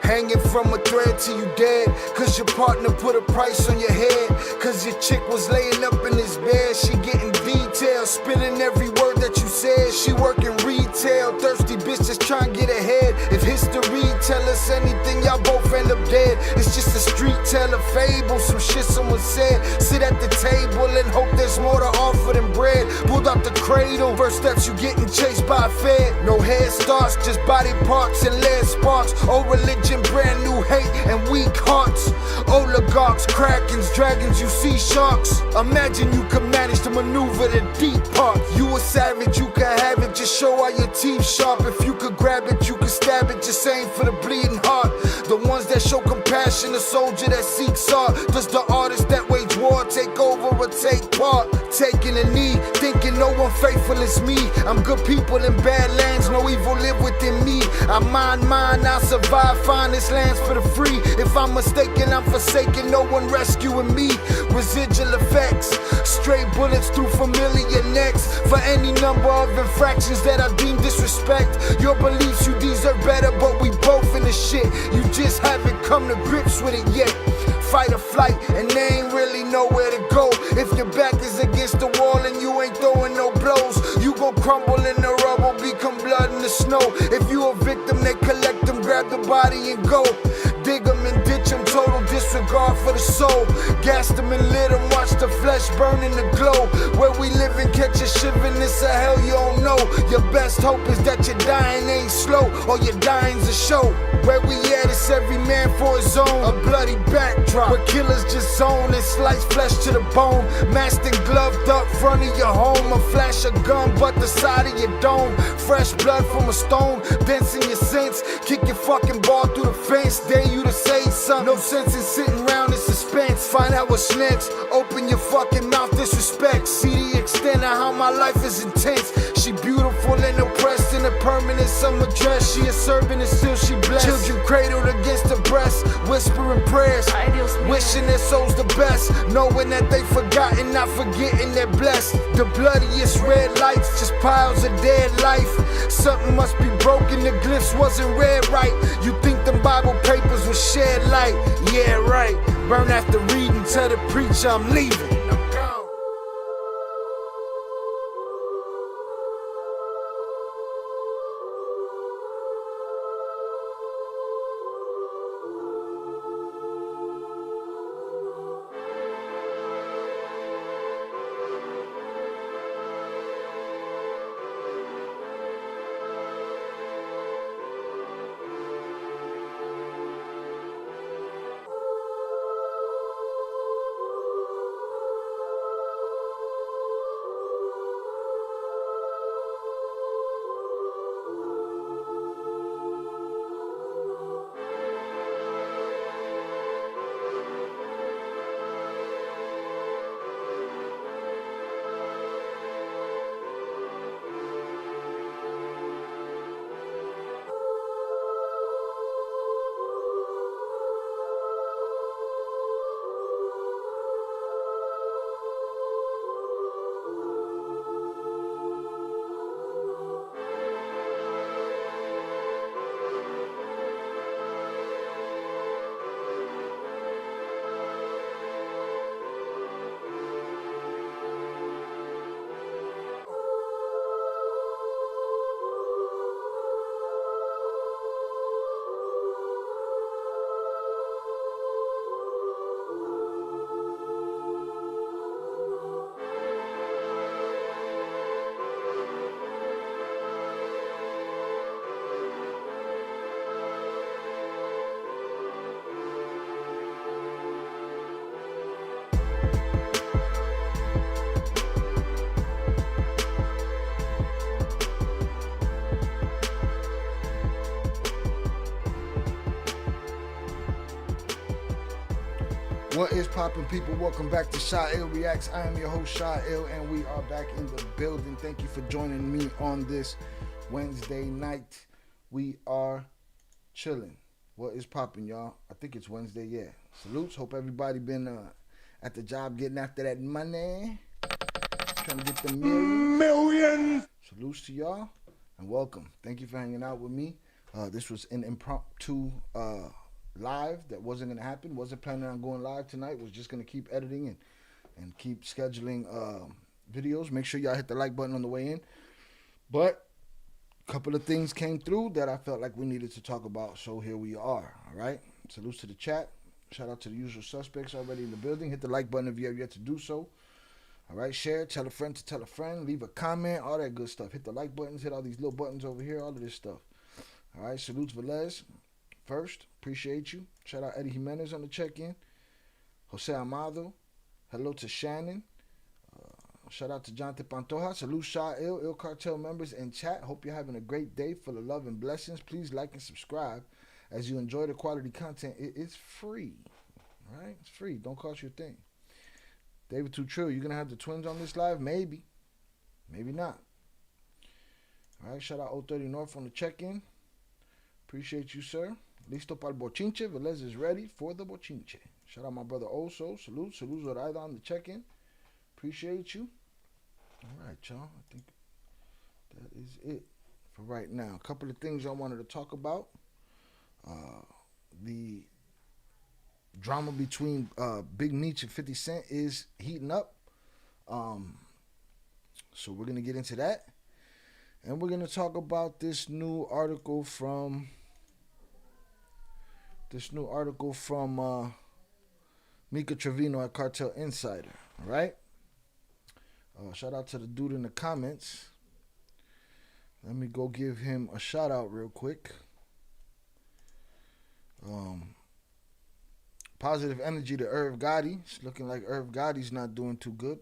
Hanging from a thread till you dead, cause your partner put a price on your head. Cause your chick was laying up in his bed. She getting details, spitting every word that you said. She working retail, thirsty bitch just trying to get ahead. If history tell us anything, y'all both end up dead. It's just a street tale, a fable, some shit someone said. Sit at the table and hope there's more to offer than bread. Pulled out the cradle, first steps you getting chased by a fed. No head starts, just body parts and lead sparks. Old religion, brand new hate and weak hearts. Oligarchs, krakens, dragons, you see sharks. Imagine you could manage to maneuver the deep part. You a savage, you can have it, just show all your teeth sharp. If you could grab it, you could stab it, just aim for the bleeding heart. The ones that show compassion, the soldier that seeks art. Does the artist that wage war take over or take part? Taking a knee, thinking no one faithful is me. I'm good people in bad lands, no evil live within me. I mind mine, I'll survive, find this lands for the free. If I'm mistaken, I'm forsaken, no one rescuing me. Residual effects, stray bullets through familiar necks. For any number of infractions that I deem disrespect. Your beliefs, you deserve better, but we both in the shit. You just haven't come to grips with it yet. Fight or flight, and they ain't really nowhere to go. If your back is against the wall and you ain't throwing no blows, you gon' crumble in the rubble, become blood in the snow. If you a victim, they collect them, grab the body and go. Dig them and ditch them, total disregard for the soul. Gas them and lit them, watch the flesh burn in the glow. Where we live and catch a shiver, this a hell you don't know. Your best hope is that your dying ain't slow, or your dying's a show. Where we at, it's every man for his own. A bloody backdrop, where killers just zone and slice flesh to the bone. Masked and gloved up front of your home. A flash of gun, but the side of your dome. Fresh blood from a stone, dents in your sense. Kick your fucking ball through the fence, dare you to say something. No sense in sitting around in suspense. Find out what's next, open your fucking mouth, disrespect. See the extent of how my life is intense. She beautiful and oppressed in a permanent summer dress. She a servant and still she blessed. Children cradled against her breast, whispering prayers, wishing their souls the best, knowing that they forgotten, not forgetting they're blessed. The bloodiest red lights, just piles of dead life. Something must be broken, the glyphs wasn't read right. You think them Bible papers will shed light? Yeah, right. Burn after reading, tell the preacher I'm leaving. What is poppin', people? Welcome back to Sha Ill Reacts. I am your host, Sha Ill, and we are back in the building. Thank you for joining me on this Wednesday night. We are chilling. What is poppin', y'all? I think it's Wednesday, yeah. Salutes. Hope everybody been at the job getting after that money. Trying to get the millions. Salutes to y'all, and welcome. Thank you for hanging out with me. This was an impromptu live that wasn't going to happen. Wasn't planning on going live tonight. Was just going to keep editing and keep scheduling videos. Make sure y'all hit the like button on the way in. But a couple of things came through that I felt like we needed to talk about. So here we are. All right. Salutes to the chat. Shout out to the usual suspects already in the building. Hit the like button if you have yet to do so. All right, share, tell a friend to tell a friend, leave a comment, all that good stuff. Hit the like buttons, hit all these little buttons over here, all of this stuff. All right, salutes Velez first. Appreciate you. Shout out Eddie Jimenez on the check-in. Jose Amado. Hello to Shannon. Shout out to Jonathan Pantoja. Salute Shah Il Cartel members in chat. Hope you're having a great day full of love and blessings. Please like and subscribe as you enjoy the quality content. It is free. All right, it's free. Don't cost you a thing. David Too Trill, you going to have the twins on this live? Maybe. Maybe not. All right, shout out 030 North on the check-in. Appreciate you, sir. Listo para el bochinche. Velez is ready for the bochinche. Shout out my brother Oso. Salute. Salute Zoraida on the check-in. Appreciate you. All right, y'all. I think that is it for right now. A couple of things I wanted to talk about. The drama between Big Meech and 50 Cent is heating up. So we're going to get into that. And we're going to talk about this new article from Mika Trevino at Cartel Insider. All right? Shout out to the dude in the comments. Let me go give him a shout out real quick. Positive energy to Irv Gotti. It's looking like Irv Gotti's not doing too good.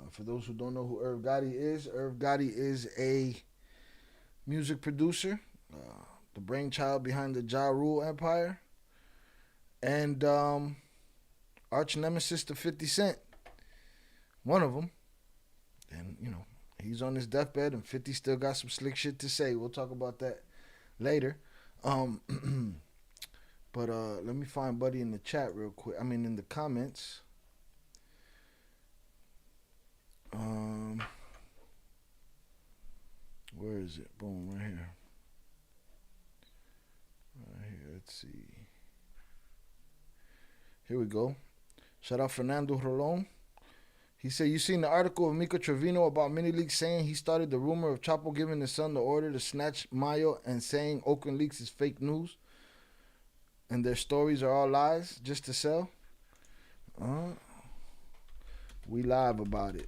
For those who don't know who Irv Gotti is a music producer, the brainchild behind the Ja Rule empire, and arch nemesis to 50 Cent. One of them. And, you know, he's on his deathbed, and 50 still got some slick shit to say. We'll talk about that later. But let me find Buddy in the chat real quick. I mean, in the comments. Where is it? Boom, right here. Right here, let's see. Here we go. Shout out Fernando Rolón. He said, you seen the article of Mika Trevino about Mini Leaks saying he started the rumor of Chapo giving his son the order to snatch Mayo and saying Ocran Leaks is fake news and their stories are all lies just to sell? We live about it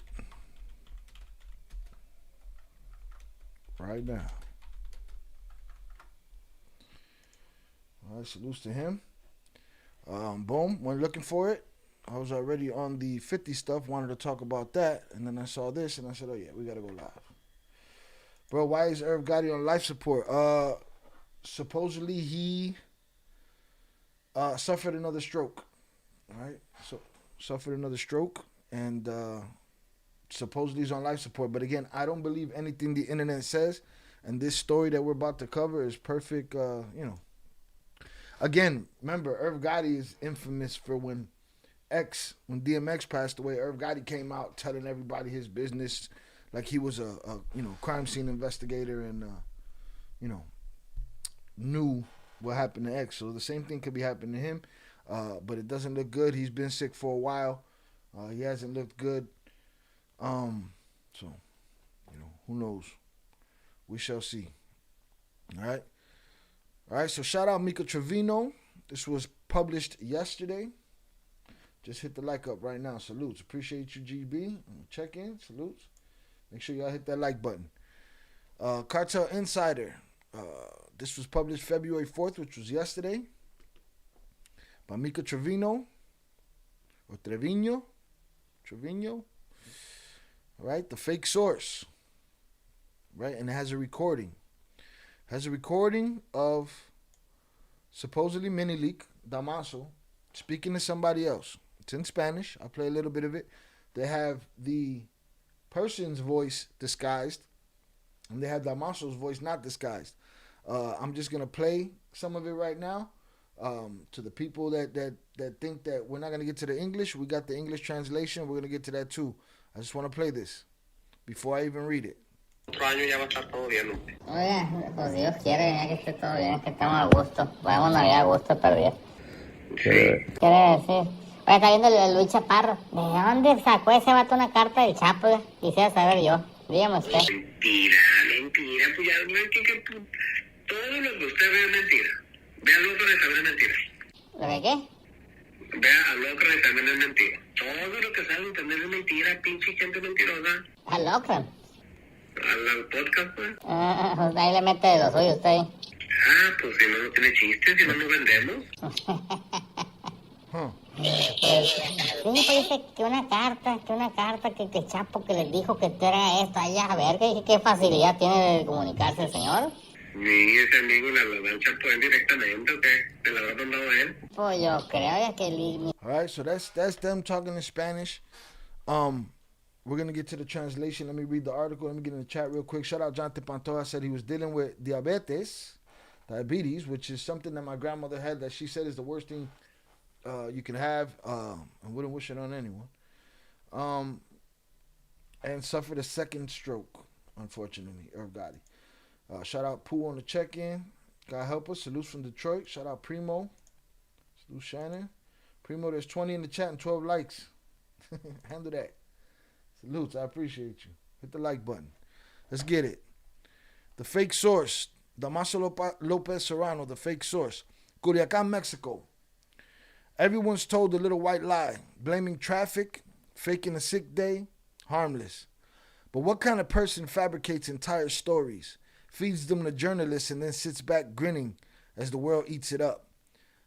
right now. All right, salutes to him. Boom, when looking for it, I was already on the 50 stuff, wanted to talk about that, and then I saw this, and I said, oh yeah, we gotta go live. Bro, why is Irv Gotti on life support? Supposedly he suffered another stroke, right? So suffered another stroke, and supposedly he's on life support. But again, I don't believe anything the internet says, and this story that we're about to cover is perfect. Again, remember, Irv Gotti is infamous for when DMX passed away. Irv Gotti came out telling everybody his business, like he was a crime scene investigator, and knew what happened to X. So the same thing could be happening to him, but it doesn't look good. He's been sick for a while. He hasn't looked good. So who knows? We shall see. All right. So shout out Mika Trevino. This was published yesterday. Just hit the like up right now. Salutes. Appreciate you, GB. Check in. Salutes. Make sure y'all hit that like button. Cartel Insider. This was published February 4th, which was yesterday. By Mika Trevino. Or Trevino. All right. The fake source. Right. And it has a recording. Of supposedly Mini Leak, Dámaso, speaking to somebody else. It's in Spanish. I'll play a little bit of it. They have the person's voice disguised, and they have Dámaso's voice not disguised. I'm just going to play some of it right now. To the people that think that we're not going to get to the English, we got the English translation. We're going to get to that too. I just want to play this before I even read it. otro año ya va a estar todo bien, hombre. Oiga, pues Dios quiere ya que esté todo bien, que estemos a gusto. Vamos Navidad a gusto, perdido. Sí. Quiere decir. Oye, está viendo el Luis Chaparro. ¿De dónde sacó ese vato una carta del Chapo? Oiga? Quisiera saber yo. Dígame usted. Mentira, mentira, pues ya no es que todo lo que usted ve es mentira. Vea al otro y también es mentira. ¿Lo de qué? Vea al otro y también es mentira. Todo lo que sale en internet es mentira, pinche gente mentirosa. Al Ocran. Al podcast, pues. Pues ahí le mete lo suyo usted. Ah, pues si no, no tiene chiste, si no, no vendemos. Sí, pues dice que una carta, que Chapo que les dijo que tú eras esto, allá, a ver, qué facilidad tiene de comunicarse el señor. Ni ese amigo le habló al Chapo directamente, ¿o qué? ¿Te lo habrá mandado a él? Pues yo creo ya que... All right, so that's them talking in Spanish. We're going to get to the translation. Let me read the article. Let me get in the chat real quick. Shout out Jonathan Pantoja. Said he was dealing with diabetes, which is something that my grandmother had that she said is the worst thing you can have. I wouldn't wish it on anyone. And suffered a second stroke, unfortunately, Irv Gotti. Shout out Pooh on the check-in. God help us. Salutes from Detroit. Shout out Primo. Salute Shannon. Primo, there's 20 in the chat and 12 likes. Handle that. Salutes, I appreciate you. Hit the like button. Let's get it. The fake source. Dámaso López Serrano, the fake source. Culiacán, Mexico. Everyone's told a little white lie, blaming traffic, faking a sick day, harmless. But what kind of person fabricates entire stories, feeds them to journalists, and then sits back grinning as the world eats it up?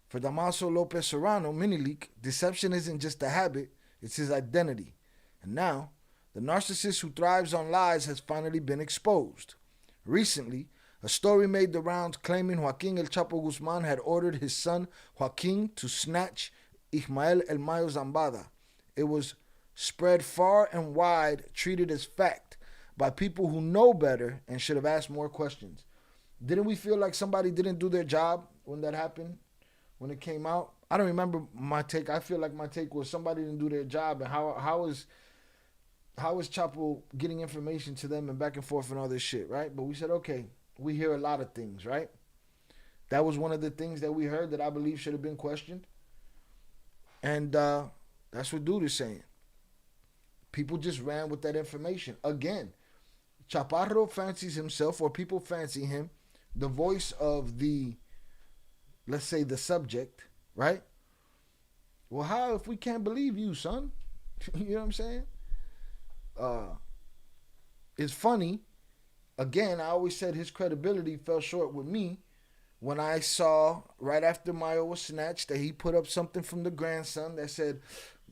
For Dámaso López Serrano, Minileak, deception isn't just a habit, it's his identity. And now, the narcissist who thrives on lies has finally been exposed. Recently, a story made the rounds claiming Joaquín El Chapo Guzmán had ordered his son Joaquín to snatch Ismael El Mayo Zambada. It was spread far and wide, treated as fact by people who know better and should have asked more questions. Didn't we feel like somebody didn't do their job when that happened, when it came out? I don't remember my take. I feel like my take was somebody didn't do their job, and how is Chapo getting information to them and back and forth and all this shit, right? But we said, okay, we hear a lot of things, right? That was one of the things that we heard that I believe should have been questioned. And that's what dude is saying. People just ran with that information. Again, Chaparro fancies himself, or people fancy him, the voice of the, let's say, the subject, right? Well, how if we can't believe you, son? You know what I'm saying? It's funny. Again, I always said his credibility fell short with me when I saw right after Mayo was snatched that he put up something from the grandson that said,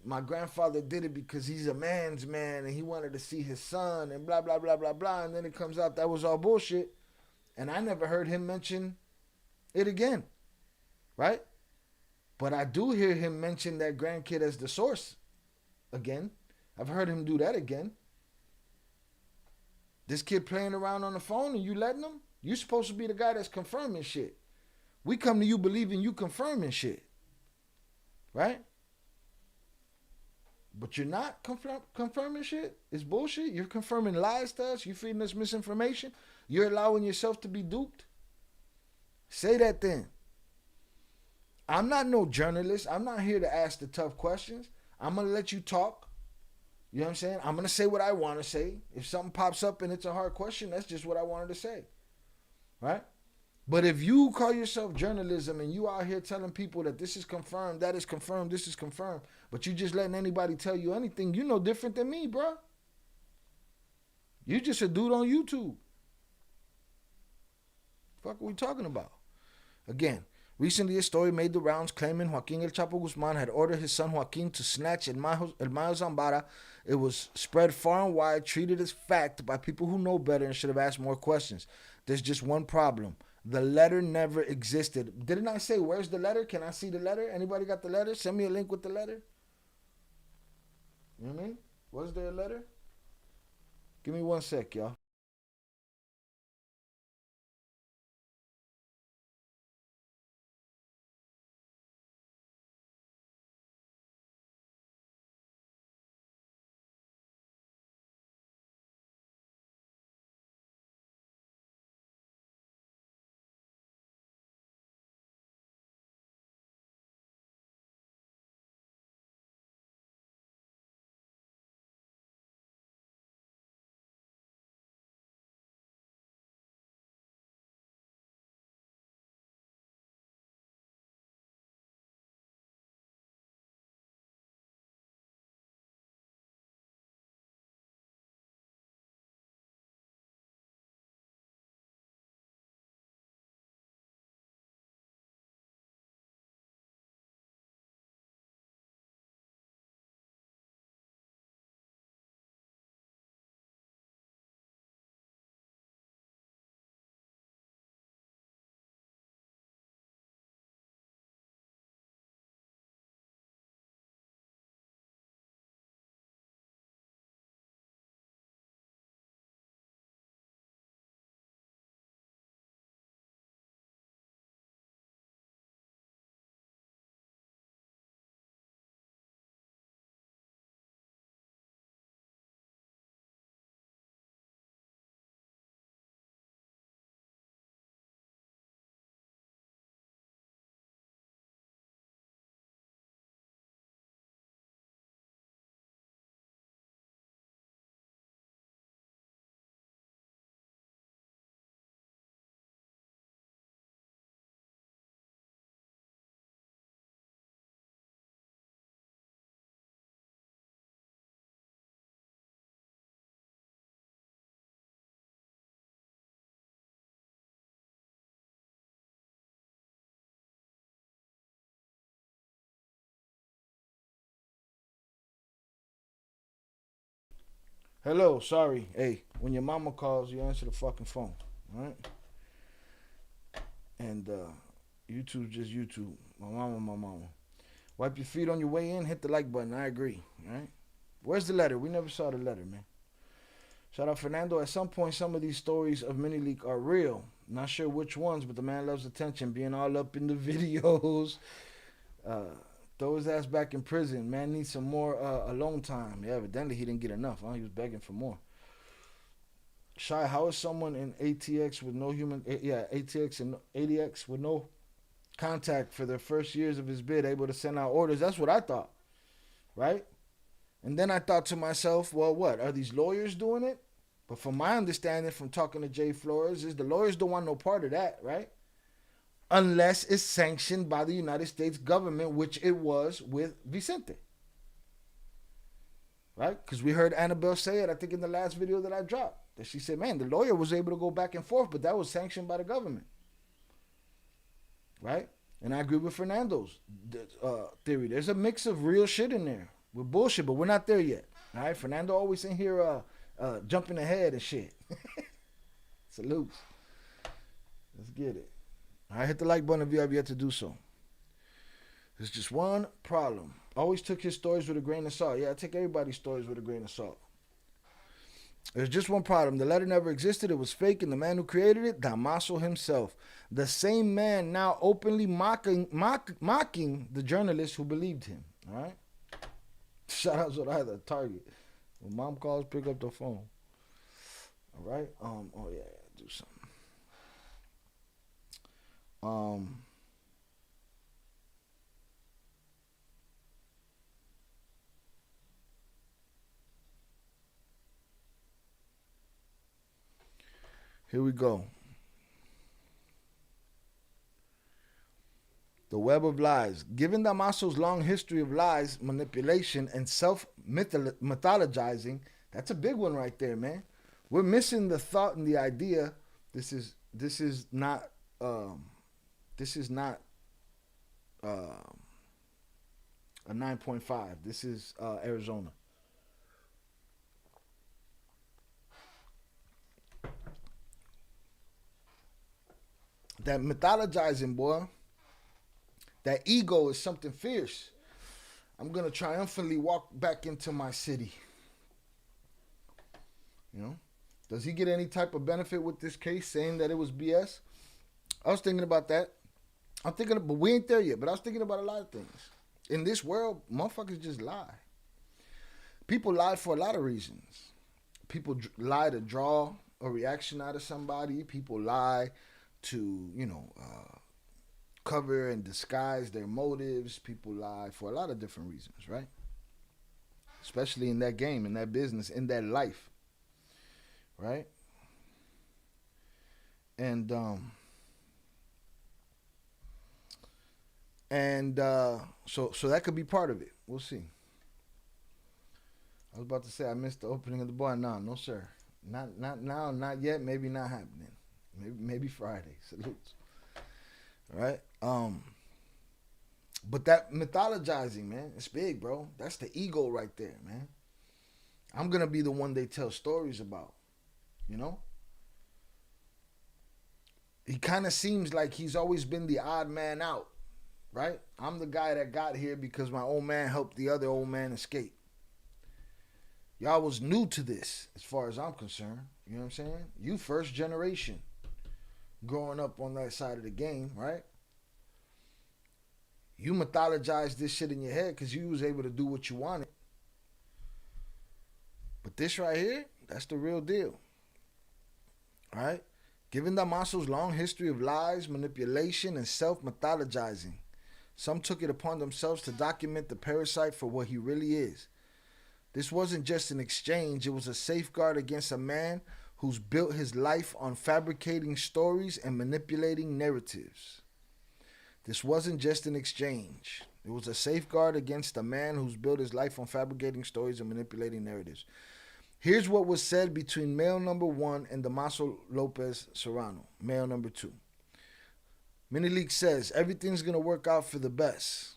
my grandfather did it because he's a man's man and he wanted to see his son and blah, blah, blah, blah, blah. And then it comes out that was all bullshit. And I never heard him mention it again, right? But I do hear him mention that grandkid as the source again. I've heard him do that again. This kid playing around on the phone and you letting him? You're supposed to be the guy that's confirming shit. We come to you believing you confirming shit. Right? But you're not confirming shit? It's bullshit? You're confirming lies to us? You're feeding us misinformation? You're allowing yourself to be duped? Say that then. I'm not no journalist. I'm not here to ask the tough questions. I'm going to let you talk. You know what I'm saying? I'm going to say what I want to say. If something pops up and it's a hard question, that's just what I wanted to say. Right? But if you call yourself journalism and you out here telling people that this is confirmed, that is confirmed, this is confirmed, but you just letting anybody tell you anything, you no different than me, bro. You just a dude on YouTube. Fuck are we talking about? Again, recently a story made the rounds claiming Joaquín El Chapo Guzmán had ordered his son Joaquín to snatch El Mayo Zambada. It was spread far and wide, treated as fact by people who know better and should have asked more questions. There's just one problem. The letter never existed. Didn't I say, where's the letter? Can I see the letter? Anybody got the letter? Send me a link with the letter. You know what I mean? Was there a letter? Give me 1 sec, y'all. Hello, sorry. Hey, when your mama calls, you answer the fucking phone. All right? And YouTube just YouTube. My mama. Wipe your feet on your way in, hit the like button. I agree. All right? Where's the letter? We never saw the letter, man. Shout out Fernando. At some point, some of these stories of Mini Leak are real. Not sure which ones, but the man loves attention, being all up in the videos. Throw his ass back in prison. Man needs some more alone time. Yeah, evidently he didn't get enough. Huh? He was begging for more. Shy, how is someone in ATX with no human, ATX and ADX with no contact for their first years of his bid able to send out orders? That's what I thought, right? And then I thought to myself, well, what? Are these lawyers doing it? But from my understanding from talking to Jay Flores is the lawyers don't want no part of that, right? Unless it's sanctioned by the United States government, which it was with Vicente. Right? Because we heard Annabelle say it, I think, in the last video that I dropped. That she said, man, the lawyer was able to go back and forth, but that was sanctioned by the government. Right? And I agree with Fernando's theory. There's a mix of real shit in there with bullshit, but we're not there yet. All right? Fernando always in here jumping ahead and shit. Salutes. Let's get it. All right, hit the like button if you have yet to do so. There's just one problem. Always took his stories with a grain of salt. Yeah, I take everybody's stories with a grain of salt. There's just one problem. The letter never existed. It was fake, and the man who created it, Dámaso himself. The same man now openly mocking the journalist who believed him. All right? Shout out to the Target. When mom calls, pick up the phone. All right? Oh, yeah, do something. Here we go. The web of lies. Given Dámaso's long history of lies, manipulation, and self-mythologizing, that's a big one right there, man. We're missing the thought and the idea. This is not a 9.5. This is Arizona. That mythologizing, boy. That ego is something fierce. I'm going to triumphantly walk back into my city. You know? Does he get any type of benefit with this case saying that it was BS? I was thinking about that. But we ain't there yet. But I was thinking about a lot of things. In this world, motherfuckers just lie. People lie for a lot of reasons. People lie to draw a reaction out of somebody. People lie to, cover and disguise their motives. People lie for a lot of different reasons, right? Especially in that game, in that business, in that life, right? And so that could be part of it. We'll see. I was about to say I missed the opening of the bar. No, sir. Not now, not yet. Maybe not happening. Maybe Friday. Salutes. All right. But that mythologizing, man, it's big, bro. That's the ego right there, man. I'm gonna be the one they tell stories about. You know? He kind of seems like he's always been the odd man out, right? I'm the guy that got here because my old man helped the other old man escape. Y'all was new to this, as far as I'm concerned. You know what I'm saying? You first generation growing up on that side of the game, right? You mythologized this shit in your head because you was able to do what you wanted. But this right here, that's the real deal. All right? Given Dámaso's long history of lies, manipulation, and self-mythologizing, some took it upon themselves to document the parasite for what he really is. This wasn't just an exchange, it was a safeguard against a man who's built his life on fabricating stories and manipulating narratives. This wasn't just an exchange. It was a safeguard against a man who's built his life on fabricating stories and manipulating narratives. Here's what was said between male number 1 and Dámaso López Serrano, male number 2. Mini Leak says, everything's going to work out for the best.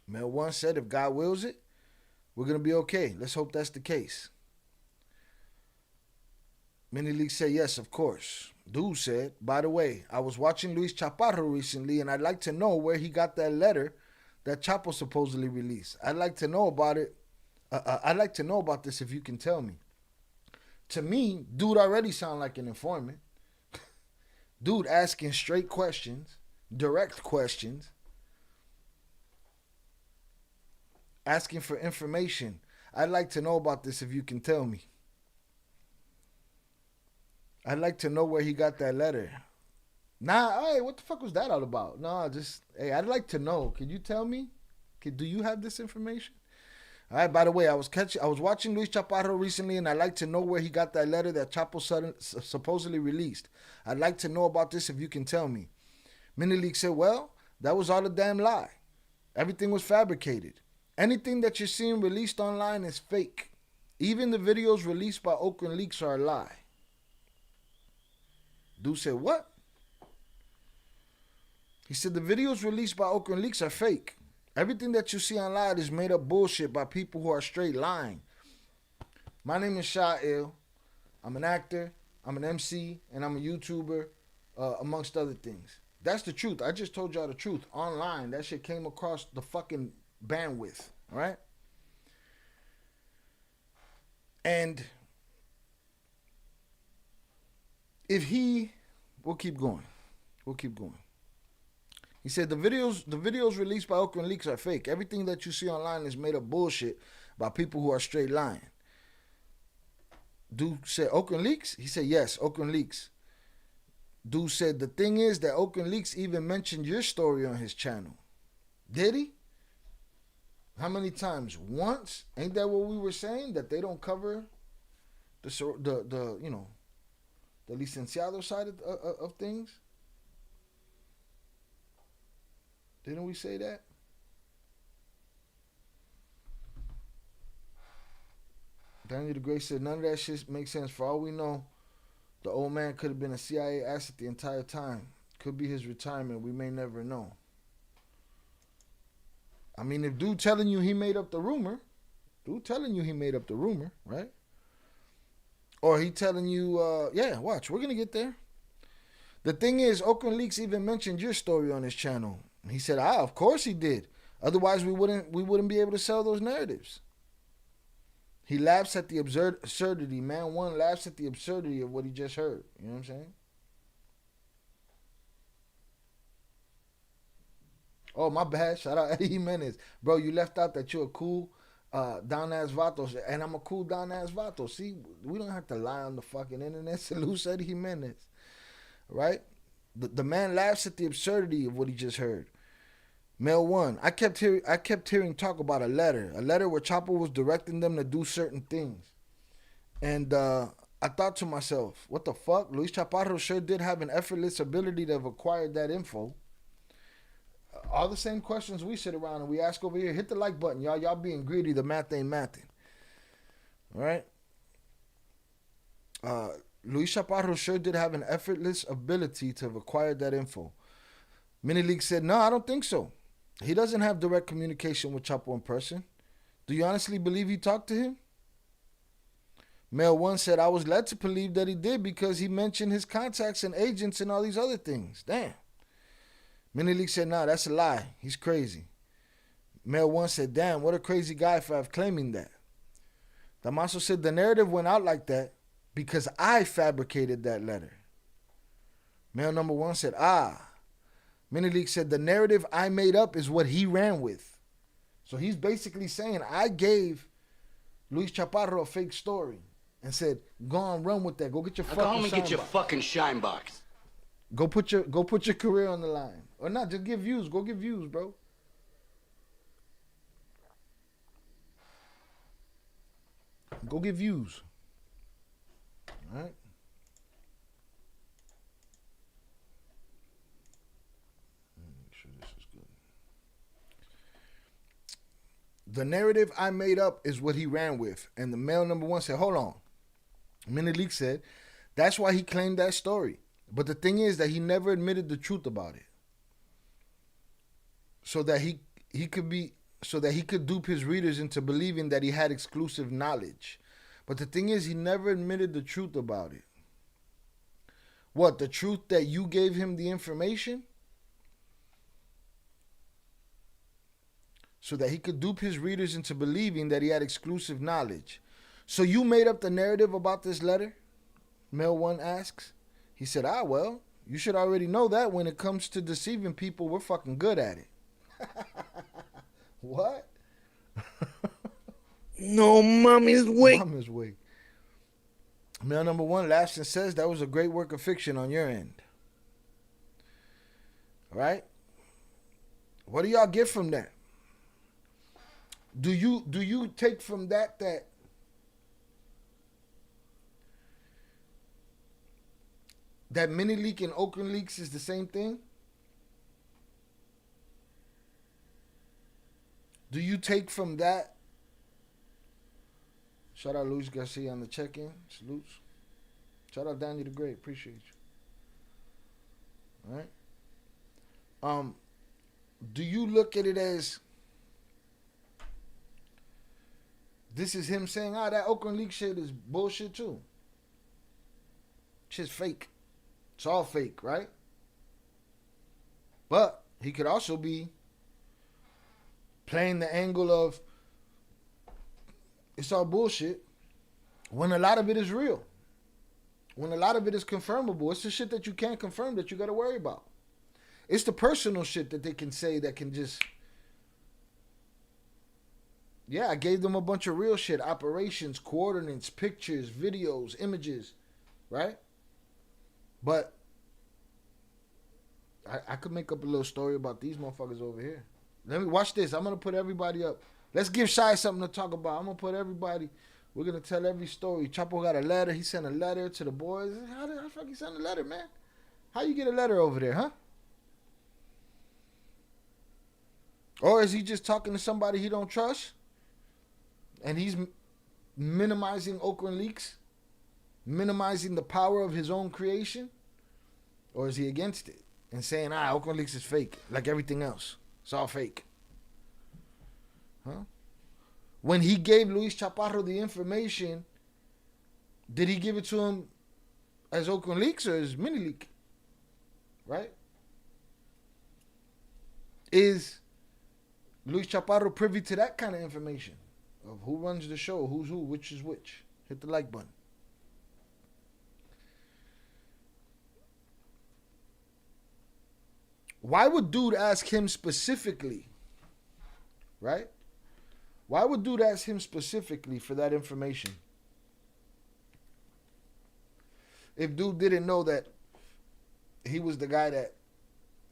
Male 1 said, if God wills it, we're going to be okay. Let's hope that's the case. Mini League said, yes, of course. Dude said, by the way, I was watching Luis Chaparro recently, and I'd like to know where he got that letter that Chapo supposedly released. I'd like to know about it. I'd like to know about this if you can tell me. To me, dude already sound like an informant. Dude asking straight questions, direct questions, asking for information. I'd like to know about this if you can tell me. I'd like to know where he got that letter. Nah, hey, what the fuck was that all about? No, just, hey, I'd like to know. Can you tell me? Do you have this information? All right, by the way, I was watching Luis Chaparro recently, and I'd like to know where he got that letter that Chapo supposedly released. I'd like to know about this if you can tell me. Mini League said, well, that was all a damn lie. Everything was fabricated. Anything that you're seeing released online is fake. Even the videos released by Ocran Leaks are a lie. Dude said, what? He said the videos released by Ocran Leaks are fake. Everything that you see online is made up bullshit by people who are straight lying. My name is Sha'il. I'm an actor, I'm an MC, and I'm a YouTuber, amongst other things. That's the truth. I just told y'all the truth. Online, that shit came across the fucking bandwidth, all right? And we'll keep going. He said the videos released by Ocran Leaks are fake. Everything that you see online is made up bullshit by people who are straight lying. Dude said, Ocran Leaks? He said, yes, Ocran Leaks. Dude said, the thing is that Ocran Leaks even mentioned your story on his channel. Did he? How many times? Once? Ain't that what we were saying? That they don't cover the you know, the licenciado side of things? Didn't we say that? Daniel the Great said, none of that shit makes sense. For all we know, the old man could have been a CIA asset the entire time. Could be his retirement. We may never know. I mean, if dude telling you he made up the rumor, right? Or he telling you, yeah, watch, we're going to get there. The thing is, Ocran Leaks even mentioned your story on his channel. He said, of course he did. Otherwise, we wouldn't be able to sell those narratives. He laughs at the absurdity. Man one laughs at the absurdity of what he just heard. You know what I'm saying? Oh, my bad. Shout out Eddie Jimenez. Bro, you left out that you're a cool, down-ass vato. And I'm a cool, down-ass vato. See, we don't have to lie on the fucking internet. Salute Eddie Jimenez. Right? The man laughs at the absurdity of what he just heard. Male one, I kept hearing talk about a letter where Chapo was directing them to do certain things. And I thought to myself, what the fuck? Luis Chaparro sure did have an effortless ability to have acquired that info. All the same questions we sit around and we ask over here. Hit the like button, y'all. Y'all being greedy. The math ain't mathing. All right? Luis Chaparro sure did have an effortless ability to have acquired that info. Mini League said, no, I don't think so. He doesn't have direct communication with Chapo in person. Do you honestly believe he talked to him? Male 1 said, I was led to believe that he did because he mentioned his contacts and agents and all these other things. Damn. Mini League said, nah, that's a lie. He's crazy. Male 1 said, damn, what a crazy guy for claiming that. Dámaso said, the narrative went out like that because I fabricated that letter. Male number 1 said, Mini League said, the narrative I made up is what he ran with. So he's basically saying, I gave Luis Chaparro a fake story and said, go on, run with that. Go get your fucking shine box. Go home and get your fucking shine box. Go put your career on the line. Or not, just get views. Go get views, bro. Go get views. All right? Make sure this is good. The narrative I made up is what he ran with. And the male number 1 said, hold on. Mini Leak said, that's why he claimed that story. But the thing is that he never admitted the truth about it. So that he could dupe his readers into believing that he had exclusive knowledge. But the thing is, he never admitted the truth about it. What, the truth that you gave him the information? So that he could dupe his readers into believing that he had exclusive knowledge. So you made up the narrative about this letter? Male 1 asks. He said, well, you should already know that when it comes to deceiving people, we're fucking good at it. What? No, mommy's wake. Mama's wake. Male number 1 laughs and says that was a great work of fiction on your end. All right? What do y'all get from that? Do you take from that mini leak and Ocran leaks is the same thing? Do you take from that? Shout out Luis Garcia on the check-in. Salutes. Shout out Daniel the Great. Appreciate you. All right. Do you look at it as this is him saying, that Ocran leak shit is bullshit too? Shit's fake. It's all fake, right? But he could also be playing the angle of it's all bullshit when a lot of it is real. When a lot of it is confirmable. It's the shit that you can't confirm that you got to worry about. It's the personal shit that they can say that can just... Yeah, I gave them a bunch of real shit. Operations, coordinates, pictures, videos, images. Right? But I could make up a little story about these motherfuckers over here. Let me watch this. I'm going to put everybody up. Let's give Shy something to talk about. I'm going to put everybody. We're going to tell every story. Chapo got a letter. He sent a letter to the boys. How the fuck he send a letter, man? How you get a letter over there, huh? Or is he just talking to somebody he don't trust? And he's minimizing Ocran leaks? Minimizing the power of his own creation? Or is he against it? And saying, Ocran leaks is fake. Like everything else. It's all fake. Huh? When he gave Luis Chaparro the information, did he give it to him as Ocran leaks or as mini leak? Right? Is Luis Chaparro privy to that kind of information? Of who runs the show, who's who, which is which? Hit the like button. Why would dude ask him specifically? Right? Why would dude ask him specifically for that information? If dude didn't know that he was the guy that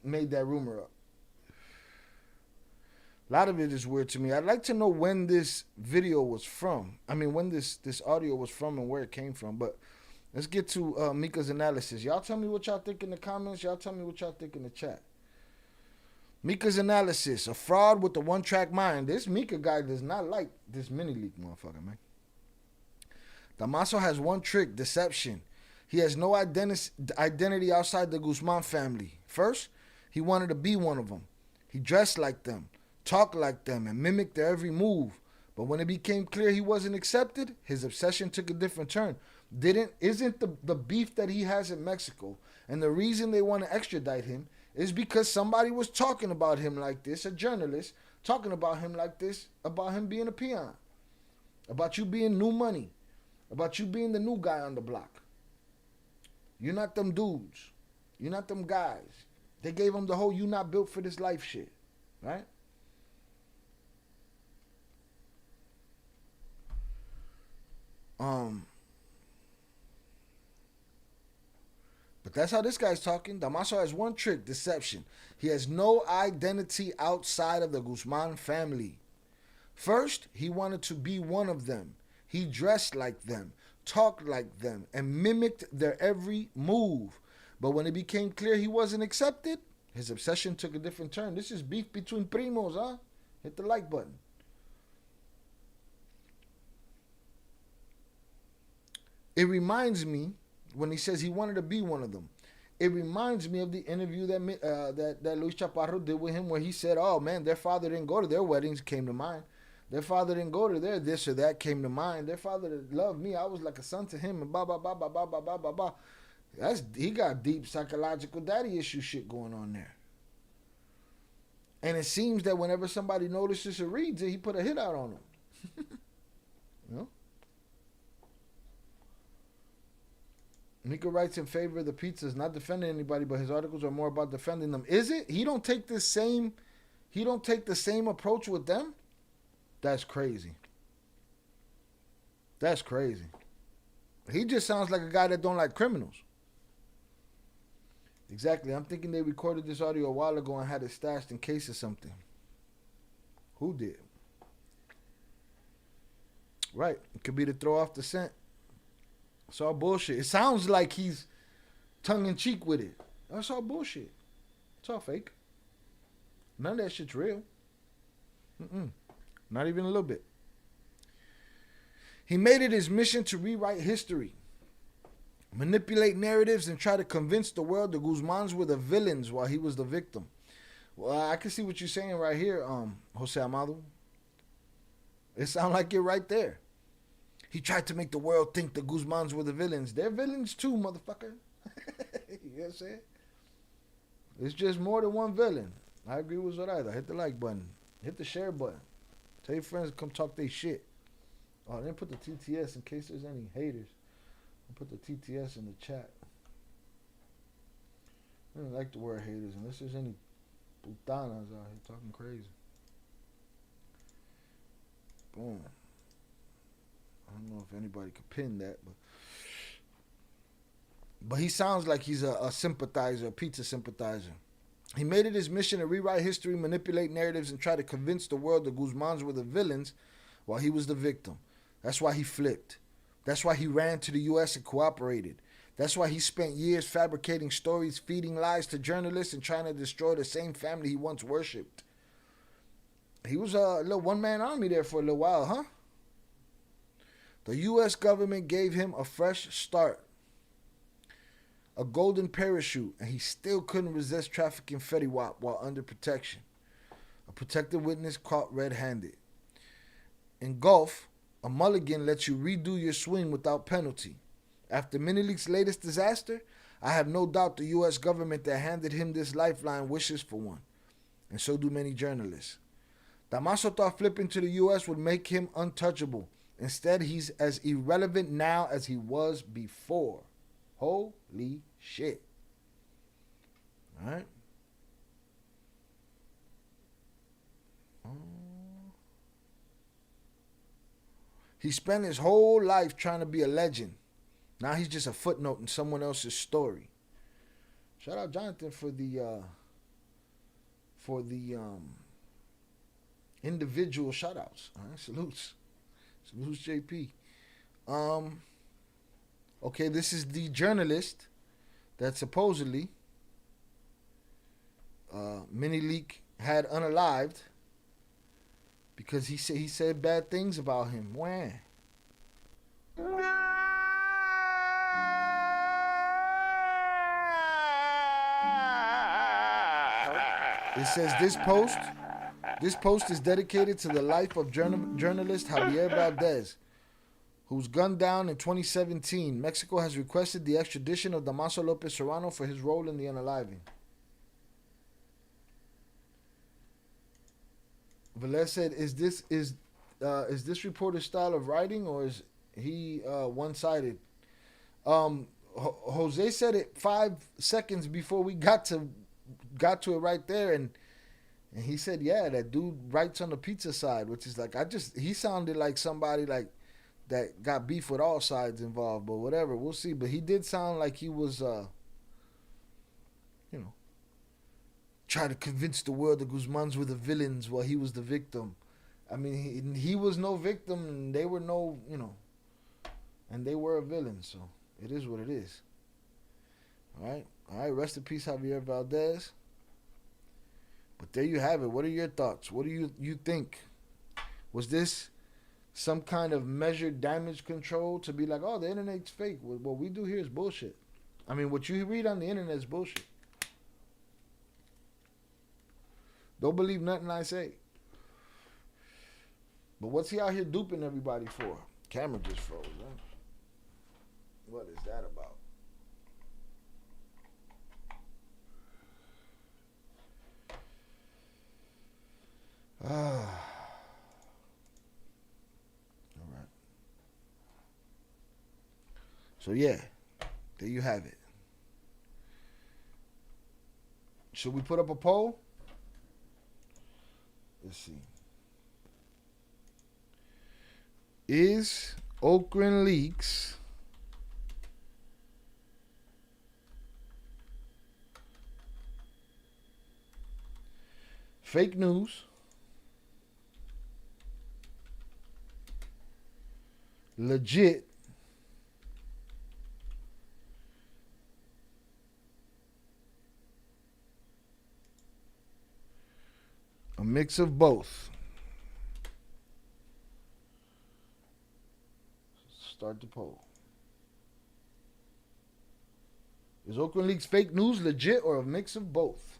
made that rumor up. A lot of it is weird to me. I'd like to know when this video was from. I mean, when this audio was from and where it came from. But let's get to Mika's analysis. Y'all tell me what y'all think in the comments. Y'all tell me what y'all think in the chat. Mika's analysis. A fraud with a one-track mind. This Mika guy does not like this mini leak motherfucker, man. Dámaso has one trick, deception. He has no identity outside the Guzman family. First, he wanted to be one of them. He dressed like them, talked like them, and mimicked their every move. But when it became clear he wasn't accepted, his obsession took a different turn. Isn't the beef that he has in Mexico, and the reason they want to extradite him is because somebody was talking about him like this, a journalist, talking about him like this, about him being a peon, about you being new money, about you being the new guy on the block. You're not them dudes. You're not them guys. They gave him the whole "you not built for this life" shit, right? But that's how this guy's talking. Dámaso has one trick, deception. He has no identity outside of the Guzman family. First, he wanted to be one of them. He dressed like them, talked like them, and mimicked their every move. But when it became clear he wasn't accepted, his obsession took a different turn. This is beef between primos, huh? Hit the like button. It reminds me, when he says he wanted to be one of them, it reminds me of the interview that Luis Chaparro did with him, where he said, "Oh man, their father didn't go to their weddings," came to mind. Their father didn't go to their this or that, came to mind. Their father loved me. I was like a son to him, and blah, blah, blah, blah, blah, blah, blah, blah, blah. He got deep psychological daddy issue shit going on there. And it seems that whenever somebody notices or reads it, he put a hit out on them. You know? Mika writes in favor of the pizzas, not defending anybody, but his articles are more about defending them. Is it? He don't take the same approach with them? That's crazy. That's crazy. He just sounds like a guy that don't like criminals. Exactly. I'm thinking they recorded this audio a while ago and had it stashed in case of something. Who did? Right. It could be to throw off the scent. It's all bullshit. It sounds like he's tongue-in-cheek with it. That's all bullshit. It's all fake. None of that shit's real. Not even a little bit. He made it his mission to rewrite history, manipulate narratives, and try to convince the world the Guzmans were the villains while he was the victim. Well, I can see what you're saying right here, Jose Amado. It sounds like you're right there. He tried to make the world think the Guzmans were the villains. They're villains too, motherfucker. You know what I'm saying? It's just more than one villain. I agree with Zoraida. Hit the like button. Hit the share button. Tell your friends to come talk their shit. Oh, I didn't put the TTS in case there's any haters. I'll put the TTS in the chat. I don't like the word haters unless there's any putanas out here talking crazy. Boom. I don't know if anybody could pin that, but he sounds like he's a sympathizer, a pizza sympathizer. He made it his mission to rewrite history, manipulate narratives, and try to convince the world the Guzmans were the villains while he was the victim. That's why he flipped. That's why he ran to the U.S. and cooperated. That's why he spent years fabricating stories, feeding lies to journalists, and trying to destroy the same family he once worshipped. He was a little one-man army there for a little while, huh? The U.S. government gave him a fresh start, a golden parachute, and he still couldn't resist trafficking Fetty Wap while under protection. A protected witness caught red-handed. In golf, a mulligan lets you redo your swing without penalty. After Minilik's latest disaster, I have no doubt the U.S. government that handed him this lifeline wishes for one. And so do many journalists. Dámaso thought flipping to the U.S. would make him untouchable. Instead, he's as irrelevant now as he was before. Holy shit. All right. He spent his whole life trying to be a legend. Now he's just a footnote in someone else's story. Shout out Jonathan for the individual shout outs. All right, salutes. Salutes JP. Okay, this is the journalist that supposedly Minileak had unalived because he said bad things about him. Wah. It says this post is dedicated to the life of journalist Javier Valdez, who was gunned down in 2017. Mexico has requested the extradition of Dámaso López Serrano for his role in the unaliving. Velez said, "Is this reporter's style of writing, or is he one-sided?" Jose said it 5 seconds before we got to it right there, and he said, "Yeah, that dude writes on the pizza side," which is like he sounded like somebody like that got beef with all sides involved, but whatever, we'll see. But he did sound like he was, trying to convince the world the Guzmans were the villains while he was the victim. I mean, he was no victim, and they were no, and they were a villain. So it is what it is. All right. Rest in peace, Javier Valdez. But there you have it. What are your thoughts? What do you think? Was this some kind of measured damage control to be like, oh, the internet's fake? What we do here is bullshit. I mean, what you read on the internet is bullshit. Don't believe nothing I say. But what's he out here duping everybody for? Camera just froze, huh? What is that about? So yeah, there you have it. Should we put up a poll? Let's see. Is Ocran leaks fake news, legit, a mix of both? Start the poll. Is Ocran leaks fake news, legit, or a mix of both?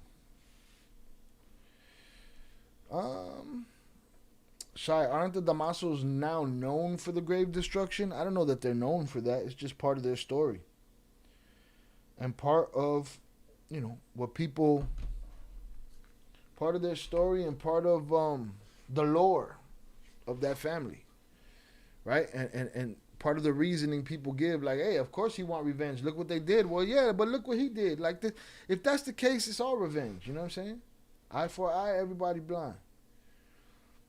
Shy, aren't the Damasos now known for the grave destruction? I don't know that they're known for that. It's just part of their story. And part of, what people, part of their story and part of the lore of that family. Right? And part of the reasoning people give, like, hey, of course he want revenge. Look what they did. Well, yeah, but look what he did. Like, if that's the case, it's all revenge. You know what I'm saying? Eye for eye, everybody blind.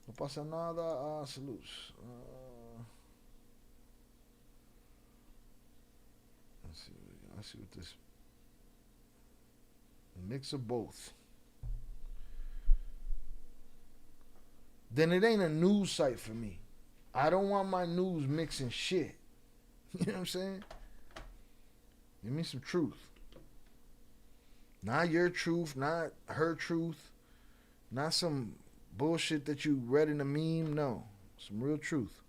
No pasa nada. Salutes. Let's see what this. A mix of both. Then it ain't a news site for me. I don't want my news mixing shit. You know what I'm saying? Give me some truth. Not your truth, not her truth, not some bullshit that you read in a meme. No, some real truth.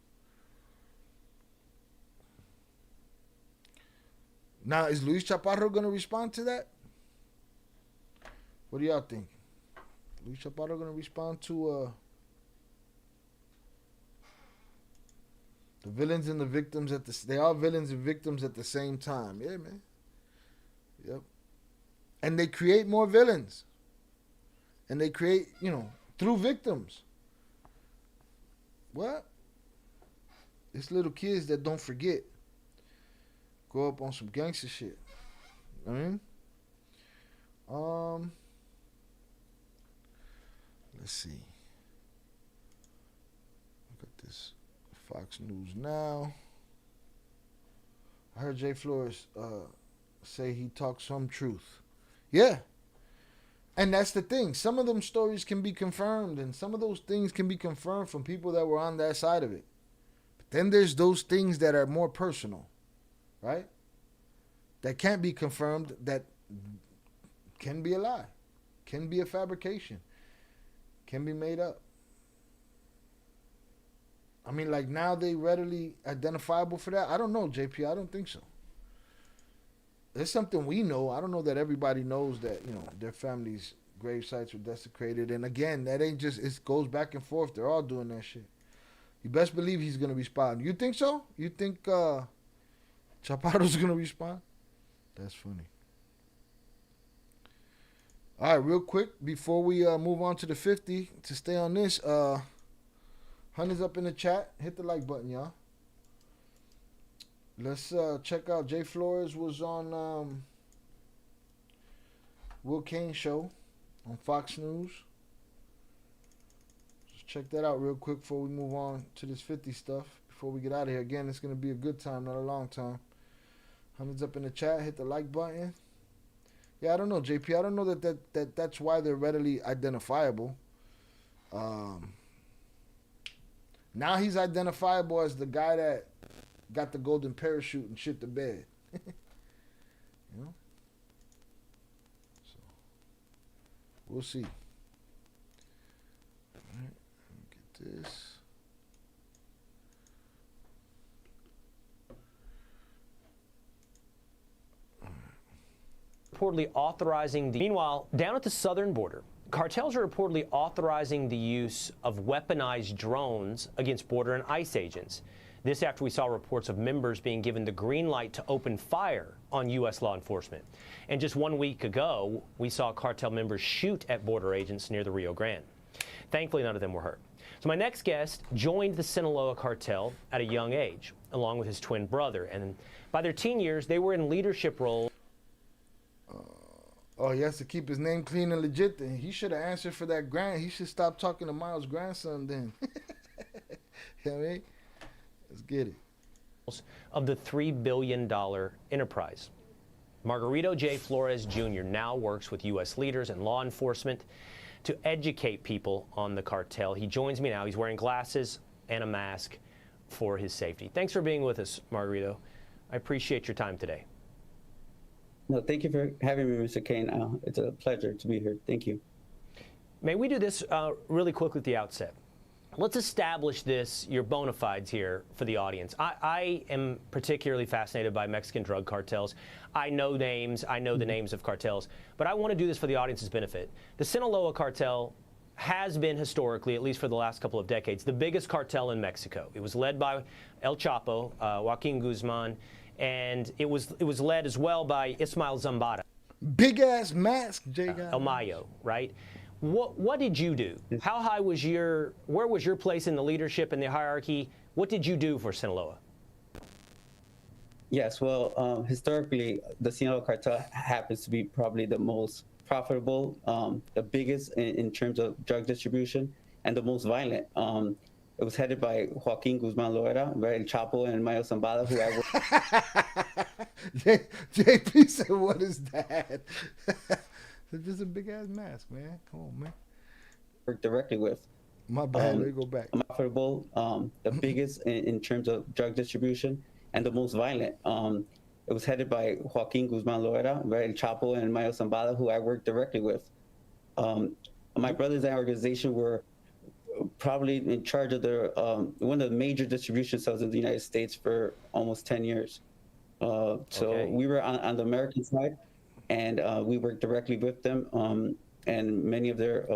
Now, is Luis Chaparro going to respond to that? What do y'all think? Luis Chaparro going to respond to the villains and the victims they are villains and victims at the same time. Yeah, man. Yep. And they create more villains. And they create, through victims. What? It's little kids that don't forget. Grow up on some gangster shit. I mean? Let's see. Look at this. Fox News Now. I heard Jay Flores say he talks some truth. Yeah. And that's the thing. Some of them stories can be confirmed, and some of those things can be confirmed from people that were on that side of it. But then there's those things that are more personal, right? That can't be confirmed, that can be a lie, can be a fabrication, can be made up. I mean, like, now they readily identifiable for that? I don't know, JP. I don't think so. It's something we know. I don't know that everybody knows that, their families' grave sites were desecrated. And again, that ain't just, it goes back and forth. They're all doing that shit. You best believe he's going to respond. You think so? You think Chaparro's going to respond? That's funny. All right, real quick, before we move on to the 50, to stay on this, Honey's up in the chat. Hit the like button, y'all. Let's check out. Jay Flores was on Will Cain show on Fox News. Just check that out real quick before we move on to this 50 stuff. Before we get out of here. Again, it's going to be a good time, not a long time. Honey's up in the chat. Hit the like button. Yeah, I don't know, JP. I don't know that's why they're readily identifiable. Now he's identifiable as the guy that got the golden parachute and shit the bed. So, we'll see. All right, let me get this. Reportedly authorizing the... Meanwhile, down at the southern border, cartels are reportedly authorizing the use of weaponized drones against border and ICE agents. This after we saw reports of members being given the green light to open fire on U.S. law enforcement. And just 1 week ago, we saw cartel members shoot at border agents near the Rio Grande. Thankfully, none of them were hurt. So my next guest joined the Sinaloa cartel at a young age, along with his twin brother. And By their teen years, they were in leadership roles. Oh, he has to keep his name clean and legit. Then he should have answered for that grant. He should stop talking to Miles' grandson then. You know what I mean? Let's get it. Of the $3 billion enterprise. Margarito J. Flores Jr. now works with U.S. leaders and law enforcement to educate people on the cartel. He joins me now. He's wearing glasses and a mask for his safety. Thanks for being with us, Margarito. I appreciate your time today. No, thank you for having me, Mr. Kane. It's a pleasure to be here. Thank you. May we do this really quickly at the outset? Let's establish this, your bona fides here for the audience. I am particularly fascinated by Mexican drug cartels. I know names, I know the names of cartels, but I want to do this for the audience's benefit. The Sinaloa cartel has been historically, at least for the last couple of decades, the biggest cartel in Mexico. It was led by El Chapo, Joaquin Guzman, and it was led as well by Ismael Zambada. Big ass mask, Jay. El Mayo, right? What did you do? How high was where was your place in the leadership and the hierarchy? What did you do for Sinaloa? Yes, well, historically, the Sinaloa cartel happens to be probably the most profitable, the biggest in terms of drug distribution, and the most violent. It was headed by Joaquin Guzman Loera, El Chapo, and Mayo Zambada, who I JP said, what is that? It's just a big ass mask, man. Come on, man. worked directly with. My bad, let me go back. Profitable, the biggest in terms of drug distribution, and the most violent. It was headed by Joaquin Guzman Loera, El Chapo, and Mayo Zambada, who I worked directly with. My brothers and organization were probably in charge of their one of the major distribution cells in the United States for almost 10 years. So we were on the American side, and we worked directly with them and many of their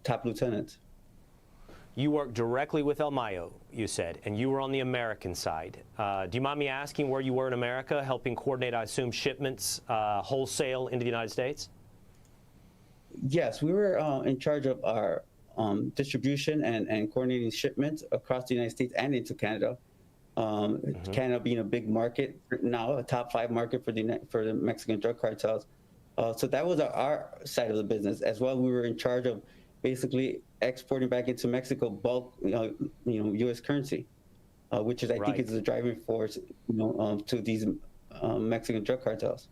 top lieutenants. You worked directly with El Mayo, you said, and you were on the American side. Do you mind me asking where you were in America, helping coordinate, I assume, shipments wholesale into the United States? Yes, we were in charge of our distribution and coordinating shipments across the United States and into Canada. Canada being a big market now, a top 5 market for the Mexican drug cartels. So that was our side of the business as well. We were in charge of basically exporting back into Mexico bulk, U.S. currency, which is I think is the driving force, to these Mexican drug cartels.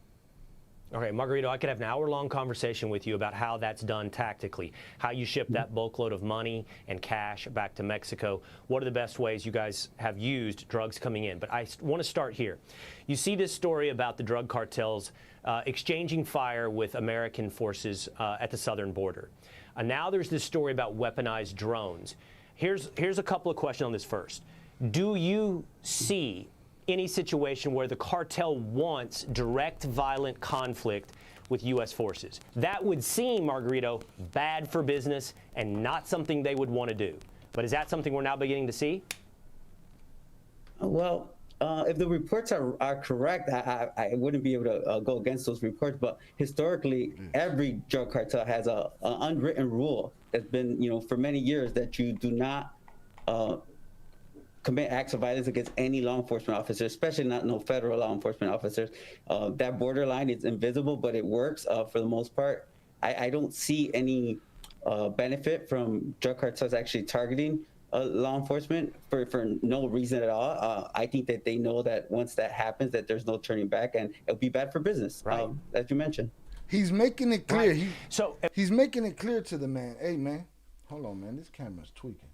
Okay, Margarito, I could have an hour-long conversation with you about how that's done tactically, how you ship that bulk load of money and cash back to Mexico. What are the best ways you guys have used drugs coming in? But I want to start here. You see this story about the drug cartels exchanging fire with American forces at the southern border. Now there's this story about weaponized drones. Here's a couple of questions on this first. Do you see any situation where the cartel wants direct violent conflict with U.S. forces? That would seem, Margarito, bad for business and not something they would want to do. But is that something we're now beginning to see? Well, if the reports are correct, I wouldn't be able to go against those reports. But historically, every drug cartel has an unwritten rule that's been, for many years, that you do not commit acts of violence against any law enforcement officer, especially no federal law enforcement officers. That borderline is invisible, but it works for the most part. I don't see any benefit from drug cartels actually targeting law enforcement for no reason at all. I think that they know that once that happens, that there's no turning back, and it'll be bad for business, as you mentioned. He's making it clear. Right. He's making it clear to the man. Hey, man, hold on, man. This camera's tweaking.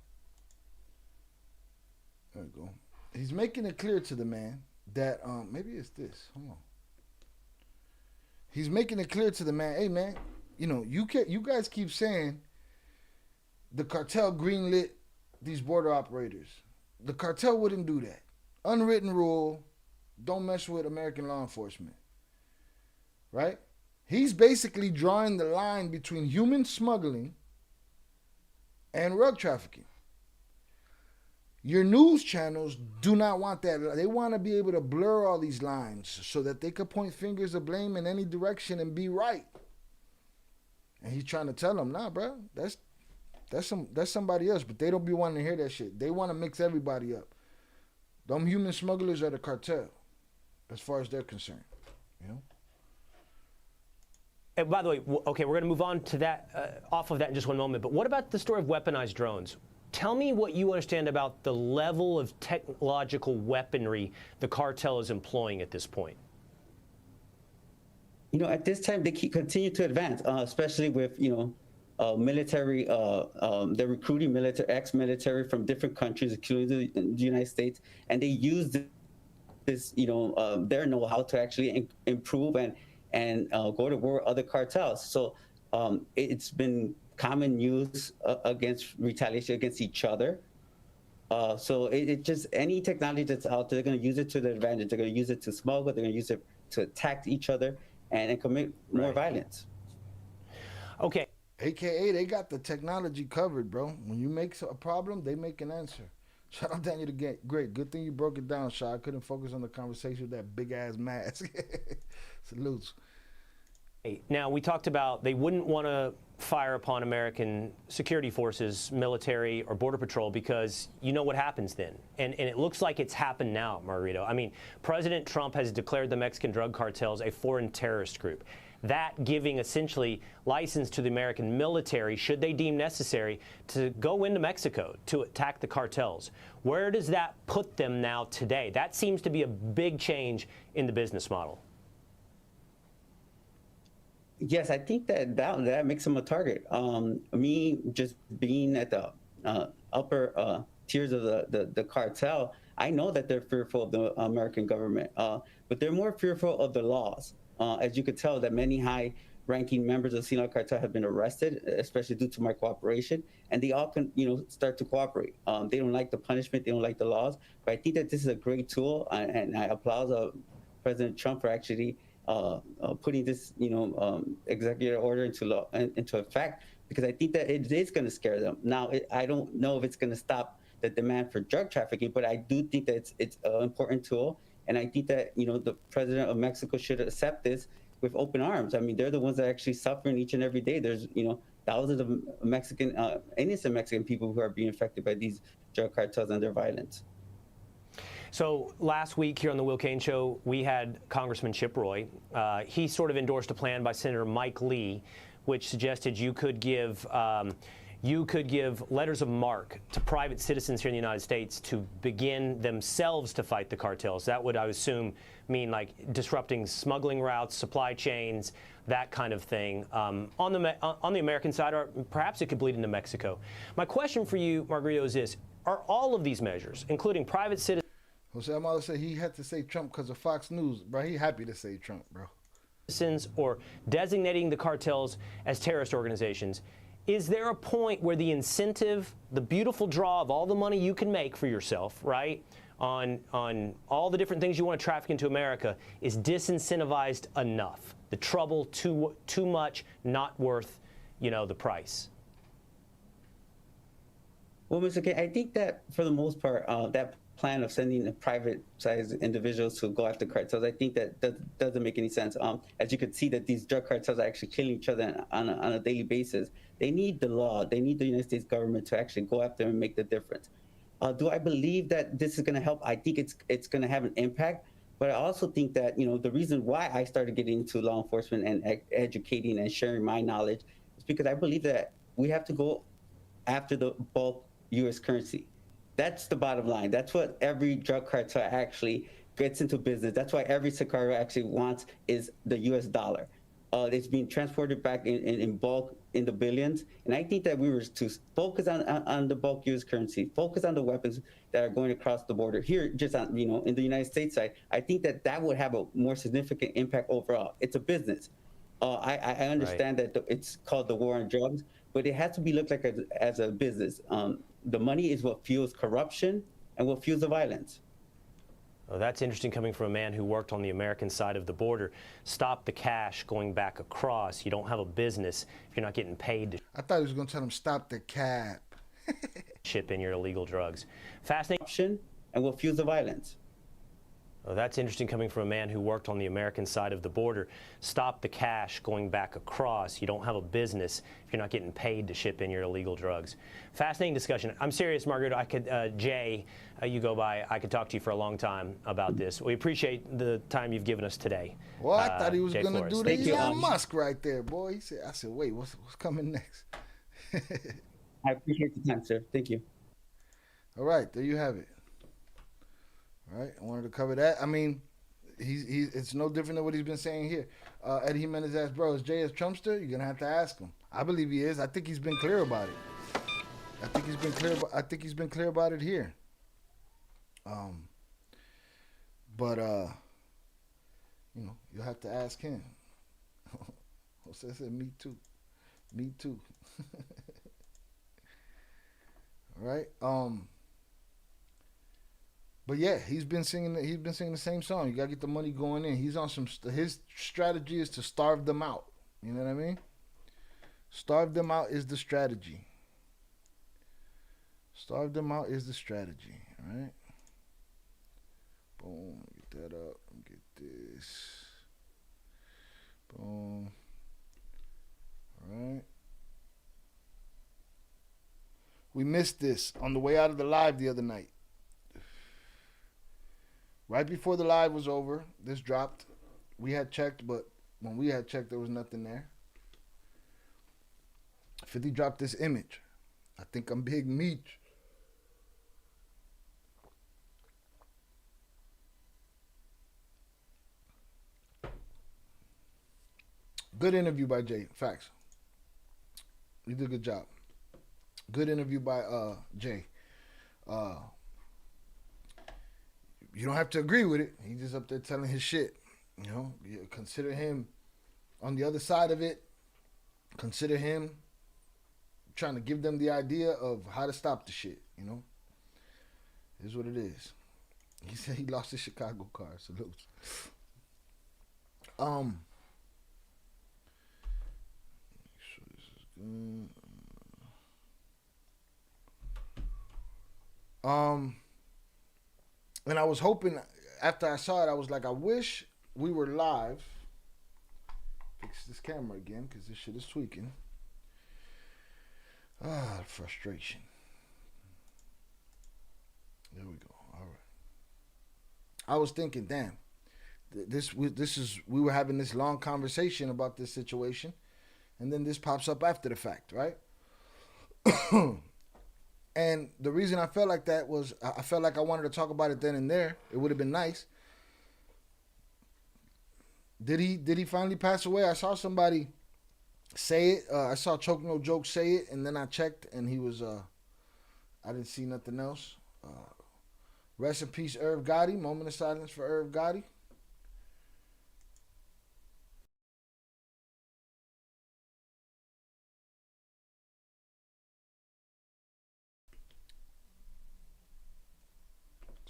There we go. He's making it clear to the man that maybe it's this. Hold on. He's making it clear to the man. Hey, man, you guys keep saying the cartel greenlit these border operators. The cartel wouldn't do that. Unwritten rule, don't mess with American law enforcement. Right? He's basically drawing the line between human smuggling and drug trafficking. Your news channels do not want that. They want to be able to blur all these lines so that they could point fingers of blame in any direction and be right. And he's trying to tell them, nah, bro, that's somebody else, but they don't be wanting to hear that shit. They want to mix everybody up. Them human smugglers are the cartel. as far as they're concerned. You know. And by the way, okay, we're going to move on to that, off of that in just one moment. But what about the story of weaponized drones? Tell me what you understand about the level of technological weaponry the cartel is employing at this point. You know, at this time, they continue to advance, especially with, military, they're recruiting ex-military from different countries, including the United States, and they use this, their know-how to actually improve and go to war with other cartels. So it's been common use against retaliation against each other. So it just, any technology that's out there, they're going to use it to their advantage. They're going to use it to smuggle. They're going to use it to attack each other and commit more violence. Okay. AKA, they got the technology covered, bro. When you make a problem, they make an answer. Shout out Daniel the Great. Good thing you broke it down, Shaw. I couldn't focus on the conversation with that big-ass mask. Salutes. Now, we talked about they wouldn't want to fire upon American security forces, military, or Border Patrol because you know what happens then. And it looks like it's happened now, Margarito. I mean, President Trump has declared the Mexican drug cartels a foreign terrorist group. That giving essentially license to the American military, should they deem necessary, to go into Mexico to attack the cartels. Where does that put them now today? That seems to be a big change in the business model. Yes, I think that makes them a target. Me just being at the upper tiers of the cartel, I know that they're fearful of the American government, but they're more fearful of the laws. As you could tell, that many high-ranking members of the Sinaloa cartel have been arrested, especially due to my cooperation, and they all can, start to cooperate. They don't like the punishment, they don't like the laws, but I think that this is a great tool, and I applaud President Trump for actually putting this, executive order into effect, because I think that it is going to scare them. Now, I don't know if it's going to stop the demand for drug trafficking, but I do think that it's an important tool, and I think that the president of Mexico should accept this with open arms. I mean, they're the ones that are actually suffering each and every day. There's thousands of innocent Mexican people who are being affected by these drug cartels and their violence. So last week here on the Will Cain Show, we had Congressman Chip Roy. He sort of endorsed a plan by Senator Mike Lee, which suggested you could give letters of marque to private citizens here in the United States to begin themselves to fight the cartels. That would, I assume, mean like disrupting smuggling routes, supply chains, that kind of thing. On the American side, or perhaps it could bleed into Mexico. My question for you, Margarito, is this: are all of these measures, including private citizens? Jose Amado said he had to say Trump because of Fox News, bro. He happy to say Trump, bro. Or designating the cartels as terrorist organizations, is there a point where the incentive, the beautiful draw of all the money you can make for yourself, right, on all the different things you want to traffic into America, is disincentivized enough? The trouble too much, not worth, the price. Well, Mr. K, I think that for the most part, that plan of sending the private-sized individuals to go after cartels, I think that doesn't make any sense. As you could see, that these drug cartels are actually killing each other on a daily basis. They need the law. They need the United States government to actually go after and make the difference. Do I believe that this is going to help? I think it's going to have an impact. But I also think that, the reason why I started getting into law enforcement and educating and sharing my knowledge is because I believe that we have to go after the bulk U.S. currency. That's the bottom line. That's what every drug cartel actually gets into business. That's why every Sicario actually wants is the U.S. dollar. It's being transported back in bulk in the billions. And I think that we were to focus on the bulk U.S. currency, focus on the weapons that are going across the border. Here, just on, in the United States side, I think that would have a more significant impact overall. It's a business. I understand that it's called the war on drugs, but it has to be looked like as a business. The money is what fuels corruption and what fuels the violence. Oh, that's interesting coming from a man who worked on the American side of the border. Stop the cash going back across. You don't have a business if you're not getting paid to I thought he was going to tell him stop the cap. ship in your illegal drugs. Fascinating. Corruption and what fuels the violence. Well, that's interesting coming from a man who worked on the American side of the border. Stop the cash going back across. You don't have a business if you're not getting paid to ship in your illegal drugs. Fascinating discussion. I'm serious, Margaret. I could, Jay, you go by. I could talk to you for a long time about this. We appreciate the time you've given us today. Well, I thought he was Jay going to Flores. do the Thank you. Elon Musk right there, boy. He said, I said, wait, what's coming next? I appreciate the time, sir. Thank you. All right, there you have it. All right, I wanted to cover that. I mean, it's no different than what he's been saying here. Eddie Jimenez asked, bro, is Jay a Trumpster? You're going to have to ask him. I believe he is. I think he's been clear about it. I think he's been clear about it here. But you know, you'll have to ask him. Jose said, me too. Me too. All right. But yeah, he's been singing the same song. You gotta get the money going in. He's on his strategy is to starve them out. You know what I mean? Starve them out is the strategy. Starve them out is the strategy. All right. Boom. Get that up. Get this. Boom. All right. We missed this on the way out of the live the other night. Right before the live was over, this dropped. We had checked, but when we had checked, there was nothing there. 50 dropped this image. I think I'm Big Meech. Good interview by Jay. Facts. You did a good job. Good interview by Jay. You don't have to agree with it. He's just up there telling his shit. You know, you consider him on the other side of it. Consider him trying to give them the idea of how to stop the shit. You know, is what it is. He said he lost his Chicago car. Salutes. Make sure this is good. And I was hoping, after I saw it, I was like, I wish we were live. Fix this camera again, because this shit is tweaking. Frustration. There we go. All right. I was thinking, damn, we were having this long conversation about this situation, and then this pops up after the fact, right? And the reason I felt like that was I felt like I wanted to talk about it then and there. It would have been nice. Did he finally pass away? I saw somebody say it. I saw Choke No Joke say it, and then I checked, and he was. I didn't see nothing else. Rest in peace, Irv Gotti. Moment of silence for Irv Gotti.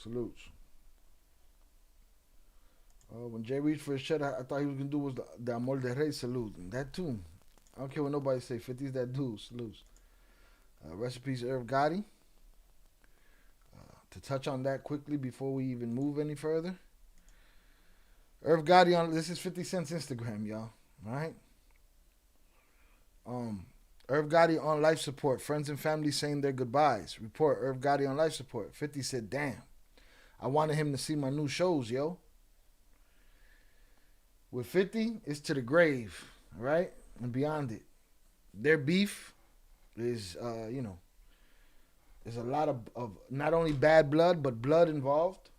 Salutes. When Jay reached for his shirt, I thought he was going to do was the Amor de Rey salute. And that too. I don't care what nobody say. 50's that dude. Salutes. Rest in peace, Irv Gotti. To touch on that quickly before we even move any further. Irv Gotti on, this is 50 Cent's Instagram, y'all. All right? Irv Gotti on life support. Friends and family saying their goodbyes. Report, Irv Gotti on life support. 50 said, damn. I wanted him to see my new shows, yo. With 50, it's to the grave, all right? And beyond it. Their beef is, there's a lot of not only bad blood, but blood involved.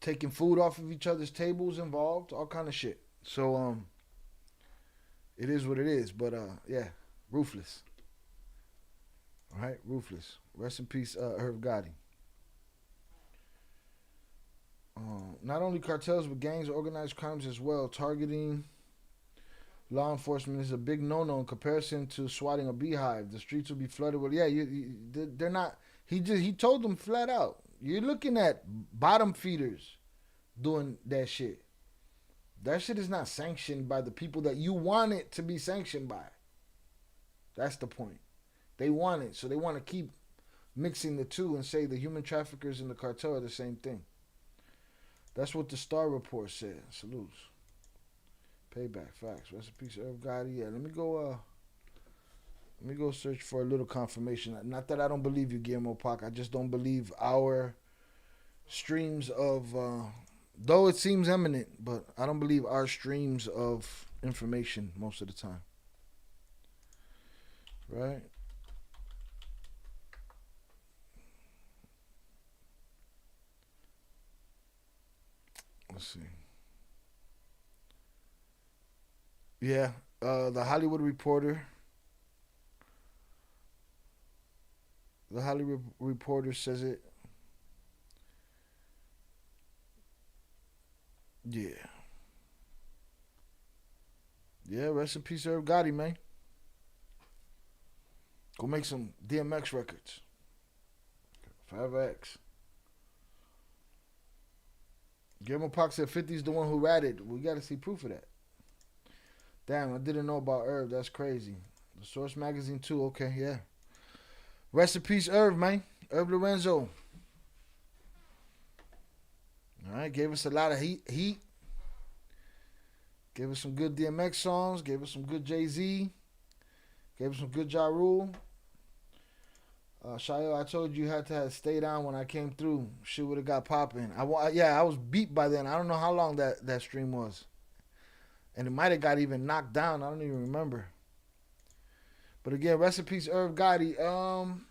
Taking food off of each other's tables involved, all kind of shit. So, it is what it is. But, yeah, ruthless. All right, ruthless. Rest in peace, Irv Gotti. Not only cartels, but gangs, organized crimes as well. Targeting law enforcement is a big no-no in comparison to swatting a beehive. The streets will be flooded with. Yeah, they're not. He told them flat out. You're looking at bottom feeders doing that shit. That shit is not sanctioned by the people that you want it to be sanctioned by. That's the point. They want it, so they want to keep mixing the two and say the human traffickers and the cartel are the same thing. That's what the Star report said. Salutes. Payback, facts. Rest in peace, Irv Gotti. Yeah, let me go search for a little confirmation. Not that I don't believe you, Guillermo Pac. I just don't believe our streams of, though it seems eminent, but I don't believe our streams of information most of the time. Right? Let's see. Yeah, the Hollywood Reporter. The Hollywood Reporter says it. Yeah. Yeah, rest in peace, Irv Gotti, man. Go make some DMX records. 5X. Guillermo Pac said 50's the one who ratted. We got to see proof of that. Damn, I didn't know about Irv. That's crazy. The Source Magazine too. Okay, yeah. Rest in peace, Irv, man. Irv Lorenzo. All right, gave us a lot of heat. Gave us some good DMX songs. Gave us some good Jay-Z. Gave us some good Ja Rule. Shayo, I told you had to stay down when I came through. Shit would have got popping. I was beat by then. I don't know how long that stream was. And it might have got even knocked down. I don't even remember. But again, rest in peace, Irv Gotti. I'm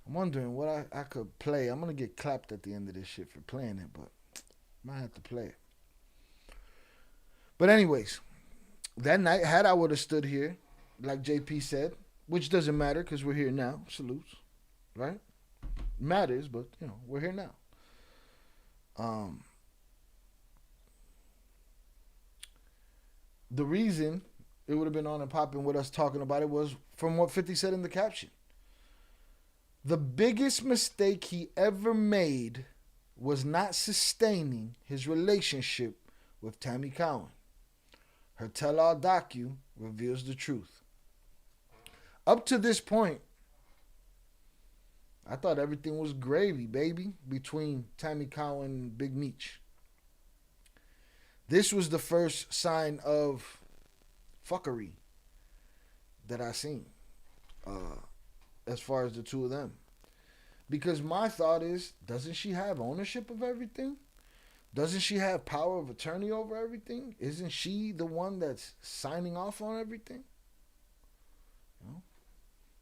wondering what I could play. I'm going to get clapped at the end of this shit for playing it, but might have to play it. But anyways, that night, had I would have stood here, like JP said, which doesn't matter because we're here now. Salutes, right? Matters, but, we're here now. The reason it would have been on and popping with us talking about it was from what 50 said in the caption. The biggest mistake he ever made was not sustaining his relationship with Tammy Cowan. Her tell-all docu reveals the truth. Up to this point, I thought everything was gravy, baby, between Tammy Cowan and Big Meech. This was the first sign of fuckery that I seen as far as the two of them. Because my thought is, doesn't she have ownership of everything? Doesn't she have power of attorney over everything? Isn't she the one that's signing off on everything?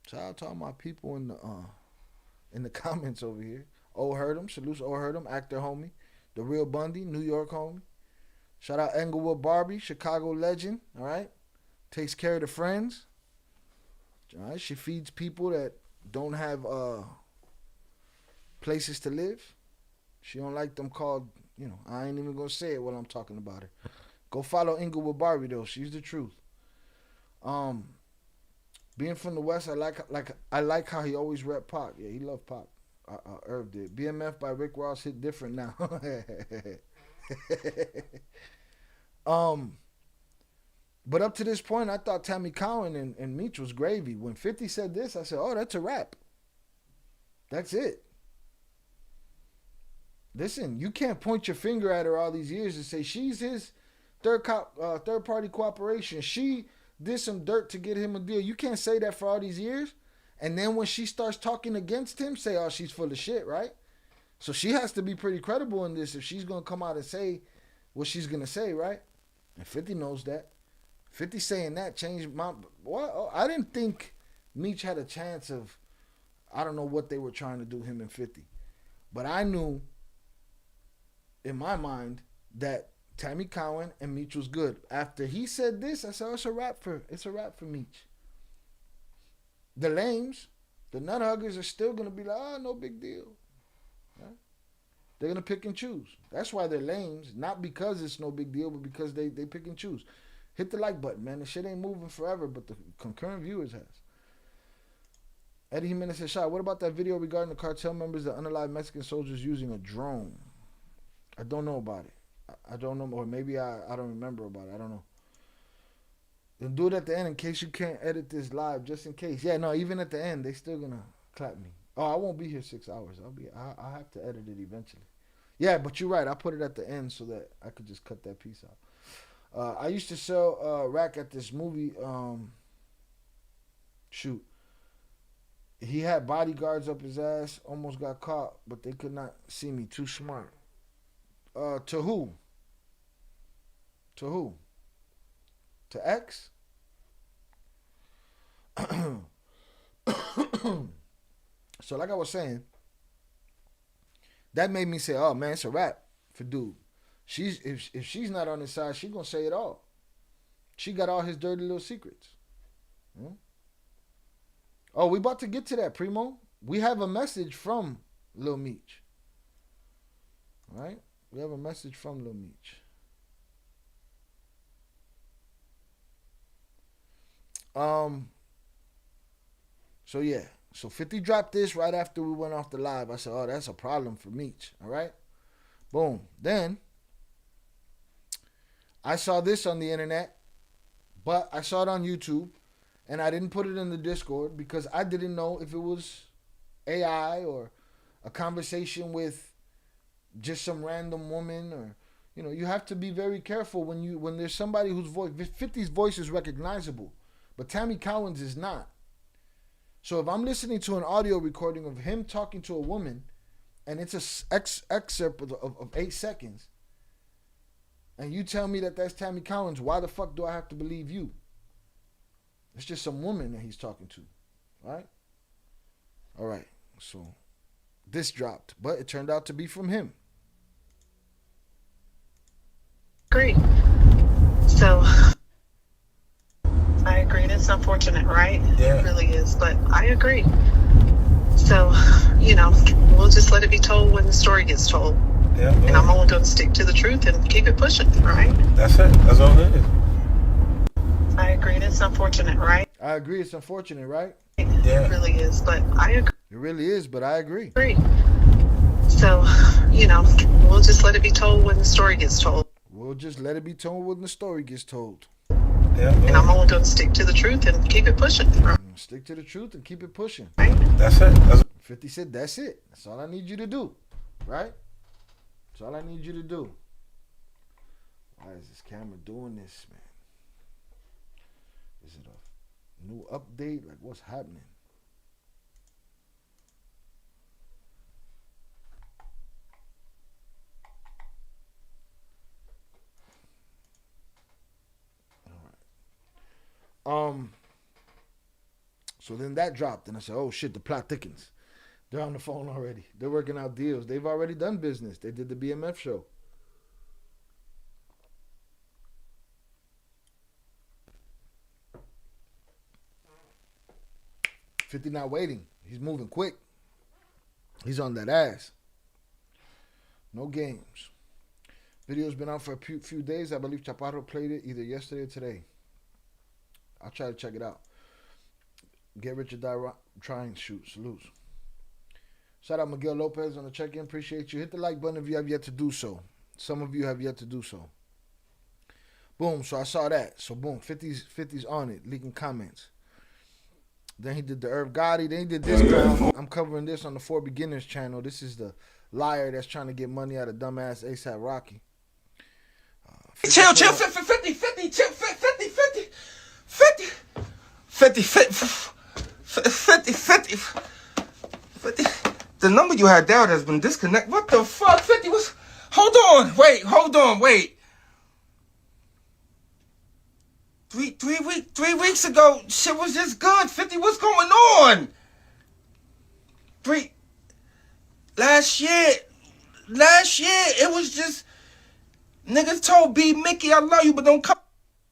Shout out to all my people in the comments over here. O heard him, salutes O heard him, actor homie. The Real Bundy, New York homie. Shout out Englewood Barbie, Chicago legend, all right? Takes care of the friends. All right? She feeds people that don't have places to live. She don't like them called, I ain't even going to say it while I'm talking about her. Go follow Englewood Barbie, though. She's the truth. Being from the West, I like how he always rep Pac. Yeah, he loved Pac. Irv did. BMF by Rick Ross hit different now. But up to this point, I thought Tammy Cowan and Meech was gravy. When 50 said this, I said, oh, that's a wrap. That's it. Listen, you can't point your finger at her all these years and say she's his third-party cooperation. She did some dirt to get him a deal. You can't say that for all these years. And then when she starts talking against him, say, oh, she's full of shit, right? So she has to be pretty credible in this if she's going to come out and say what she's going to say, right? And 50 knows that. 50 saying that changed my... What? I didn't think Meech had a chance of... I don't know what they were trying to do, him and 50. But I knew, in my mind, that Tammy Cowan and Meech was good. After he said this, I said, oh, it's a wrap for Meech. The lames, the nut huggers are still going to be like, oh, no big deal. Right? They're going to pick and choose. That's why they're lames, not because it's no big deal, but because they pick and choose. Hit the like button, man. The shit ain't moving forever, but the concurrent viewers has. Eddie Jimenez said, Shot, what about that video regarding the cartel members, the unalive Mexican soldiers using a drone? I don't know about it. I don't know, or maybe I don't remember about it. I don't know. Then do it at the end in case you can't edit this live, just in case. Yeah, no, even at the end, they still gonna Clap me. Oh, I won't be here 6 hours. I'll have to edit it eventually. Yeah, but you're right. I put it at the end so that I could just cut that piece out. I used to sell rack at this movie shoot. He had bodyguards up his ass. Almost got caught, but they could not see me. Too smart. To who? To who? To X? So like I was saying, that made me say, oh man, it's a wrap for dude. If she's not on his side, she gonna say it all. She got all his dirty little secrets. Hmm? Oh, we about to get to that, Primo. We have a message from Lil Meech. All right? We have a message from Lil Meech. So yeah. So 50 dropped this right after we went off the live. I said, oh, that's a problem for Meech. All right? Boom. Then I saw this on the internet, but I saw it on YouTube, and I didn't put it in the Discord because I didn't know if it was AI or a conversation with just some random woman, or you have to be very careful when there's somebody whose voice, 50's voice is recognizable, but Tammy Collins is not. So if I'm listening to an audio recording of him talking to a woman, and it's a excerpt of 8 seconds, and you tell me that that's Tammy Collins, why the fuck do I have to believe you? It's just some woman that he's talking to, right? All right, so this dropped, but it turned out to be from him. Great. So I agree. It's unfortunate, right? Yeah. It really is, but I agree. So, we'll just let it be told when the story gets told. Yeah. And I'm only going to stick to the truth and keep it pushing, right? That's it. That's all it is. I agree. It's unfortunate, right? I agree. It's unfortunate, right? Yeah. It really is, but I agree. It really is, but I agree. So, we'll just let it be told when the story gets told. We'll just let it be told when the story gets told. Yeah. And I'm only going to stick to the truth and keep it pushing, right? Stick to the truth and keep it pushing. That's it. 50 said, that's it. That's all I need you to do. Right? That's all I need you to do. Why is this camera doing this, man? Is it a new update? Like, what's happening? All right. So then that dropped, and I said, oh shit, the plot thickens. They're on the phone already. They're working out deals. They've already done business. They did the BMF show. $50 not waiting. He's moving quick. He's on that ass. No games. Video's been out for a few days. I believe Chaparro played it either yesterday or today. I'll try to check it out. Get rich or die trying. Shoot. Salutes. Shout out Miguel Lopez on the check-in. Appreciate you. Hit the like button if you have yet to do so. Some of you have yet to do so. Boom. So I saw that. So boom. 50's on it. Leaking comments. Then he did the Irv Gotti. Then he did this girl. I'm covering this on the 4 Beginners channel. This is the liar that's trying to get money out of dumbass ASAP Rocky. Chill, 50, 50, chill, 50, 50, 50, 50, 50, 50. The number you had down has been disconnected. What the fuck? 50 was... Hold on, wait. 3 weeks ago, shit was just good. 50, what's going on? Last year, it was just... Niggas told B, Mickey, I love you, but don't come...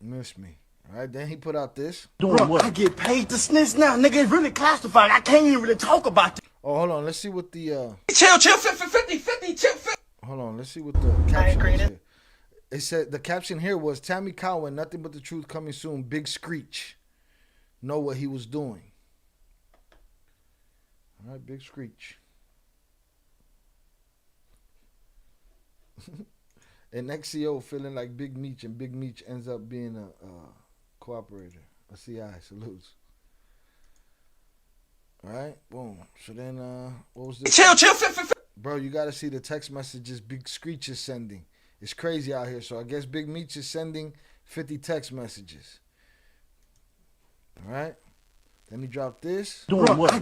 Miss me. All right, then he put out this. Bro, I get paid to snitch now. Nigga, it's really classified. I can't even really talk about it. Oh, hold on. Let's see what the... Chill, 50, chill, 50. Hold on. Let's see what the caption is here. It said, the caption here was, Tammy Cowan, nothing but the truth coming soon. Big Screech. Know what he was doing. All right, Big Screech. And XCO feeling like Big Meech, and Big Meech ends up being a cooperator, a CI. Salutes. All right, boom. So then, what was this? Chill. Bro, you gotta see the text messages Big Screech is sending. It's crazy out here. So I guess Big Meech is sending 50 text messages. All right. Then he dropped this. Doing what?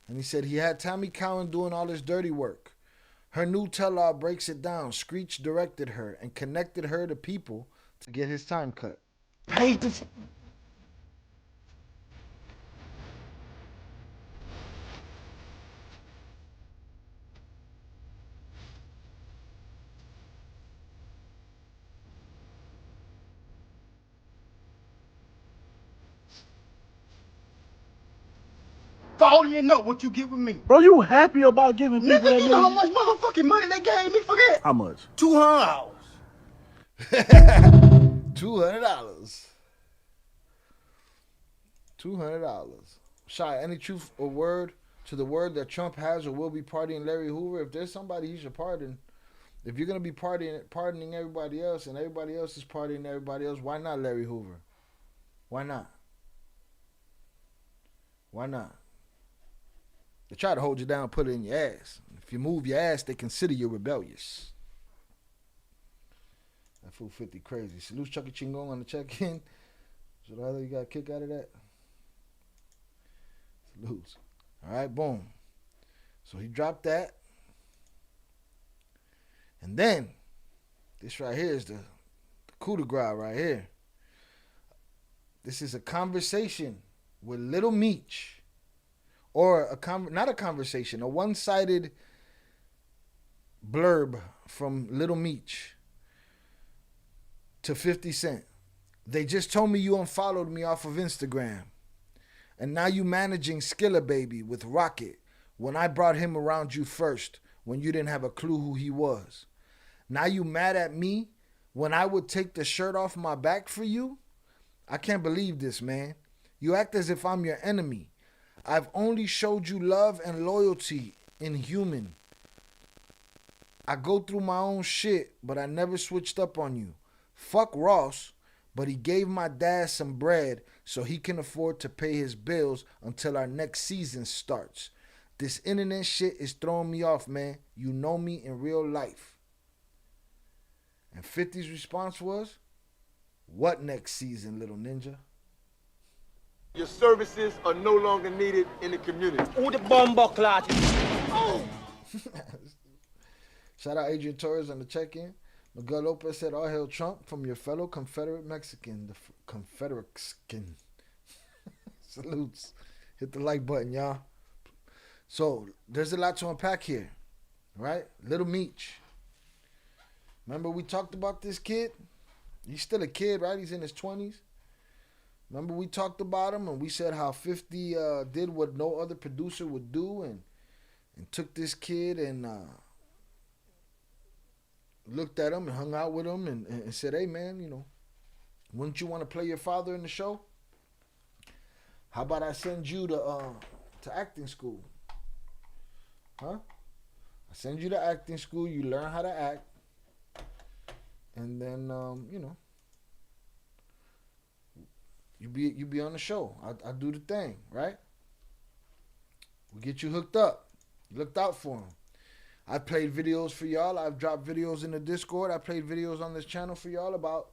And he said he had Tommy Cowan doing all this dirty work. Her new tell-all breaks it down. Screech directed her and connected her to people to get his time cut. Paid this. I don't even know what you get with me. Bro, you happy about giving people Nigga, that you know how money? much motherfucking money they gave me for that? How much? $200. $200. $200. Shy, any truth or word to the word that Trump has or will be pardoning Larry Hoover? If there's somebody he should pardon, if you're gonna be pardoning everybody else and everybody else is pardoning everybody else, why not Larry Hoover? Why not? Why not? They try to hold you down, put it in your ass. If you move your ass, they consider you rebellious. That fool 50 crazy. Salute Chucky Chingon on the check-in. So the other you got a kick out of that? Salutes. All right, boom. So he dropped that. And then, this right here is the coup de grace right here. This is a conversation with Little Meech. Or not a conversation, a one-sided blurb from Little Meech to 50 Cent. They just told me you unfollowed me off of Instagram. And now you managing Skilla Baby with Rocket when I brought him around you first when you didn't have a clue who he was. Now you mad at me when I would take the shirt off my back for you? I can't believe this, man. You act as if I'm your enemy. I've only showed you love and loyalty in human. I go through my own shit, but I never switched up on you. Fuck Ross, but he gave my dad some bread so he can afford to pay his bills until our next season starts. This internet shit is throwing me off, man. You know me in real life. And 50's response was, what next season, little ninja? Your services are no longer needed in the community. Who the bomber clot? Oh! Shout out Adrian Torres on the check-in. Miguel Lopez said, all hail Trump from your fellow Confederate Mexican. The Confederate skin. Salutes. Hit the like button, y'all. So, there's a lot to unpack here. Right? Little Meech. Remember we talked about this kid? He's still a kid, right? He's in his 20s. Remember we talked about him and we said how 50 did what no other producer would do and took this kid and looked at him and hung out with him and said, hey man, you know, wouldn't you want to play your father in the show? How about I send you to acting school? Huh? I send you to acting school, you learn how to act, and then, you know, you be on the show. I do the thing, right? We get you hooked up. Looked out for him. I played videos for y'all. I've dropped videos in the Discord. I played videos on this channel for y'all about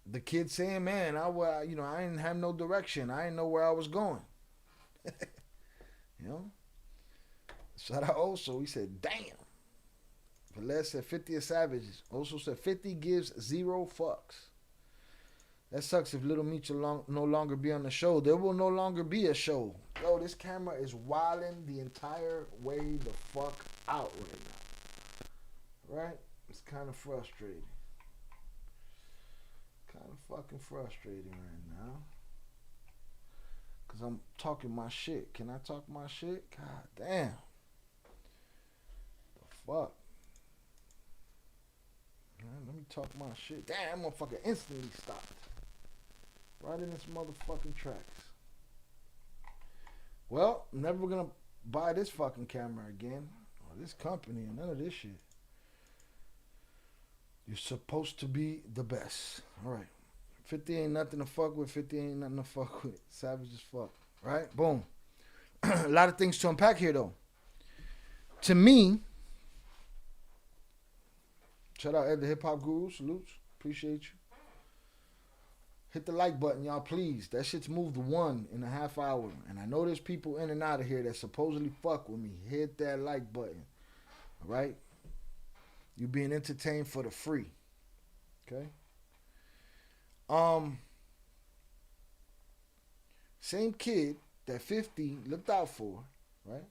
the kid saying, man, I didn't have no direction. I didn't know where I was going. You know? Shout out also. He said, damn. Velez said 50 is savage. Also said 50 gives 0 fucks. That sucks if Little Meech will no longer be on the show. There will no longer be a show. Yo, this camera is wilding the entire way the fuck out right now. Right? It's kind of frustrating. Kind of fucking frustrating right now. Because I'm talking my shit. Can I talk my shit? God damn. The fuck? Man, let me talk my shit. Damn, that motherfucker instantly stopped. Right in its motherfucking tracks. Well, I'm never gonna buy this fucking camera again. Or this company and none of this shit. You're supposed to be the best. Alright. 50 ain't nothing to fuck with. 50 ain't nothing to fuck with. Savage as fuck. Right? Boom. A lot of things to unpack here, though. To me, shout out Ed the Hip Hop Guru. Salutes. Appreciate you. Hit the like button, y'all, please. That shit's moved 1.5 hours. And I know there's people in and out of here that supposedly fuck with me. Hit that like button. All right? You being entertained for the free. Okay? Same kid that 50 looked out for, right?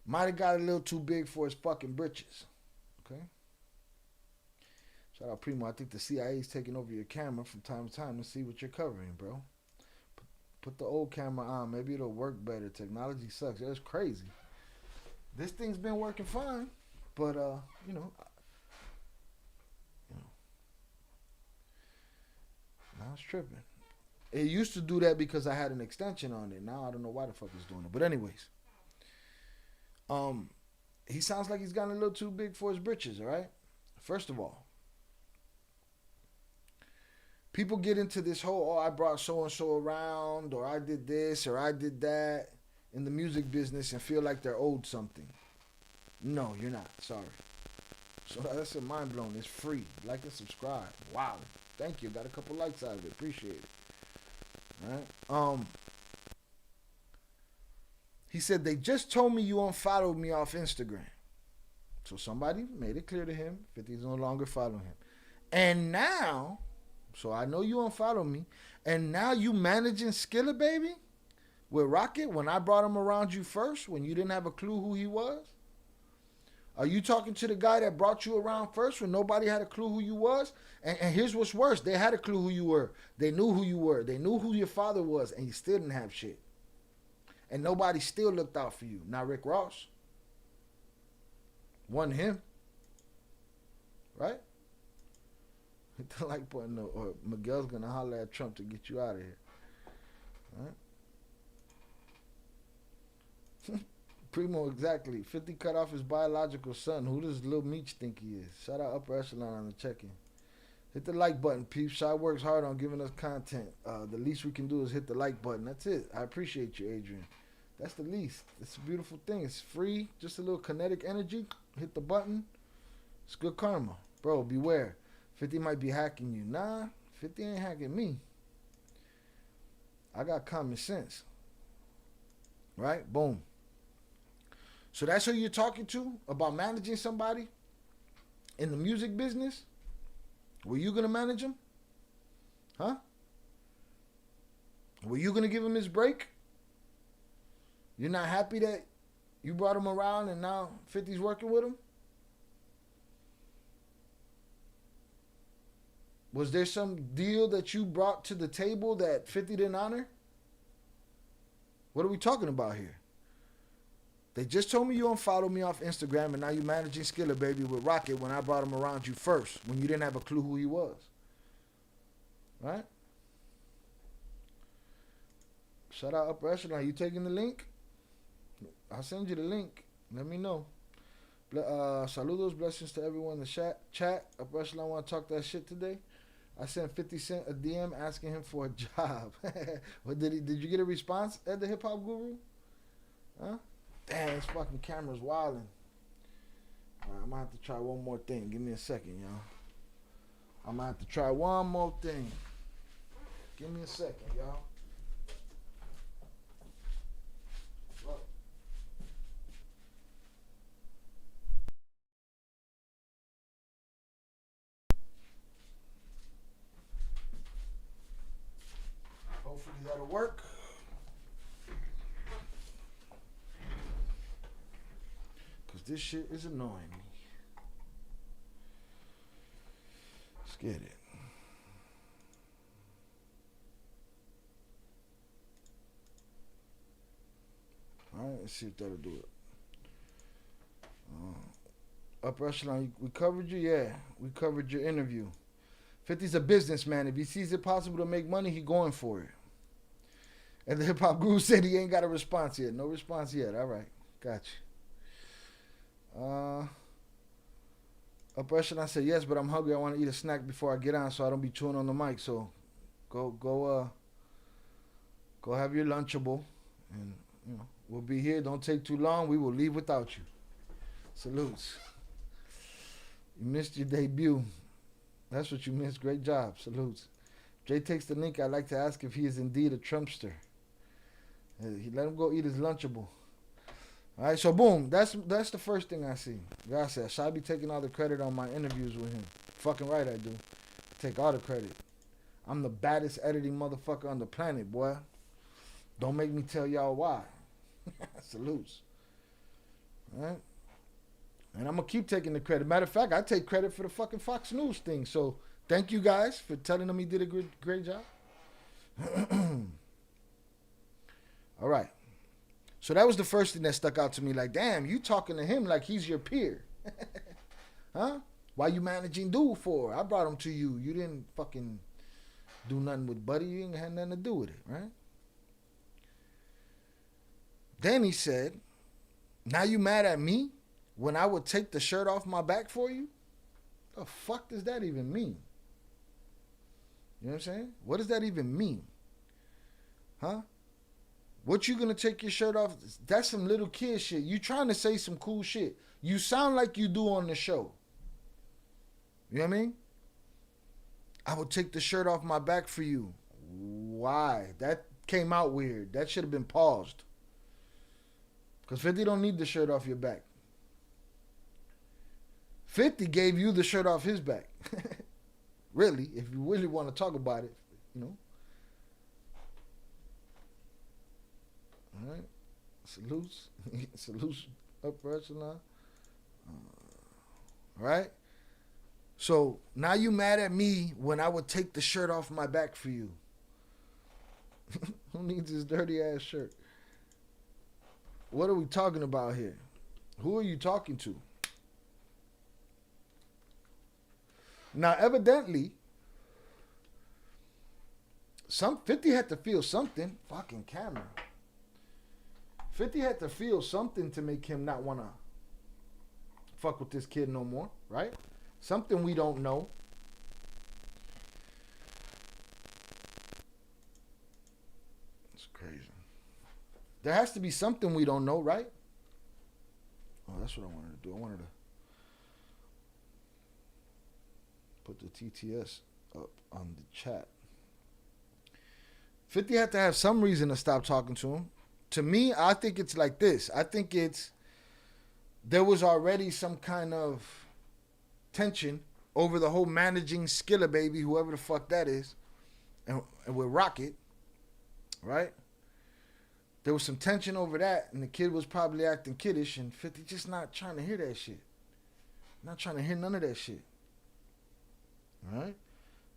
Might have got a little too big for his fucking britches. Okay? Shout out Primo. I think the CIA is taking over your camera from time to time to see what you're covering, bro. Put the old camera on. Maybe it'll work better. Technology sucks. That's crazy. This thing's been working fine, but you know, now it's tripping. It used to do that because I had an extension on it. Now I don't know why the fuck it's doing it. But anyways, he sounds like he's gotten a little too big for his britches. All right. First of all, people get into this whole, I brought so-and-so around, or I did this, or I did that in the music business and feel like they're owed something. No, you're not. Sorry. So that's a mind blown. It's free. Like and subscribe. Wow. Thank you. Got a couple likes out of it. Appreciate it. All right. He said, they just told me you unfollowed me off Instagram. So somebody made it clear to him 50's no longer following him. And now... So I know you unfollow me, and now you managing Skilla Baby with Rocket when I brought him around you first, when you didn't have a clue who he was? Are you talking to the guy that brought you around first when nobody had a clue who you was? And here's what's worse. They had a clue who you were. They knew who you were. They knew who your father was, and you still didn't have shit. And nobody still looked out for you. Not Rick Ross. Wasn't him. Right? Hit the like button, or Miguel's gonna holler at Trump to get you out of here. Right? Primo, exactly. 50 cut off his biological son. Who does Lil Meech think he is? Shout out Upper Echelon on the check-in. Hit the like button, peeps. Shy works hard on giving us content. The least we can do is hit the like button. That's it. I appreciate you, Adrian. That's the least. It's a beautiful thing. It's free. Just a little kinetic energy. Hit the button. It's good karma. Bro, beware. 50 might be hacking you. Nah, 50 ain't hacking me. I got common sense. Right? Boom. So that's who you're talking to about managing somebody in the music business? Were you going to manage him? Huh? Were you going to give him his break? You're not happy that you brought him around and now 50's working with him? Was there some deal that you brought to the table that 50 didn't honor? What are we talking about here? They just told me you unfollowed me off Instagram and now you're managing Skilla Baby with Rocket when I brought him around you first, when you didn't have a clue who he was. Right? Shout out Upper Echelon. You taking the link? I'll send you the link. Let me know. Saludos, blessings to everyone in the chat. Upper Echelon want to talk that shit today. I sent 50 Cent a DM asking him for a job. What did you get a response at the Hip Hop Guru? Huh? Damn, this fucking camera's wilding. All right, I'm gonna have to try one more thing. Give me a second, y'all. I'm gonna have to try one more thing. Give me a second, y'all. Hopefully that'll work. Because this shit is annoying me. Let's get it. Alright, let's see if that'll do it. Upper Echelon, we covered you? Yeah, we covered your interview. 50's a businessman. If he sees it possible to make money, he going for it. And the Hip Hop Guru said he ain't got a response yet. No response yet. All right. Got you. Upper Echelon said, yes, but I'm hungry. I want to eat a snack before I get on so I don't be chewing on the mic. So go Go have your Lunchable. And, you know, we'll be here. Don't take too long. We will leave without you. Salutes. You missed your debut. That's what you missed. Great job. Salutes. Jay takes the link. I'd like to ask if he is indeed a Trumpster. He let him go eat his Lunchable. All right, so boom. That's the first thing I see. God said, should I be taking all the credit on my interviews with him? Fucking right I do. Take all the credit. I'm the baddest editing motherfucker on the planet, boy. Don't make me tell y'all why. Salutes. All right? And I'm going to keep taking the credit. Matter of fact, I take credit for the fucking Fox News thing. So thank you guys for telling him he did a great job. All right. So that was the first thing that stuck out to me. Like, damn, you talking to him like he's your peer. Huh? Why you managing dude for? I brought him to you. You didn't fucking do nothing with Buddy. You ain't had nothing to do with it, right? Then he said, now you mad at me when I would take the shirt off my back for you? The fuck does that even mean? You know what I'm saying? What does that even mean? Huh? What you gonna take your shirt off? That's some little kid shit. You trying to say some cool shit. You sound like you do on the show. You know what I mean? I would take the shirt off my back for you. Why? That came out weird. That should have been paused. Because 50 don't need the shirt off your back. 50 gave you the shirt off his back. Really, if you really want to talk about it, you know. All right. Salutes. Salutes upper echelon. All right. So now you mad at me when I would take the shirt off my back for you. Who needs this dirty ass shirt? What are we talking about here? Who are you talking to? Now, evidently, 50 had to feel something. Fucking camera. 50 had to feel something to make him not want to fuck with this kid no more, right? Something we don't know. It's crazy. There has to be something we don't know, right? Oh, that's what I wanted to do. I wanted to put the TTS up on the chat. 50 had to have some reason to stop talking to him. To me, I think it's like this. I think there was already some kind of tension over the whole managing Skilla Baby, whoever the fuck that is, and with Rocket, right? There was some tension over that, and the kid was probably acting kiddish, and 50 just not trying to hear that shit. Not trying to hear none of that shit. All right?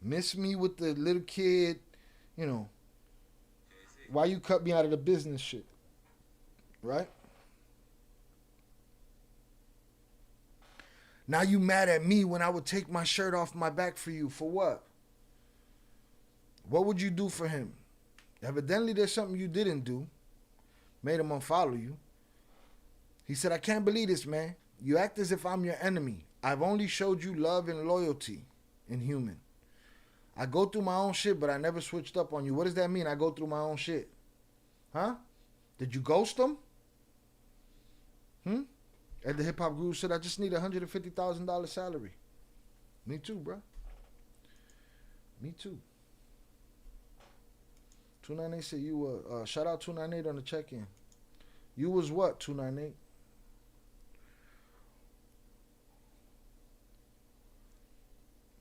Miss me with the little kid, you know, why you cut me out of the business shit, right? Now you mad at me when I would take my shirt off my back for you. For what? What would you do for him? Evidently there's something you didn't do. Made him unfollow you. He said, I can't believe this, man. You act as if I'm your enemy. I've only showed you love and loyalty in human. I go through my own shit, but I never switched up on you. What does that mean? I go through my own shit. Huh? Did you ghost him? At the Hip Hop Guru said, I just need $150,000 salary. Me too, bro. Me too. 298 said you were, shout out 298 on the check-in. You was what, 298?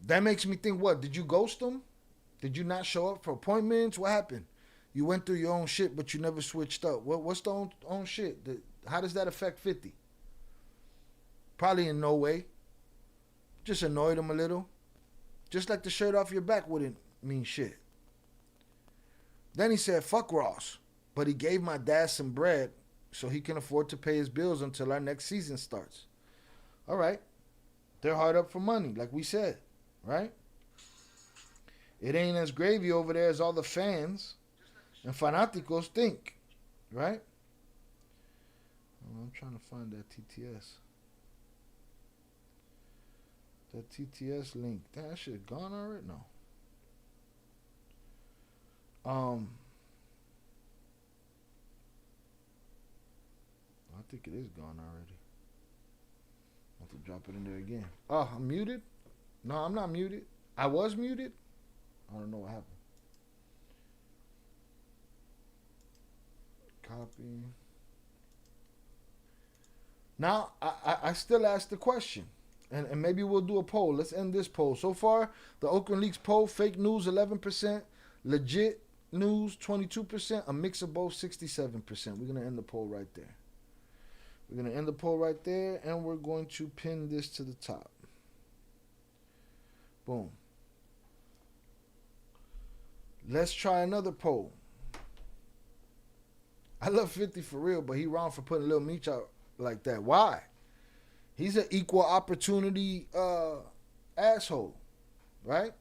That makes me think, what? Did you ghost them? Did you not show up for appointments? What happened? You went through your own shit, but you never switched up. What's the own shit? How does that affect 50? Probably in no way. Just annoyed him a little. Just like the shirt off your back wouldn't mean shit. Then he said, fuck Ross. But he gave my dad some bread so he can afford to pay his bills until our next season starts. All right. They're hard up for money, like we said. Right? It ain't as gravy over there as all the fans and fanaticos think. Right? I'm trying to find that TTS. That TTS link. Damn, that shit gone already? No. I think it is gone already. I have to drop it in there again. Oh, I'm muted? No, I'm not muted. I was muted? I don't know what happened. Copy. Now, I still ask the question. And maybe we'll do a poll. Let's end this poll. So far, the Ocran Leaks poll, fake news 11%, legit news 22%, a mix of both 67%. We're going to end the poll right there. We're going to end the poll right there, and we're going to pin this to the top. Boom. Let's try another poll. I love 50 for real, but he wrong for putting Lil Meech out like that. Why? He's an equal opportunity asshole, right?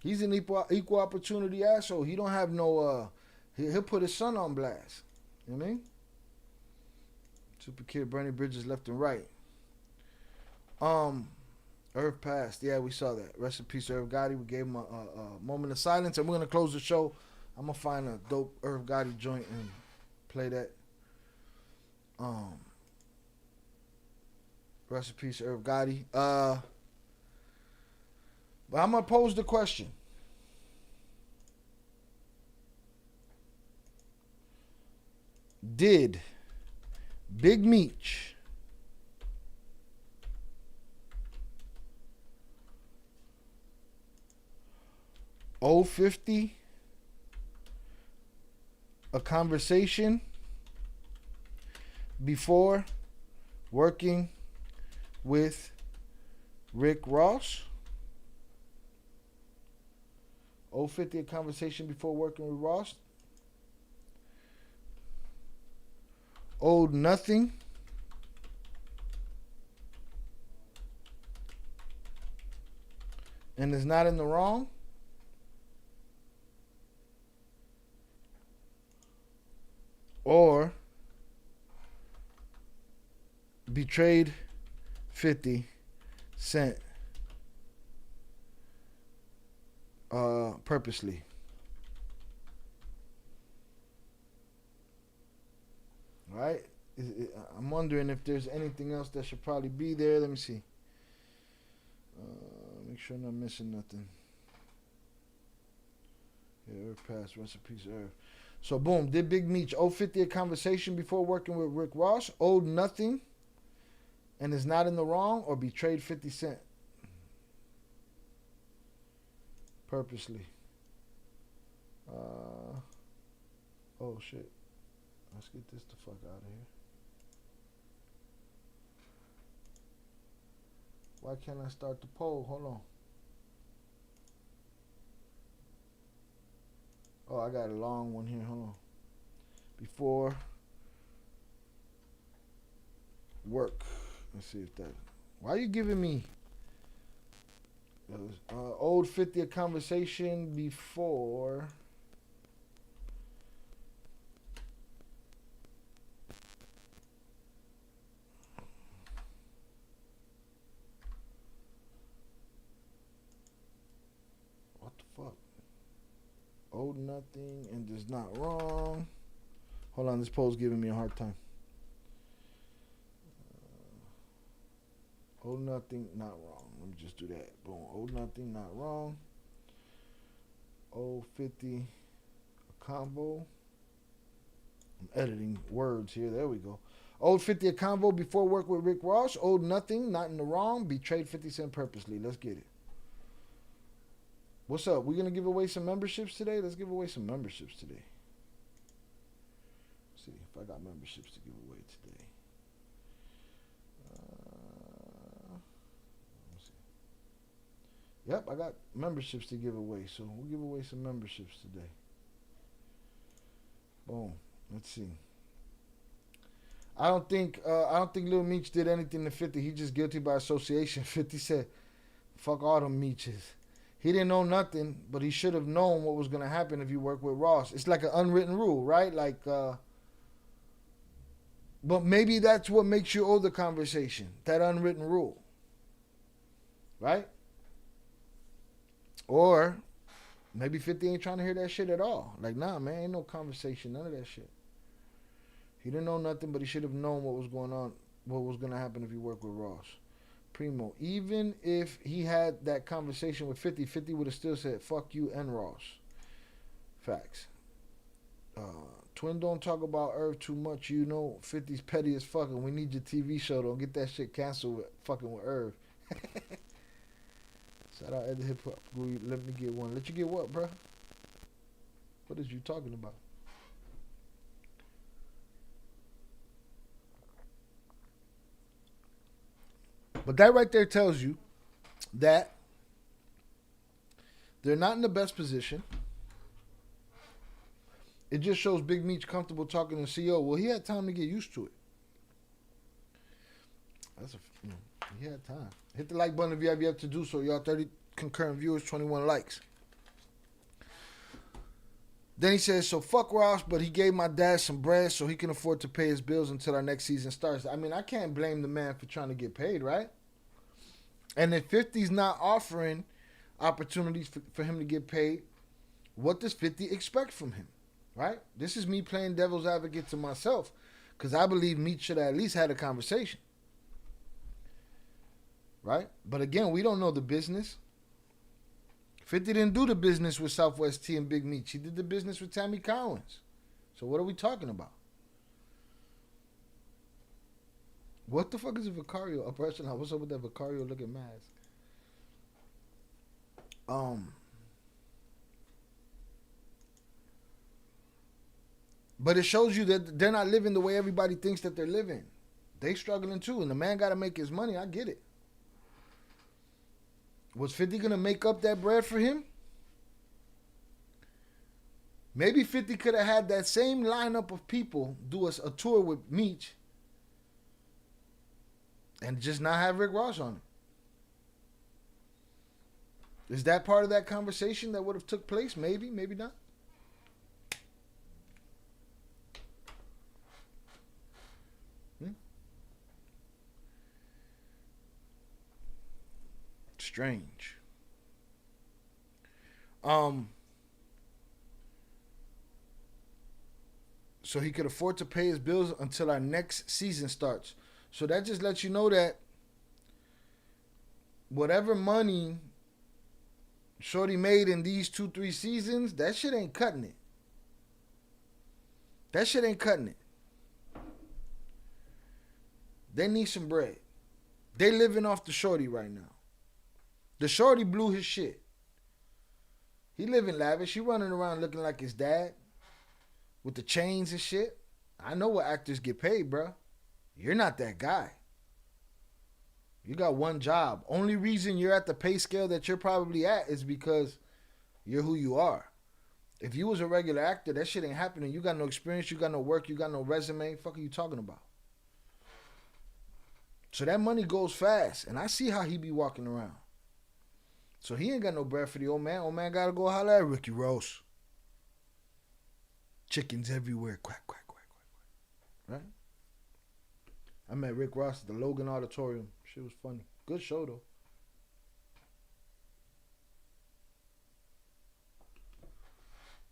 He's an equal opportunity asshole. He don't have no, he'll put his son on blast. You know what I mean? Super Kid, Bernie Bridges left and right. Irv passed. Yeah, we saw that. Rest in peace, Irv Gotti. We gave him a moment of silence, and we're going to close the show. I'm going to find a dope Irv Gotti joint and play that. Rest in peace, Irv Gotti. But I'm going to pose the question. Did Big Meech owe 50 a conversation before working with Rick Ross? Owe 50 a conversation before working with Ross? Owed nothing and is not in the wrong? Or betrayed 50 Cent purposely? Right? I'm wondering if there's anything else that should probably be there. Let me see. Make sure I'm not missing nothing. Yeah, Irv passed. Rest in peace, Irv. So, boom. Did Big Meech owe 50 a conversation before working with Rick Ross? Owed nothing and is not in the wrong? Or betrayed 50 Cent purposely? Oh, shit. Let's get this the fuck out of here. Why can't I start the poll? Hold on. Oh, I got a long one here. Hold on. Before work. Let's see if that. Why are you giving me old 50 a conversation before what the fuck? Owed nothing and is not wrong. Hold on, this poll's giving me a hard time. Owed nothing, not wrong. Let me just do that. Boom. Owed nothing, not wrong. Owed 50 a combo. I'm editing words here. There we go. Owed 50 a convo before work with Rick Ross. Owed nothing, not in the wrong. Betrayed 50 Cent purposely. Let's get it. What's up? We gonna give away some memberships today? Let's give away some memberships today. Let's see if I got memberships to give away today. Let's see. Yep, I got memberships to give away, so we'll give away some memberships today. Boom. Let's see. I don't think Lil Meech did anything to 50. He just guilty by association. 50 said, "Fuck all them Meeches." He didn't know nothing, but he should have known what was gonna happen if you work with Ross. It's like an unwritten rule, right? Like, but maybe that's what makes you owe the conversation. That unwritten rule, right? Or Maybe 50 ain't trying to hear that shit at all. Like, nah, man, ain't no conversation, none of that shit. He didn't know nothing, but he should have known what was going on, what was going to happen if he worked with Ross. Primo, even if he had that conversation with 50, 50 would have still said, fuck you and Ross. Facts. Twin, don't talk about Irv too much. You know 50's petty as fucking. We need your TV show. Don't get that shit canceled with fucking with Irv. Shout out Ed the Hip Hop. Let me get one. Let you get what, bro? What is you talking about? But that right there tells you that they're not in the best position. It just shows Big Meech comfortable talking to CEO. Well, he had time to get used to it. He had time. Hit the like button if you have yet to do so. Y'all 30 concurrent viewers, 21 likes. Then he says, so fuck Ross, but he gave my dad some bread so he can afford to pay his bills until our next season starts. I mean, I can't blame the man for trying to get paid, right? And if 50's not offering opportunities for him to get paid, what does 50 expect from him, right? This is me playing devil's advocate to myself because I believe Meech should have at least had a conversation, right? But again, we don't know the business. 50 didn't do the business with Southwest T and Big Meech. He did the business with Tammy Collins. So what are we talking about? What the fuck is a Vicario? A person, what's up with that Vicario looking mask? But it shows you that they're not living the way everybody thinks that they're living. They struggling too, and the man got to make his money. I get it. Was 50 going to make up that bread for him? Maybe 50 could have had that same lineup of people do us a tour with Meech and just not have Rick Ross on it. Is that part of that conversation that would have took place? Maybe, maybe not. Strange. So he could afford to pay his bills until our next season starts. So that just lets you know that whatever money Shorty made in these 2-3 seasons, that shit ain't cutting it. That shit ain't cutting it. They need some bread. They living off the Shorty right now. The Shorty blew his shit. He living lavish. He running around looking like his dad with the chains and shit. I know what actors get paid, bro. You're not that guy. You got one job. Only reason you're at the pay scale that you're probably at is because you're who you are. If you was a regular actor, that shit ain't happening. You got no experience. You got no work. You got no resume. Fuck are you talking about? So that money goes fast. And I see how he be walking around. So he ain't got no bread for the old man. Old man got to go holler at Ricky Ross. Chickens everywhere. Quack, quack, quack, quack, quack. Right? I met Rick Ross at the Logan Auditorium. Shit was funny. Good show, though.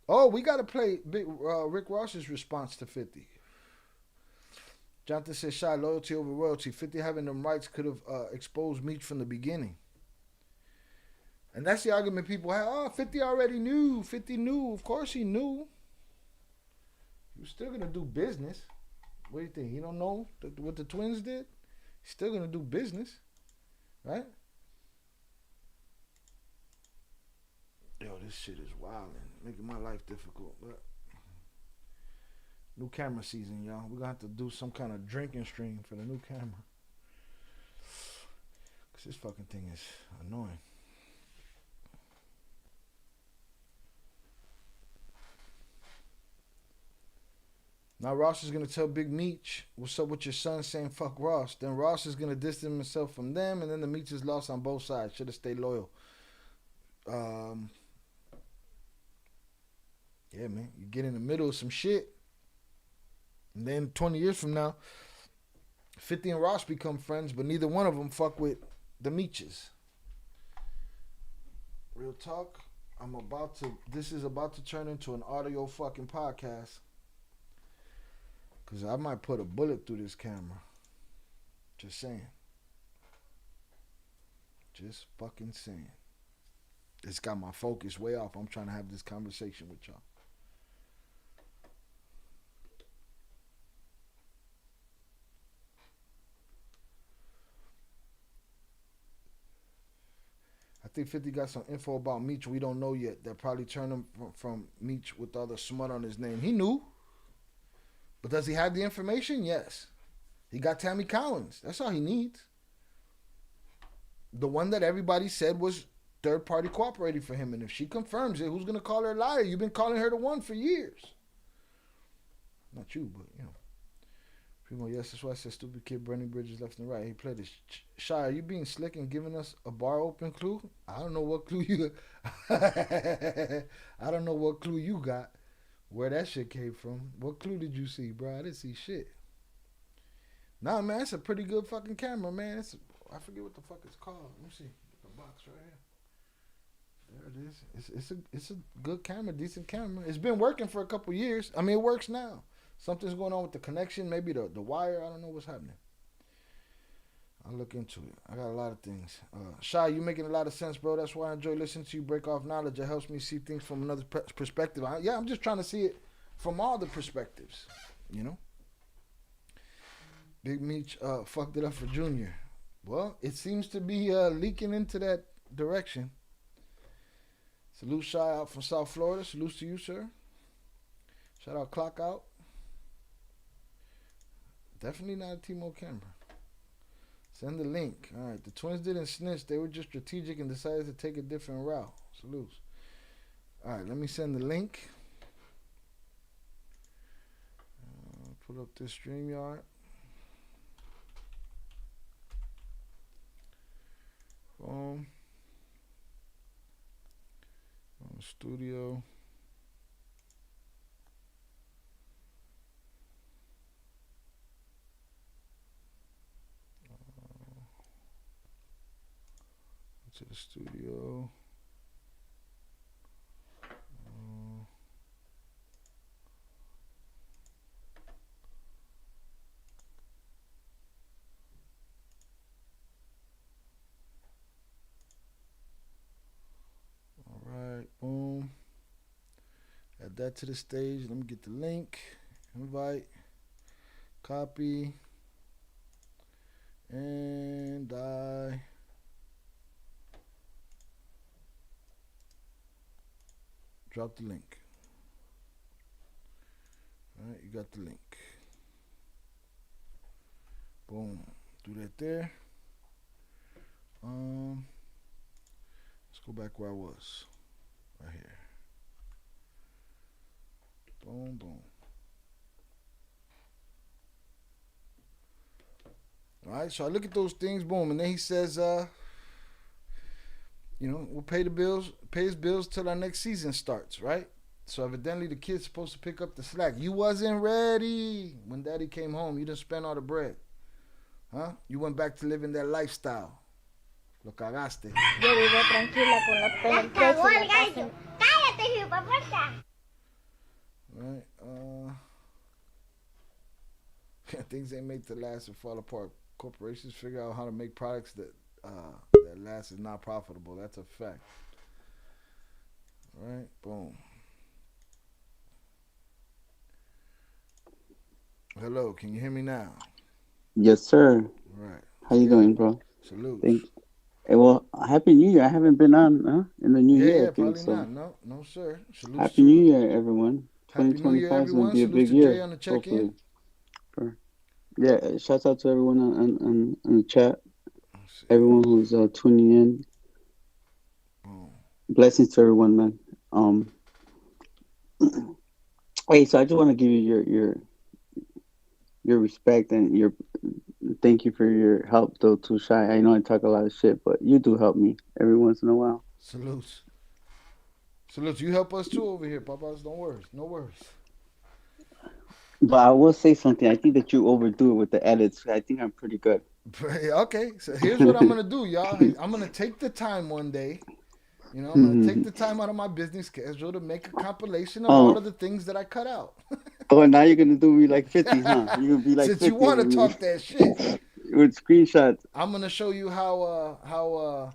Oh, we got to play Rick Ross's response to 50. Jonathan says, Shy, loyalty over royalty. 50 having them rights could have exposed Meech from the beginning. And that's the argument people have. Oh, 50 already knew. 50 knew. Of course he knew. He was still going to do business. What do you think? He don't know what the twins did? He's still going to do business. Right? Yo, this shit is wild and making my life difficult. But new camera season, y'all. We're going to have to do some kind of drinking stream for the new camera. Because this fucking thing is annoying. Now Ross is going to tell Big Meech, what's up with your son saying fuck Ross. Then Ross is going to distance himself from them, and then the Meech is lost on both sides. Should have stayed loyal. Yeah, man. You get in the middle of some shit, and then 20 years from now, 50 and Ross become friends, but neither one of them fuck with the Meeches. Real talk. This is about to turn into an audio fucking podcast. Because I might put a bullet through this camera. Just saying. Just fucking saying. It's got my focus way off. I'm trying to have this conversation with y'all. I think 50 got some info about Meech we don't know yet. That probably turned him from Meech with all the smut on his name. He knew. But does he have the information? Yes. He got Tammy Collins. That's all he needs. The one that everybody said was third party cooperating for him. And if she confirms it, who's going to call her a liar? You've been calling her the one for years. Not you, but, you know. Primo, yes, that's why I said stupid kid burning bridges left and right. He played this. Shy, are you being slick and giving us a bar open clue? I don't know what clue you I don't know what clue you got. Where that shit came from. What clue did you see, bro? I didn't see shit. Nah, man, it's a pretty good fucking camera, man. I forget what the fuck it's called. Let me see. The box right here. There it is. It's a good camera, decent camera. It's been working for a couple years. I mean, it works now. Something's going on with the connection, maybe the wire. I don't know what's happening. I'll look into it. I got a lot of things. Shy, you making a lot of sense, bro. That's why I enjoy listening to you break off knowledge. It helps me see things from another perspective. I'm just trying to see it from all the perspectives, you know? Big Meech fucked it up for Junior. Well, it seems to be leaking into that direction. Salute Shy out from South Florida. Salute to you, sir. Shout out Clock Out. Definitely not a T-Mobile camera. Send the link. All right. The twins didn't snitch. They were just strategic and decided to take a different route. Salutes. All right. Let me send the link. Put up this StreamYard. Boom. On studio. To the studio. All right, boom. Add that to the stage. Let me get the link. Invite. Copy. And I drop the link. All right, you got the link. Boom. Do that there. Let's go back where I was. Right here. Boom, boom. All right, so I look at those things, boom, and then he says, you know, we'll pay his bills till our next season starts, right? So evidently the kid's supposed to pick up the slack. You wasn't ready when daddy came home. You didn't spend all the bread. Huh? You went back to living that lifestyle. Lo cagaste. Yo vivo tranquila con los pelos en el pecho y la casa. ¡Cállate, hijo puerta! Right, things ain't made to last and fall apart. Corporations figure out how to make products that last is not profitable. That's a fact. All right, boom. Hello, can you hear me now? Yes, sir. All right. How you doing, bro? Salute. Thank you. Hey, well, Happy New Year. I haven't been on in the new year. Yeah, I think, probably so. not. No, sir. Salute. Happy New Year, everyone. Happy New Year, 2025 is going everyone. to be a Salute big to year. Jay on the check-in. Hopefully. Sure. Yeah, shouts out to everyone on the chat. Everyone who's tuning in. Blessings to everyone, man. Hey, so I just want to give you your respect and your thank you for your help, though, too, Shy. I know I talk a lot of shit, but you do help me every once in a while. Salutes. You help us too over here, Papas. Don't worry. No worries. But I will say something. I think that you overdo it with the edits. I think I'm pretty good. Okay, so here's what I'm going to do, y'all. I'm going to take the time one day. You know, I'm gonna take the time out of my business schedule to make a compilation of all of the things that I cut out. Oh, now you're gonna do me like 50, huh? You're gonna be like Since 50 you want to with talk me. that shit, With screenshots. I'm gonna show you how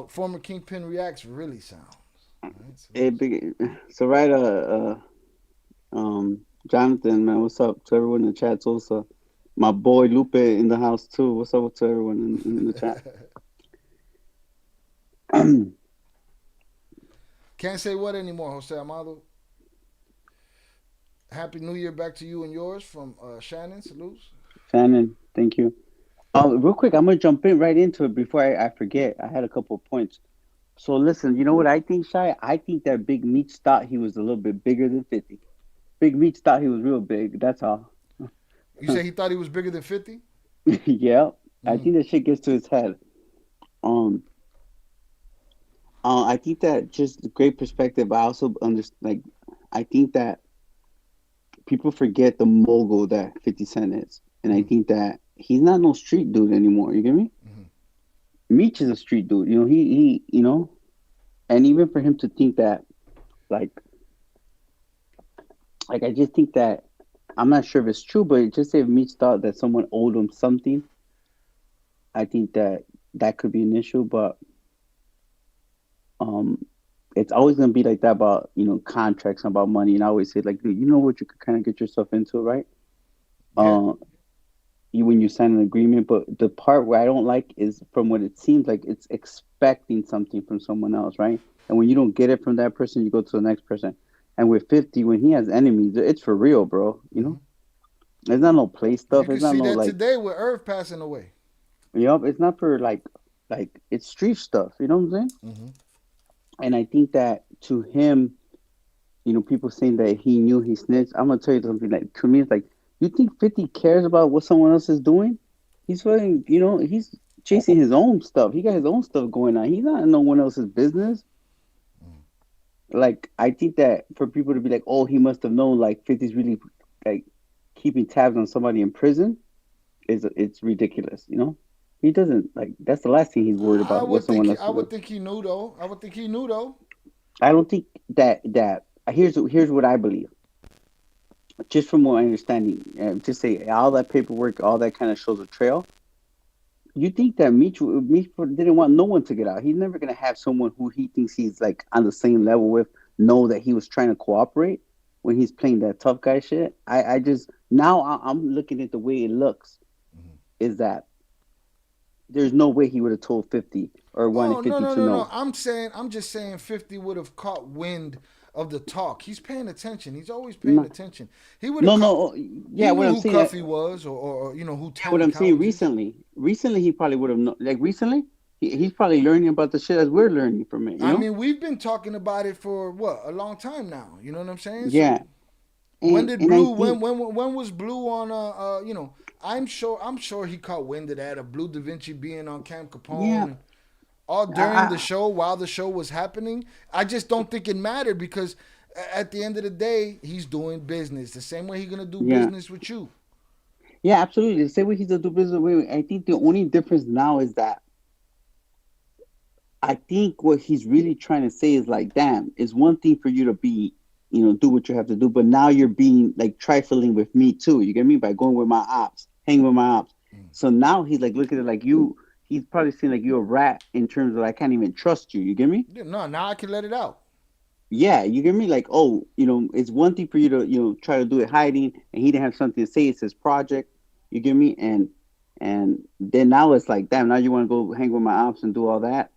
former Kingpin reacts really sounds. Right, So right, Jonathan, man, what's up to everyone in the chat? Also, my boy Lupe in the house too. What's up to everyone in the chat? Can't say what anymore, Jose Amado. Happy New Year back to you and yours from Shannon. Salutes. Shannon, thank you. Real quick, I'm gonna jump in right into it before I forget. I had a couple of points. So listen, you know what I think, Shy? I think that Big Meech thought he was a little bit bigger than 50. Big Meech thought he was real big. That's all. You say he thought he was bigger than 50? Yeah, I think that shit gets to his head. I think that just great perspective. I also understand. Like, I think that people forget the mogul that 50 Cent is, and I think that he's not no street dude anymore. You get me? Meech is a street dude. You know, he you know, and even for him to think that, like I just think that I'm not sure if it's true, but just say if Meech thought that someone owed him something, I think that could be an issue. But it's always gonna be like that about, you know, contracts and about money. And I always say, like, dude, you know what you could kind of get yourself into, right? Yeah. When you sign an agreement. But the part where I don't like is from what it seems like it's expecting something from someone else, right? And when you don't get it from that person, you go to the next person. And with 50, when he has enemies, it's for real, bro. You know, it's not no play stuff. You It's can not see no that like. today with Irv passing away. Yep, it's not for like it's street stuff. You know what I'm saying? Mm-hmm. And I think that to him, you know, people saying that he knew he snitched. I'm gonna tell you something. Like, to me, it's like, you think 50 cares about what someone else is doing? He's fucking, you know, he's chasing his own stuff. He got his own stuff going on. He's not in no one else's business. Like, I think that for people to be like, oh, he must have known, like, 50's really like keeping tabs on somebody in prison, it's ridiculous. You know, he doesn't, like, that's the last thing he's worried about. What someone else. I would think he knew though. I would think he knew though. I don't think that here's what I believe. Just from my understanding, just say all that paperwork, all that kind of shows a trail. You think that Meech didn't want no one to get out? He's never gonna have someone who he thinks he's like on the same level with know that he was trying to cooperate when he's playing that tough guy shit. I just now I'm looking at the way it looks, is that there's no way he would have told 50 or wanted 50 to know. No. I'm just saying 50 would have caught wind of the talk. He's paying attention. He's always paying attention. He would have. Yeah, what I'm saying. Who Cuffy was, or you know who. What I'm saying, recently he probably would have known. Like, recently, he's probably learning about the shit as we're learning from it. You know? I mean, we've been talking about it for a long time now. You know what I'm saying? Yeah. So, when did Blue? When was Blue on? You know, I'm sure he caught wind of that, of Blue Da Vinci being on Camp Capone. Yeah. All during the show, while the show was happening. I just don't think it mattered, because at the end of the day, he's doing business the same way he's gonna do business with you. Yeah, absolutely. The same way he's gonna do business with. I think the only difference now is that I think what he's really trying to say is, like, damn, it's one thing for you to be, you know, do what you have to do, but now you're being like trifling with me too. You get me? By going with my ops, hanging with my ops. So now he's like looking at like you. He's probably seeing like you're a rat in terms of, I can't even trust you. You get me? Yeah, no, now I can let it out. Yeah, you get me? Like, oh, you know, it's one thing for you to, you know, try to do it hiding, and he didn't have something to say. It's his project. You get me? And then now it's like, damn, now you want to go hang with my ops and do all that.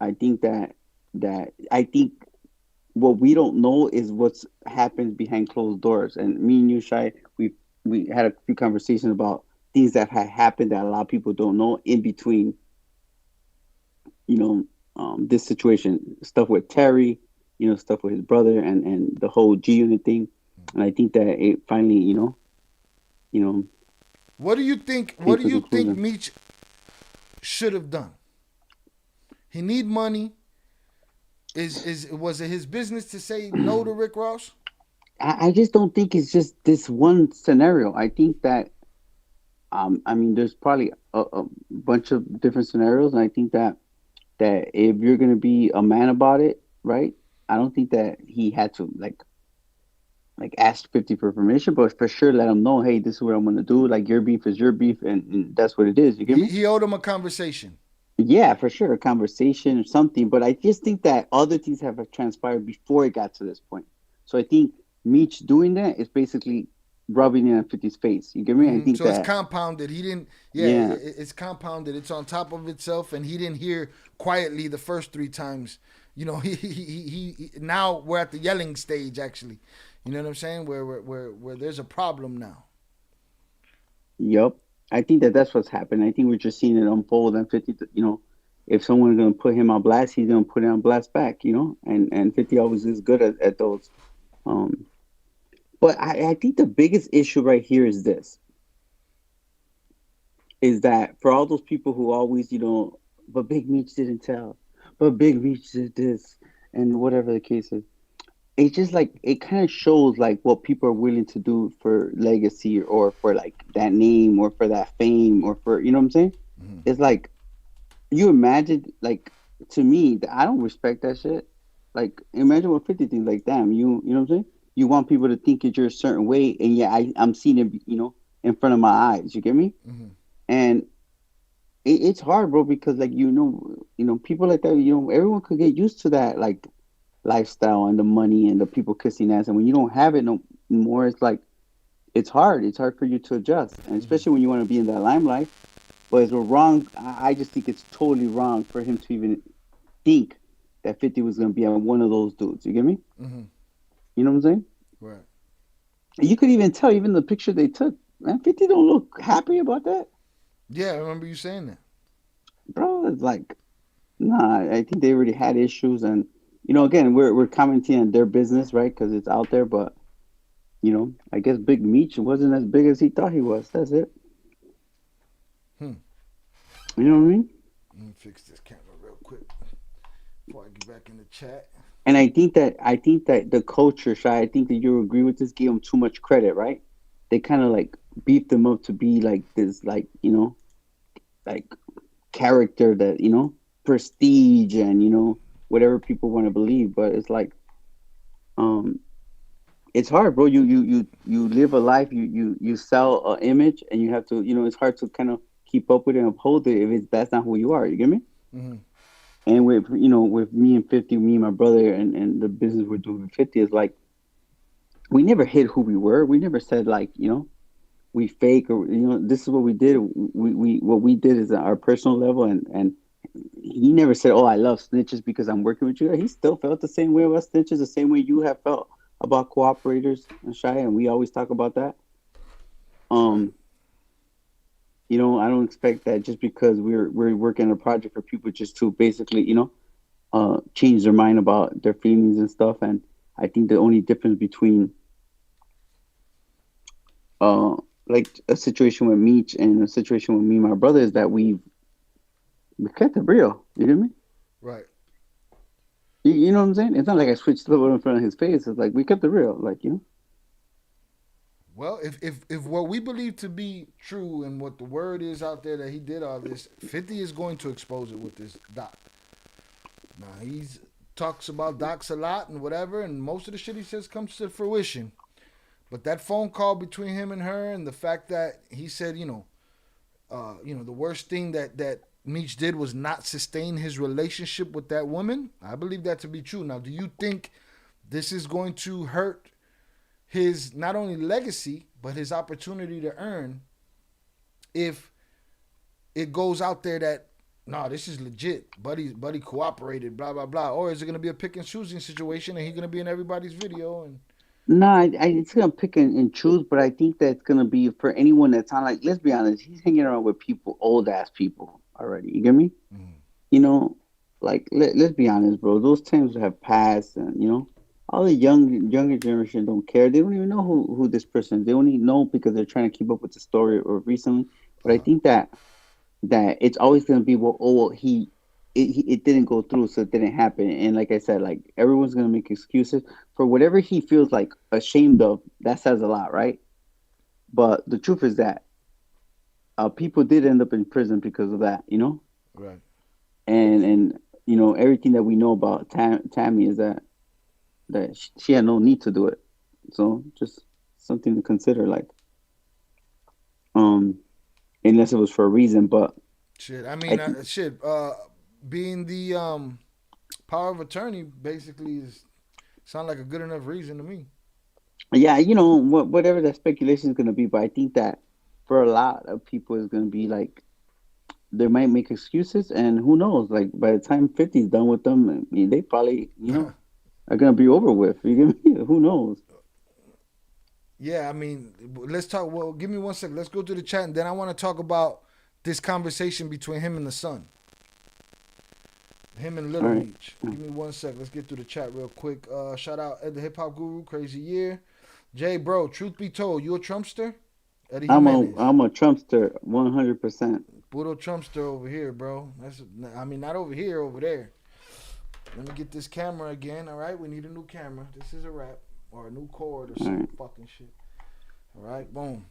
I think that I think what we don't know is what's happened behind closed doors. And me and you, Shai, we had a few conversations about things that had happened that a lot of people don't know in between, you know, this situation, stuff with Terry, you know, stuff with his brother, and the whole G Unit thing. And I think that it finally, you know. What do you think? What do you think Meech should have done? He need money. Was it his business to say no to Rick Ross? I just don't think it's just this one scenario. I think that, I mean, there's probably a bunch of different scenarios, and I think that that if you're gonna be a man about it, right? I don't think that he had to like ask 50 for permission, but for sure let him know, hey, this is what I'm gonna do. Like your beef is your beef, and that's what it is. You get me? He owed him a conversation. Yeah, for sure, a conversation or something. But I just think that other things have transpired before it got to this point. So I think Meech doing that is basically rubbing it in 50's face. You get me? I think So that it's compounded. He didn't. Yeah. It's compounded. It's on top of itself, and he didn't hear quietly the first 3 times. You know, he now we're at the yelling stage. Actually, you know what I'm saying? Where there's a problem now. Yup. I think that that's what's happened. I think we're just seeing it unfold. And 50, you know, if someone's going to put him on blast, he's going to put it on blast back, you know? And 50 always is good at those. But I think the biggest issue right here is this. Is that for all those people who always, you know, but Big Meech didn't tell. But Big Meech did this. And whatever the case is. It's just like it kind of shows like what people are willing to do for legacy or for like that name or for that fame or for, you know what I'm saying? It's like you imagine, like, to me, I don't respect that shit. Like, imagine what 50 things like, damn, you know what I'm saying? You want people to think that you're a certain way, and yeah, I'm seeing it, you know, in front of my eyes. You get me? And it's hard, bro, because like you know, people like that, you know, everyone could get used to that, like lifestyle and the money and the people kissing ass, and when you don't have it no more, it's like it's hard for you to adjust, and especially when you want to be in that limelight. But it's wrong. I just think it's totally wrong for him to even think that 50 was going to be on one of those dudes. You get me? You know what I'm saying? Right. You could even tell, even the picture they took, man, 50 don't look happy about that. Yeah, I remember you saying that. Bro, it's like, nah, I think they already had issues. And, you know, again, we're commenting on their business, right? Because it's out there. But, you know, I guess Big Meech wasn't as big as he thought he was. That's it. You know what I mean? Let me fix this camera real quick before I get back in the chat. And I think that the culture, Shy, I think that you agree with this, gave them too much credit, right? They kind of like beefed them up to be like this, like, you know, like character that, you know, prestige and, you know, whatever people want to believe. But it's like, it's hard, bro. You live a life, you sell an image, and you have to, you know, it's hard to kind of keep up with it and uphold it if that's not who you are. You get me? And with, you know, with me and 50, me and my brother, and the business we're doing with 50 is like, we never hid who we were. We never said like, you know, we fake, or, you know, this is what we did. What we did is at our personal level, and he never said, oh, I love snitches because I'm working with you. He still felt the same way about snitches, the same way you have felt about cooperators and Shy, and we always talk about that. You know, I don't expect that just because we're working on a project for people just to basically, you know, change their mind about their feelings and stuff. And I think the only difference between like a situation with Meech and a situation with me and my brother is that we kept it real. You hear me? Right. You know what I'm saying? It's not like I switched it in front of his face. It's like we kept it real, like, you know. Well, if what we believe to be true and what the word is out there that he did all this, 50 is going to expose it with this doc. Now, he's talks about docs a lot and whatever, and most of the shit he says comes to fruition. But that phone call between him and her, and the fact that he said, you know, the worst thing that Meech did was not sustain his relationship with that woman, I believe that to be true. Now, do you think this is going to hurt his not only legacy but his opportunity to earn if it goes out there that no, this is legit, buddy cooperated, blah blah blah, or is it going to be a pick and choosing situation and he's going to be in everybody's video? And no, it's gonna pick and choose, but I think that it's gonna be for anyone that's on, like, let's be honest, he's hanging around with people, old ass people already. You get me? You know, like let's be honest, bro. Those times have passed, and you know, all the younger generation don't care. They don't even know who this person is. They only know because they're trying to keep up with the story or recently. But I think that it's always going to be, well, it didn't go through, so it didn't happen. And like I said, like everyone's going to make excuses for whatever he feels like ashamed of. That says a lot, right? But the truth is that people did end up in prison because of that, you know? Right. And you know, everything that we know about Tammy is that she had no need to do it. So just something to consider, like, unless it was for a reason. But shit, I mean, being the power of attorney basically sound like a good enough reason to me. yeah, you know, whatever that speculation is going to be, but I think that for a lot of people is going to be like, they might make excuses, and who knows, like by the time 50 is done with them, I mean, they probably, you know, are going to be over with. You get me? Who knows? Yeah, I mean, let's talk. Well, give me 1 second. Let's go to the chat, and then I want to talk about this conversation between him and the son. Him and Little All right. Meech. Give me 1 sec. Let's get through the chat real quick. Shout out Ed the Hip Hop Guru, crazy year. Jay, bro, truth be told, you a Trumpster? Eddie I'm Jimenez. a Trumpster, 100%. Puro Trumpster over here, bro. I mean, not over here, over there. Let me get this camera again, all right? We need a new camera. This is a wrap. Or a new cord or some fucking shit. All right, boom.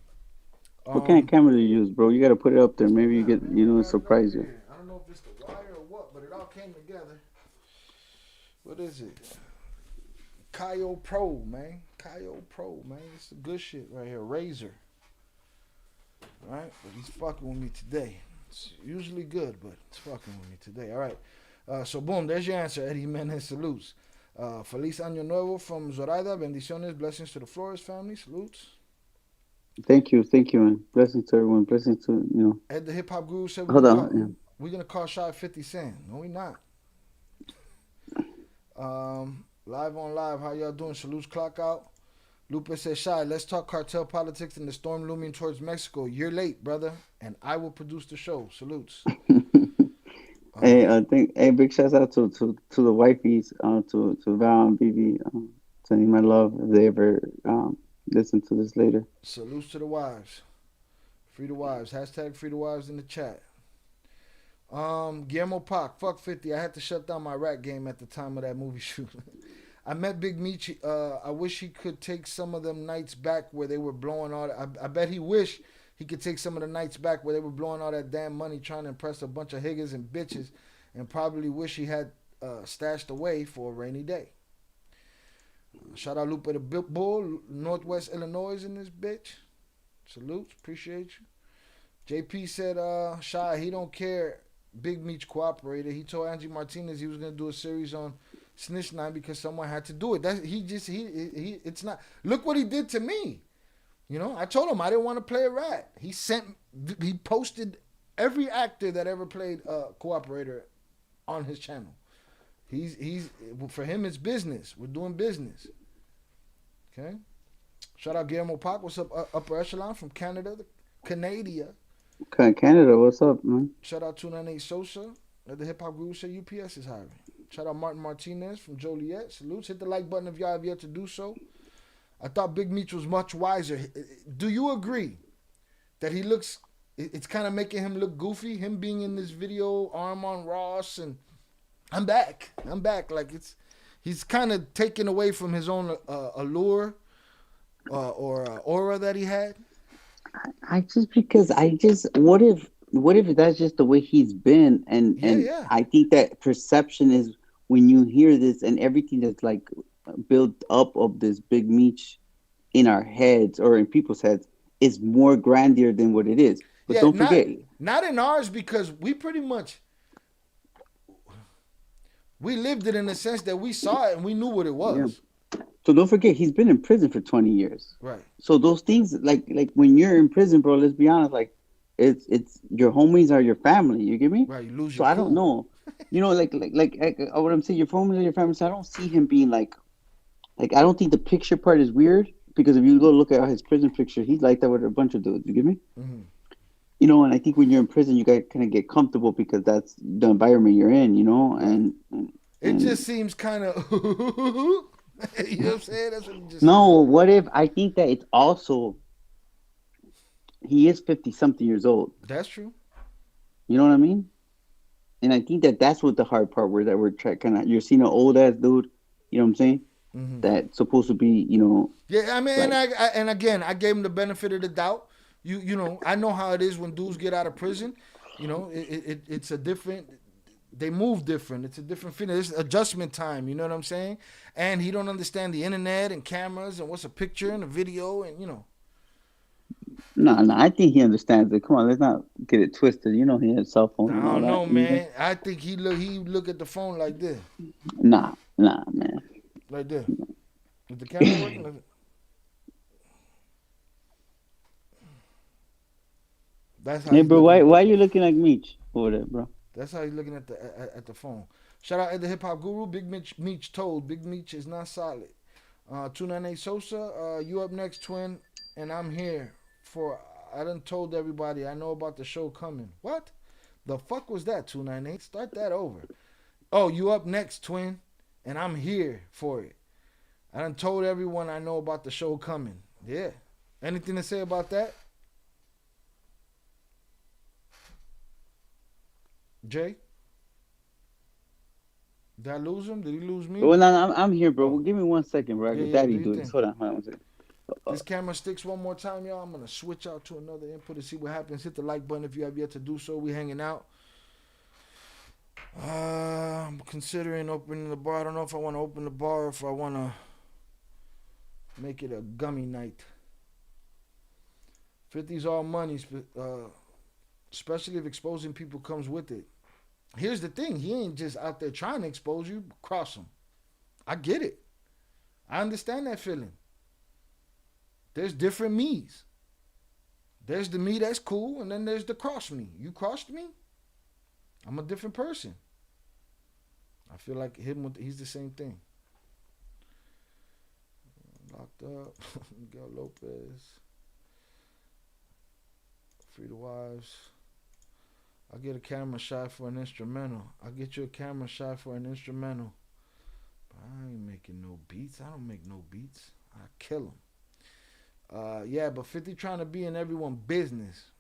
What kind of camera do you use, bro? You got to put it up there. Maybe you get, you know, surprise you. I don't know if it's the wire or what, but it all came together. What is it? Kaio Pro, man. Kaio Pro, man. It's the good shit right here. Razor. All right? But he's fucking with me today. It's usually good, but it's fucking with me today. All right. So, boom. There's your answer, Eddie Jimenez. Salutes. Feliz Año Nuevo from Zoraida. Bendiciones. Blessings to the Flores family. Salutes. Thank you, man. Blessings to everyone. Blessings to, you know. Ed the Hip Hop Guru said Hold on. we're going to call Shy 50 Cent. No, we not. Live on live. How y'all doing? Salutes clock out. Lupe says, Shy, let's talk cartel politics and the storm looming towards Mexico. You're late, brother, and I will produce the show. Salutes. Hey, big shout out to the wifeys, to Val and Bibi, sending my love if they ever listen to this later. Salutes to the wives. Free the wives. Hashtag free the wives in the chat. Guillermo Pac, fuck 50. I had to shut down my rap game at the time of that movie shoot. I met Big Meech. I wish he could take some of them nights back where they were blowing all that. I bet he wish he could take some of the nights back where they were blowing all that damn money trying to impress a bunch of higgers and bitches, and probably wish he had stashed away for a rainy day. Shout out Lupe the Bull, Northwest Illinois in this bitch. Salutes, appreciate you. JP said, Shy, he don't care. Big Meech cooperated. He told Angie Martinez he was gonna do a series on Snitch 9 because someone had to do it. It's not. Look what he did to me. You know, I told him I didn't want to play a rat. He posted every actor that ever played cooperator on his channel. He's for him it's business. We're doing business. Okay. Shout out Guillermo Pac. What's up, Upper Echelon from Canada, Canada. Canada, what's up, man? Shout out 298 Sosa. At the Hip Hop Guru said UPS is hiring. Shout out Martin Martinez from Joliet. Salutes. Hit the like button if y'all have yet to do so. I thought Big Meech was much wiser. Do you agree that he looks, it's kind of making him look goofy, him being in this video, arm on Ross, and I'm back. Like he's kind of taken away from his own allure or aura that he had. What if that's just the way he's been, and I think that perception is when you hear this and everything that's like built up of this Big Meech in our heads or in people's heads is more grandeur than what it is. But don't forget, not in ours, because we pretty much we lived it in the sense that we saw it and we knew what it was. Yeah. So don't forget, he's been in prison for 20 years. Right. So those things, like when you're in prison, bro, let's be honest, like it's your homies are your family. You get me? Right. You lose so your I don't know. You know, like what I'm saying, your homies are your family. So I don't see him being like I don't think the picture part is weird, because if you go look at his prison picture, he's like that with a bunch of dudes. You get me? Mm-hmm. You know, and I think when you're in prison, you got to kind of get comfortable because that's the environment you're in. You know, and it just seems kind of. You know what I'm saying? That's what it just. No, what if I think that it's also. He is 50-something years old. That's true. You know what I mean? And I think that that's what the hard part where that we're kind of, you're seeing an old ass dude. You know what I'm saying? Mm-hmm. That's supposed to be, you know. Yeah, I mean, like, and again, I gave him the benefit of the doubt. You know, I know how it is when dudes get out of prison. You know, it's a different. They move different. It's a different feeling. It's adjustment time. You know what I'm saying? And he don't understand the internet and cameras and what's a picture and a video and No, I think he understands it. Come on, let's not get it twisted. You know, he has cell phone I and all don't that. know, man. I think he look at the phone like this. Nah, man. Like this. Is the camera working? That's how. Hey, bro, why are you looking like Meech over there, bro? That's how he's looking at the phone. Shout out at the Hip Hop Guru. Big Meech told. Big Meech is not solid. 298 Sosa. You up next, twin? And I'm here for. I done told everybody I know about the show coming. What? The fuck was that? 298. Start that over. Oh, you up next, twin? And I'm here for it. I done told everyone I know about the show coming. Yeah. Anything to say about that? Jay? Did I lose him? Did he lose me? Well, no, I'm here, bro. Well, give me 1 second, bro. Yeah, Daddy do do your this. thing. Hold on 1 second. This camera sticks one more time, y'all. I'm going to switch out to another input and see what happens. Hit the like button if you have yet to do so. We hanging out. I'm considering opening the bar. I don't know if I want to open the bar or if I want to make it a gummy night. 50's all money, especially if exposing people comes with it. Here's the thing. He ain't just out there trying to expose you. Cross him. I get it. I understand that feeling. There's different me's. There's the me that's cool, and then there's the cross me. You crossed me? I'm a different person. I feel like he's the same thing. Locked up. Miguel Lopez. Free the wives. I'll get a camera shot for an instrumental. I'll get you a camera shot for an instrumental. But I ain't making no beats. I don't make no beats. I kill them. Yeah, but 50 trying to be in everyone's business.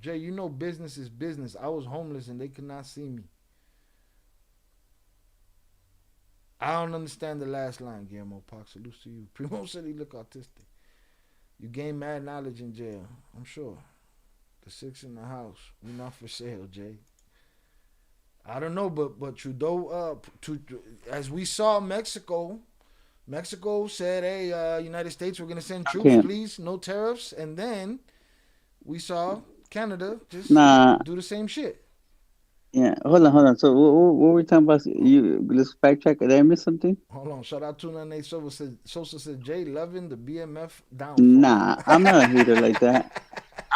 Jay, you know business is business. I was homeless and they could not see me. I don't understand the last line, Guillermo Park. Salute to you. Primo said he look autistic. You gain mad knowledge in jail, I'm sure. The 6 in the house. We not for sale, Jay. I don't know, but Trudeau, as we saw Mexico said, hey, United States, we're going to send troops, please, no tariffs. And then we saw Canada just do the same shit. Yeah, hold on. So what were we talking about? Let's backtrack. Did I miss something? Hold on. Shout out to 298 Sosa said, Jay loving the BMF downfall. Nah, I'm not a hater like that.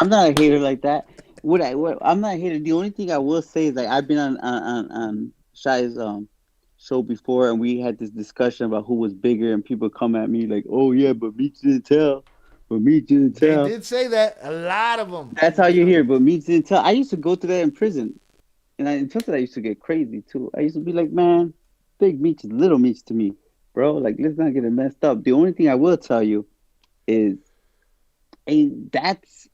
I'm not a hater like that. I'm not a hater. The only thing I will say is like I've been on Shai's show before, and we had this discussion about who was bigger, and people come at me like, "Oh yeah, but Meech didn't tell." But Meech didn't tell. They did say that. A lot of them. That's how you hear. But Meech didn't tell. I used to go through that in prison, and in something I used to get crazy too. I used to be like, "Man, Big Meech is Little Meech to me, bro. Like, let's not get it messed up." The only thing I will tell you is, and that's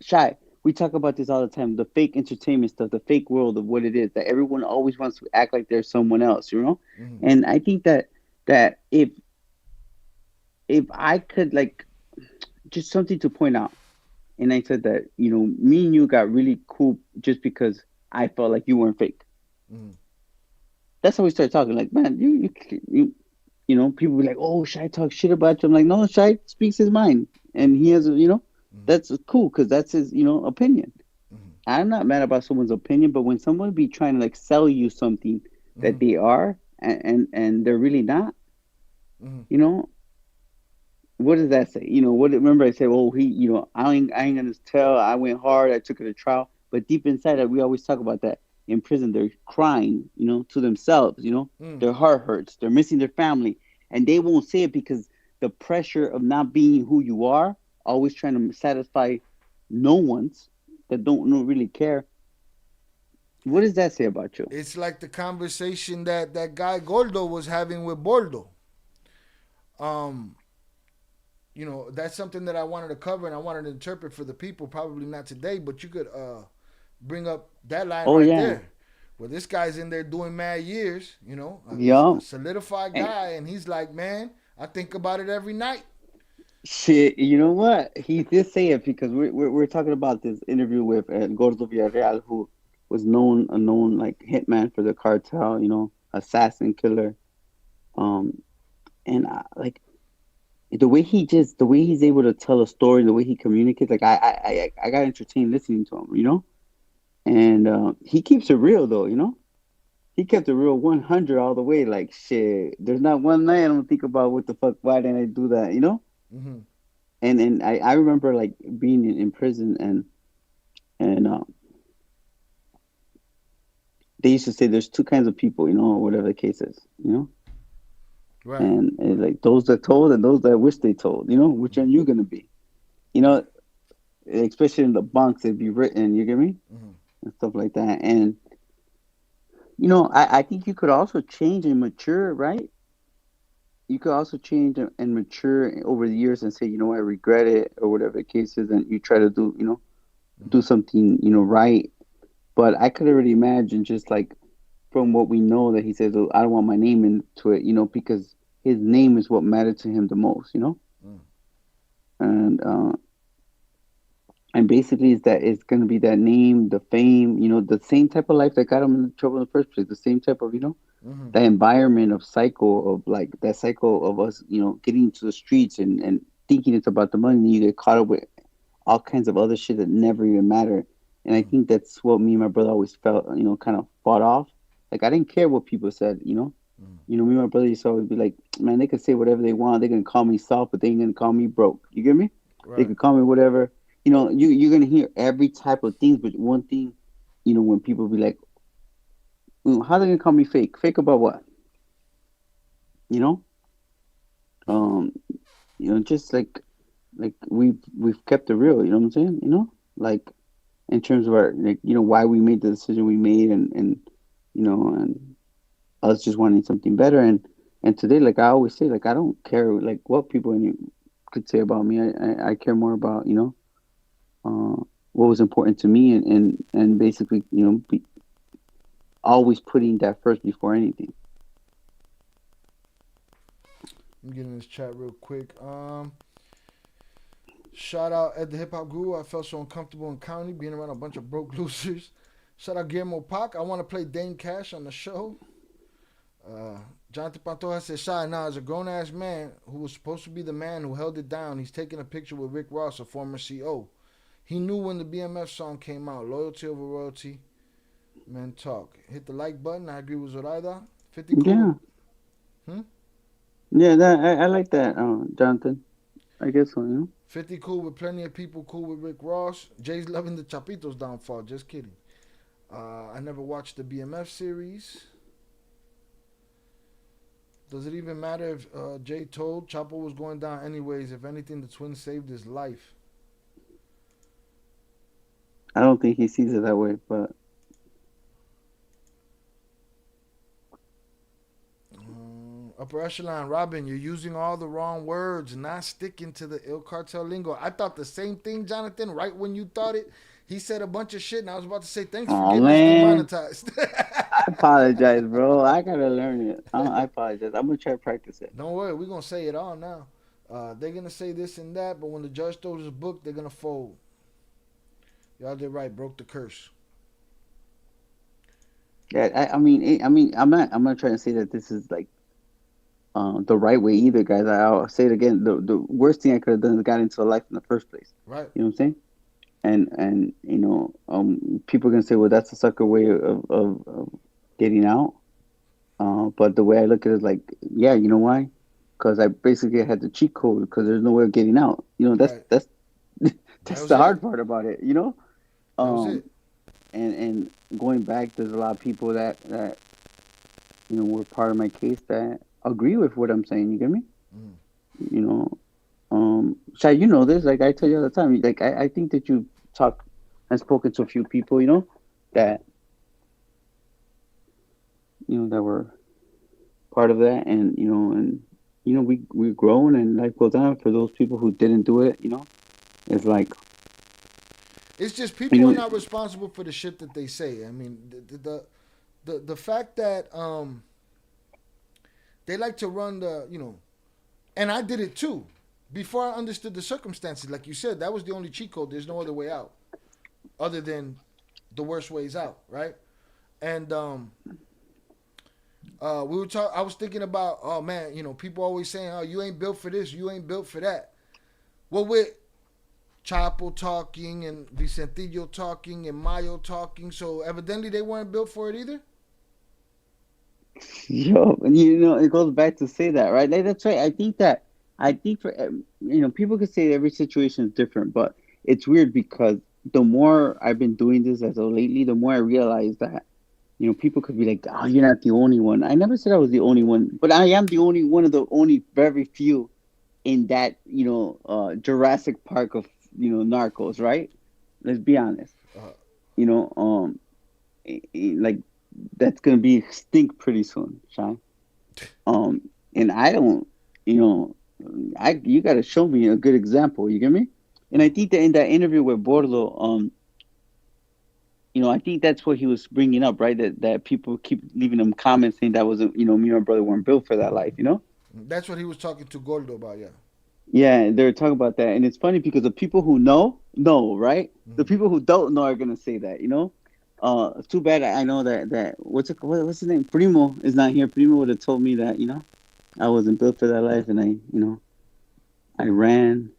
Shai. We talk about this all the time, the fake entertainment stuff, the fake world of what it is, that everyone always wants to act like they're someone else, you know? Mm-hmm. And I think that if I could, like, just something to point out, and I said that, you know, me and you got really cool just because I felt like you weren't fake. Mm-hmm. That's how we started talking, like, man, you know, people be like, oh, Shai talk shit about you. I'm like, no, Shai speaks his mind, and he has, you know, that's cool because that's his, you know, opinion. Mm-hmm. I'm not mad about someone's opinion, but when someone be trying to like sell you something that they are and they're really not, you know, what does that say? You know, remember I said, oh, you know, I ain't gonna tell. I went hard. I took it to trial, but deep inside that, we always talk about that. In prison, they're crying, you know, to themselves. You know, their heart hurts. They're missing their family, and they won't say it because the pressure of not being who you are. Always trying to satisfy no ones that don't really care. What does that say about you? It's like the conversation that guy Gordo was having with Bordo. You know, that's something that I wanted to cover and I wanted to interpret for the people. Probably not today, but you could bring up that line there. Where this guy's in there doing mad years, you know, a solidified guy, and he's like, man, I think about it every night. Shit, you know what? He did say it because we're talking about this interview with Gordo Villarreal, who was a known like hitman for the cartel, assassin, killer. And like the way he's able to tell a story, the way he communicates, like I got entertained listening to him. And he keeps it real though. He kept it real 100 all the way. Like shit, there's not one night I don't think about what the fuck, why didn't I do that? Mm-hmm. And I remember like being in prison and they used to say there's two kinds of people, or whatever the case is. Right. And like those that told and those that wish they told, which one you gonna be? Especially in the bunks, it'd be written, you get me? Mm-hmm. And stuff like that. And I think you could also change and mature, right? You could also change and mature over the years and say, I regret it or whatever the case is, and you try to do something, right. But I could already imagine, just like from what we know, that he says, oh, I don't want my name into it, because his name is what mattered to him the most, and basically it's going to be that name, the fame, the same type of life that got him in trouble in the first place, the same type of, Mm-hmm. that environment of cycle of like that cycle of us, getting into the streets and thinking it's about the money, and you get caught up with all kinds of other shit that never even matter. And I think that's what me and my brother always felt, kind of fought off. Like I didn't care what people said, me and my brother used to always be like, man, they can say whatever they want. They're gonna call me soft, but they ain't gonna call me broke. You get me? Right. They can call me whatever. You're gonna hear every type of things, but one thing, when people be like, how they gonna call me fake? Fake about what? Just like we've kept it real. You know what I'm saying? Like in terms of our, like, why we made the decision we made, and us just wanting something better. And today, like I always say, like I don't care like what people could say about me. I care more about what was important to me, and basically always putting that first before anything. I'm getting this chat real quick. Shout out Ed the Hip Hop Guru. I felt so uncomfortable in county being around a bunch of broke losers. Shout out Guillermo Pac. I want to play Dame Cash on the show. Jonathan Pantoja says, Shy, now as a grown-ass man who was supposed to be the man who held it down, he's taking a picture with Rick Ross, a former CO. He knew when the BMF song came out, loyalty over royalty, men talk. Hit the like button. I agree with Zoraida. 50 cool. Yeah. Yeah, I like that, Jonathan. I guess so, 50 cool with plenty of people cool with Rick Ross. Jay's loving the Chapitos downfall. Just kidding. I never watched the BMF series. Does it even matter if Jay told Chapo was going down anyways? If anything, the twins saved his life. I don't think he sees it that way, but Upper echelon, Robin, you're using all the wrong words, not sticking to the Il Cartel lingo. I thought the same thing, Jonathan, right when you thought it. He said a bunch of shit, and I was about to say, thanks for getting us demonetized. I apologize, bro. I gotta learn it. I apologize. I'm gonna try to practice it. Don't worry, we're gonna say it all now. They're gonna say this and that, but when the judge throws his book, they're gonna fold. Y'all did right, broke the curse. Yeah, I mean, I'm not trying to say that this is like the right way either, guys. I'll say it again. The worst thing I could have done is got into life in the first place. Right. You know what I'm saying? And people are gonna say, well, that's a sucker way of getting out. But the way I look at it is like, yeah, you know why? Because I basically had the cheat code, because there's no way of getting out. That's the hard part about it. That was it. And going back, there's a lot of people that were part of my case that agree with what I'm saying. You get me? Shai, you know this. Like I tell you all the time. Like I think that you talked and spoken to a few people, that that were part of that, and we've grown and life goes on. For those people who didn't do it, it's like. It's just people are not responsible for the shit that they say. I mean, the fact that they like to run and I did it too. Before I understood the circumstances, like you said, that was the only cheat code. There's no other way out, other than the worst ways out, right? And we were talking. I was thinking about, oh man, you know, people always saying, oh, you ain't built for this, you ain't built for that. Well, with Chapo talking and Vicentillo talking and Mayo talking, so evidently they weren't built for it either. Yo, you know, it goes back to say that, right? Like, that's right. I think for you know, people could say every situation is different, but it's weird because the more I've been doing this as of lately, the more I realize that, you know, people could be like, "Oh, you're not the only one." I never said I was the only one, but I am the only one of the only very few in that, you know, Jurassic Park of, you know, narcos, right? Let's be honest. You know, like that's gonna be extinct pretty soon, Sean. And I don't, you know, you got to show me a good example. You get me? And I think that in that interview with Borlo, you know, I think that's what he was bringing up, right? That people keep leaving him comments saying that wasn't, you know, me and my brother weren't built for that life, you know? That's what he was talking to Gordo about, yeah. Yeah, they were talking about that, and it's funny because the people who know, right? Mm-hmm. The people who don't know are gonna say that, you know. It's too bad. I know that what's his name? Primo is not here. Primo would have told me that, you know, I wasn't built for that life, and I ran.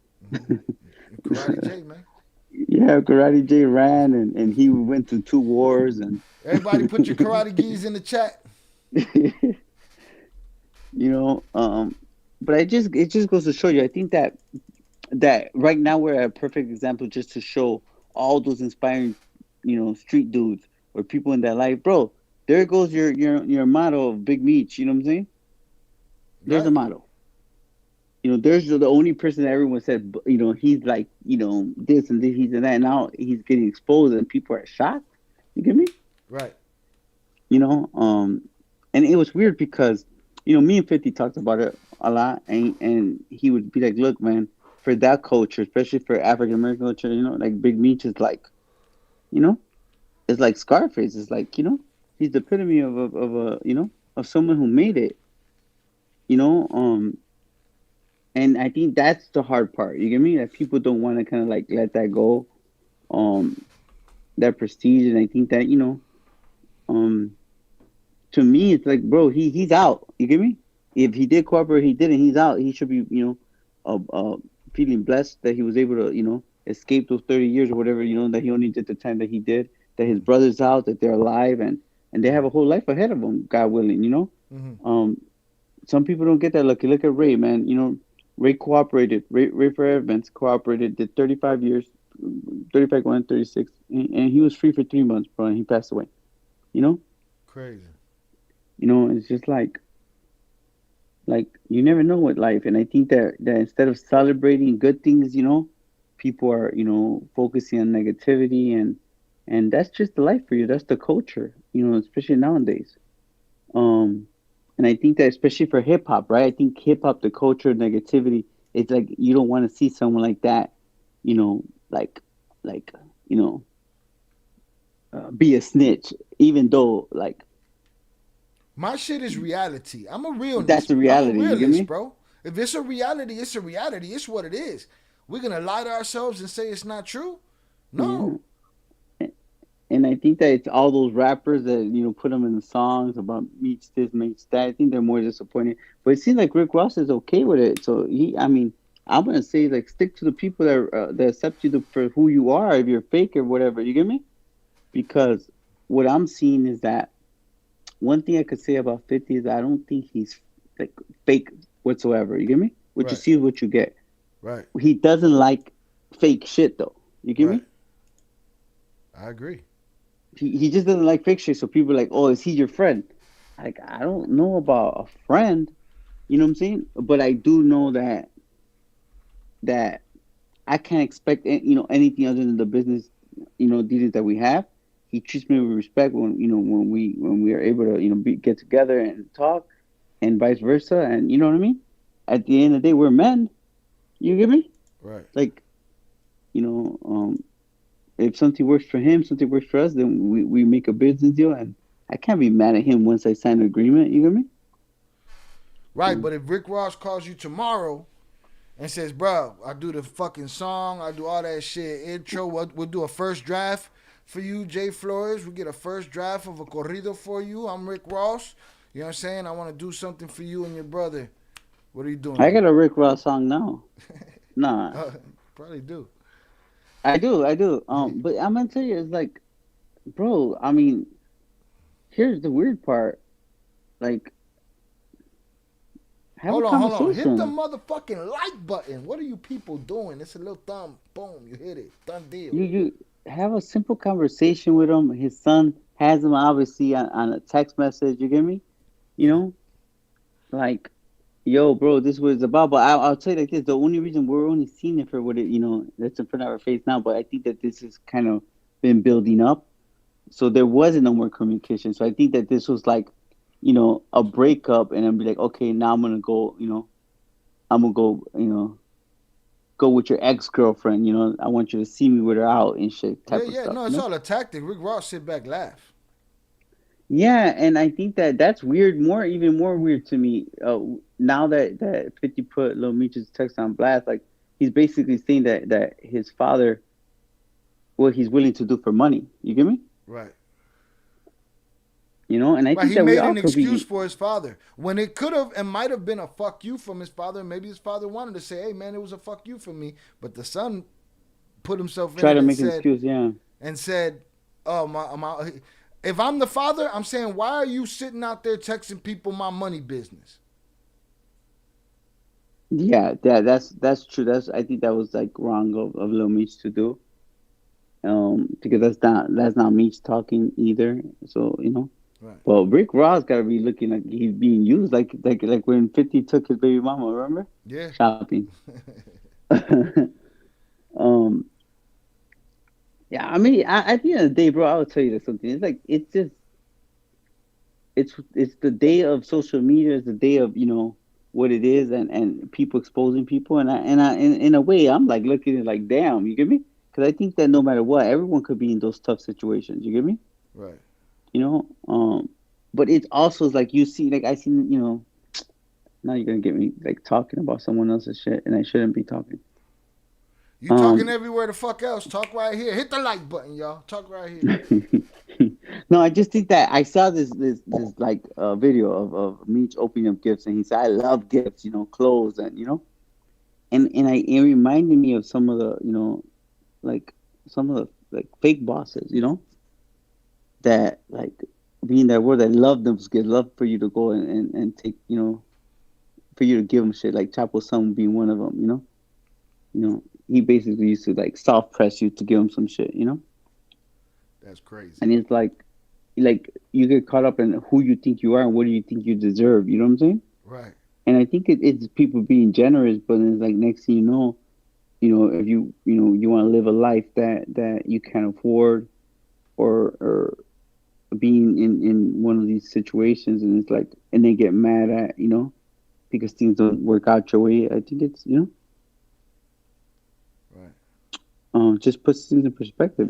Karate J, man. Yeah, Karate J ran, and he went to 2 wars, and everybody put your karate gis in the chat. You know, but it just goes to show you. I think that right now we're at a perfect example just to show all those inspiring, you know, street dudes or people in that life, bro. There goes your motto of Big Meech. You know what I'm saying? There's a motto. You know, there's the only person that everyone said, you know, he's like, you know, this and this, he's and that. And now he's getting exposed and people are shocked. You get me? Right. You know, and it was weird because, you know, me and 50 talked about it a lot, and he would be like, look, man, for that culture, especially for African American culture, you know, like Big Meech is like, you know, it's like Scarface. It's like, you know, he's the epitome of a you know, of someone who made it. You know, and I think that's the hard part. You get me? That people don't want to kind of like let that go, that prestige. And I think that, you know, to me, it's like, bro, he's out. You get me? If he did cooperate, he didn't. He's out. He should be, you know, feeling blessed that he was able to, you know, escape those 30 years or whatever, you know, that he only did the time that he did. That his brother's out, that they're alive, and they have a whole life ahead of them, God willing. You know. Mm-hmm. Some people don't get that lucky. Look at Ray, man. You know, Ray cooperated. Ray for Evans cooperated. Did 35 years, 35 going 36, and he was free for 3 months, bro. And he passed away. You know. Crazy. You know, it's just like you never know what life. And I think that instead of celebrating good things, you know, people are, you know, focusing on negativity, and that's just the life for you. That's the culture, you know, especially nowadays. And I think that especially for hip hop, right? I think hip hop, the culture, negativity, it's like you don't want to see someone like that, you know, like you know, be a snitch, even though like. My shit is reality. I'm a realist. That's the reality. I'm a realist, you get me? Bro. If it's a reality, it's a reality. It's what it is. We're gonna lie to ourselves and say it's not true? No. Yeah. And I think that it's all those rappers that, you know, put them in the songs about Meech this, Meech that. I think they're more disappointed. But it seems like Rick Ross is okay with it. So I'm gonna say, like, stick to the people that accept you for who you are. If you're fake or whatever, you get me? Because what I'm seeing is that. One thing I could say about 50 is I don't think he's like fake whatsoever. You get me? What you see is what you get. Right. He doesn't like fake shit though. You get me? I agree. He just doesn't like fake shit. So people are like, oh, is he your friend? Like, I don't know about a friend. You know what I'm saying? But I do know that I can't expect, you know, anything other than the business, you know, dealings that we have. He treats me with respect when we are able to, you know, get together and talk, and vice versa. And you know what I mean? At the end of the day, we're men. You get me? Right. Like, you know, if something works for him, something works for us, then we make a business deal, and I can't be mad at him once I sign an agreement. You get me? Right. But if Rick Ross calls you tomorrow and says, "Bro, I do the fucking song, I do all that shit, intro, we'll do a first draft." for you, Jay Flores. We get a first draft of a corrido for you. I'm Rick Ross. You know what I'm saying? I want to do something for you and your brother. What are you doing? I got a Rick Ross song now. Nah. Probably do. I do. But I'm gonna tell you, it's like, bro, I mean, here's the weird part. Like, have Hold a on. conversation. Hit the motherfucking like button. What are you people doing? It's a little thumb. Boom. You hit it. Done deal. You have a simple conversation with him. His son has him obviously on a text message. You get me? You know, like, yo, bro, this was about. But I'll tell you like this: the only reason we're only seeing it for what it, that's in front of our face now. But I think that this has kind of been building up, so there wasn't no more communication. So I think that this was like, a breakup, and I'd be like, okay, now I'm gonna go. I'm gonna go. Go with your ex-girlfriend. I want you to see me with her out and shit. Type of stuff, No, it's all a tactic. Rick Ross sit back, laugh. Yeah, and I think that's weird. Even more weird to me. Now that 50 put Lil Meech's text on blast, like he's basically saying that his father, what he's willing to do for money. You get me? Right. And I think he that made we all an could be. excuse for his father when it could have and might have been a fuck you from his father. Maybe his father wanted to say, "Hey, man, it was a fuck you for me," but the son put himself in Try it to and make an said, excuse, yeah. and said, "Oh my." If I'm the father, I'm saying, why are you sitting out there texting people my money business? Yeah, that's true. I think that was like wrong of Lil Meech to do. Because that's not Meech talking either. So Right. Well, Rick Ross gotta be looking like he's being used, like when 50 took his baby mama. Remember? Yeah. Shopping. Yeah. I mean, at the end of the day, bro, I will tell you something. It's like it's the day of social media. It's the day of what it is, and people exposing people, and in a way, I'm like looking at it like, damn, you get me? Because I think that no matter what, everyone could be in those tough situations. You get me? Right. But it's also like you see, like I see, now you're gonna get me like talking about someone else's shit, and I shouldn't be talking. You talking everywhere the fuck else. Talk right here. Hit the like button, y'all. Talk right here. No, I just think that I saw this like video of Meech opening up gifts, and he said, "I love gifts, clothes, and it reminded me of some of the like some of the like fake bosses, that like being that word, I love them, love for you to go and take, for you to give them shit, like Chapo's son being one of them, he basically used to like soft press you to give him some shit, That's crazy. And it's like you get caught up in who you think you are and what do you think you deserve, you know what I'm saying? Right. And I think it's people being generous, but it's like next thing you know, if you want to live a life that you can't afford, or being in one of these situations, and it's like, and they get mad at, because things don't work out your way. I think it's, right. Just puts things in perspective,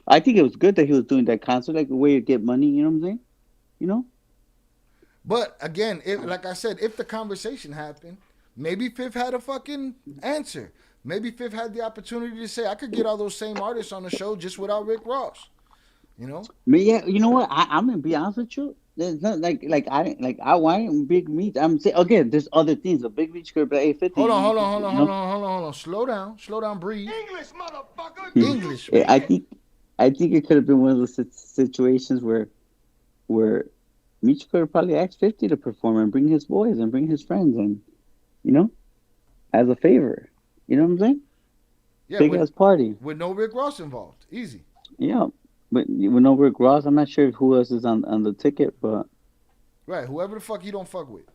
I think it was good that he was doing that concert, like a way to get money, you know what I'm saying? But again, like I said, if the conversation happened, maybe Fifth had a fucking answer. Maybe Fifth had the opportunity to say, I could get all those same artists on the show just without Rick Ross. Yeah, you know what? I'm gonna be honest with you. There's not I want Big Meech. I'm saying again, there's other things. A Big Meech could be 850. Hold on. Slow down, breathe. English, motherfucker. English. Yeah, I think it could have been one of those situations where Meech could have probably asked 50 to perform and bring his boys and bring his friends, and as a favor. You know what I'm saying? Yeah, big ass party with no Rick Ross involved. Easy. Yeah. But with no Rick Ross, I'm not sure who else is on the ticket, but right, whoever the fuck you don't fuck with.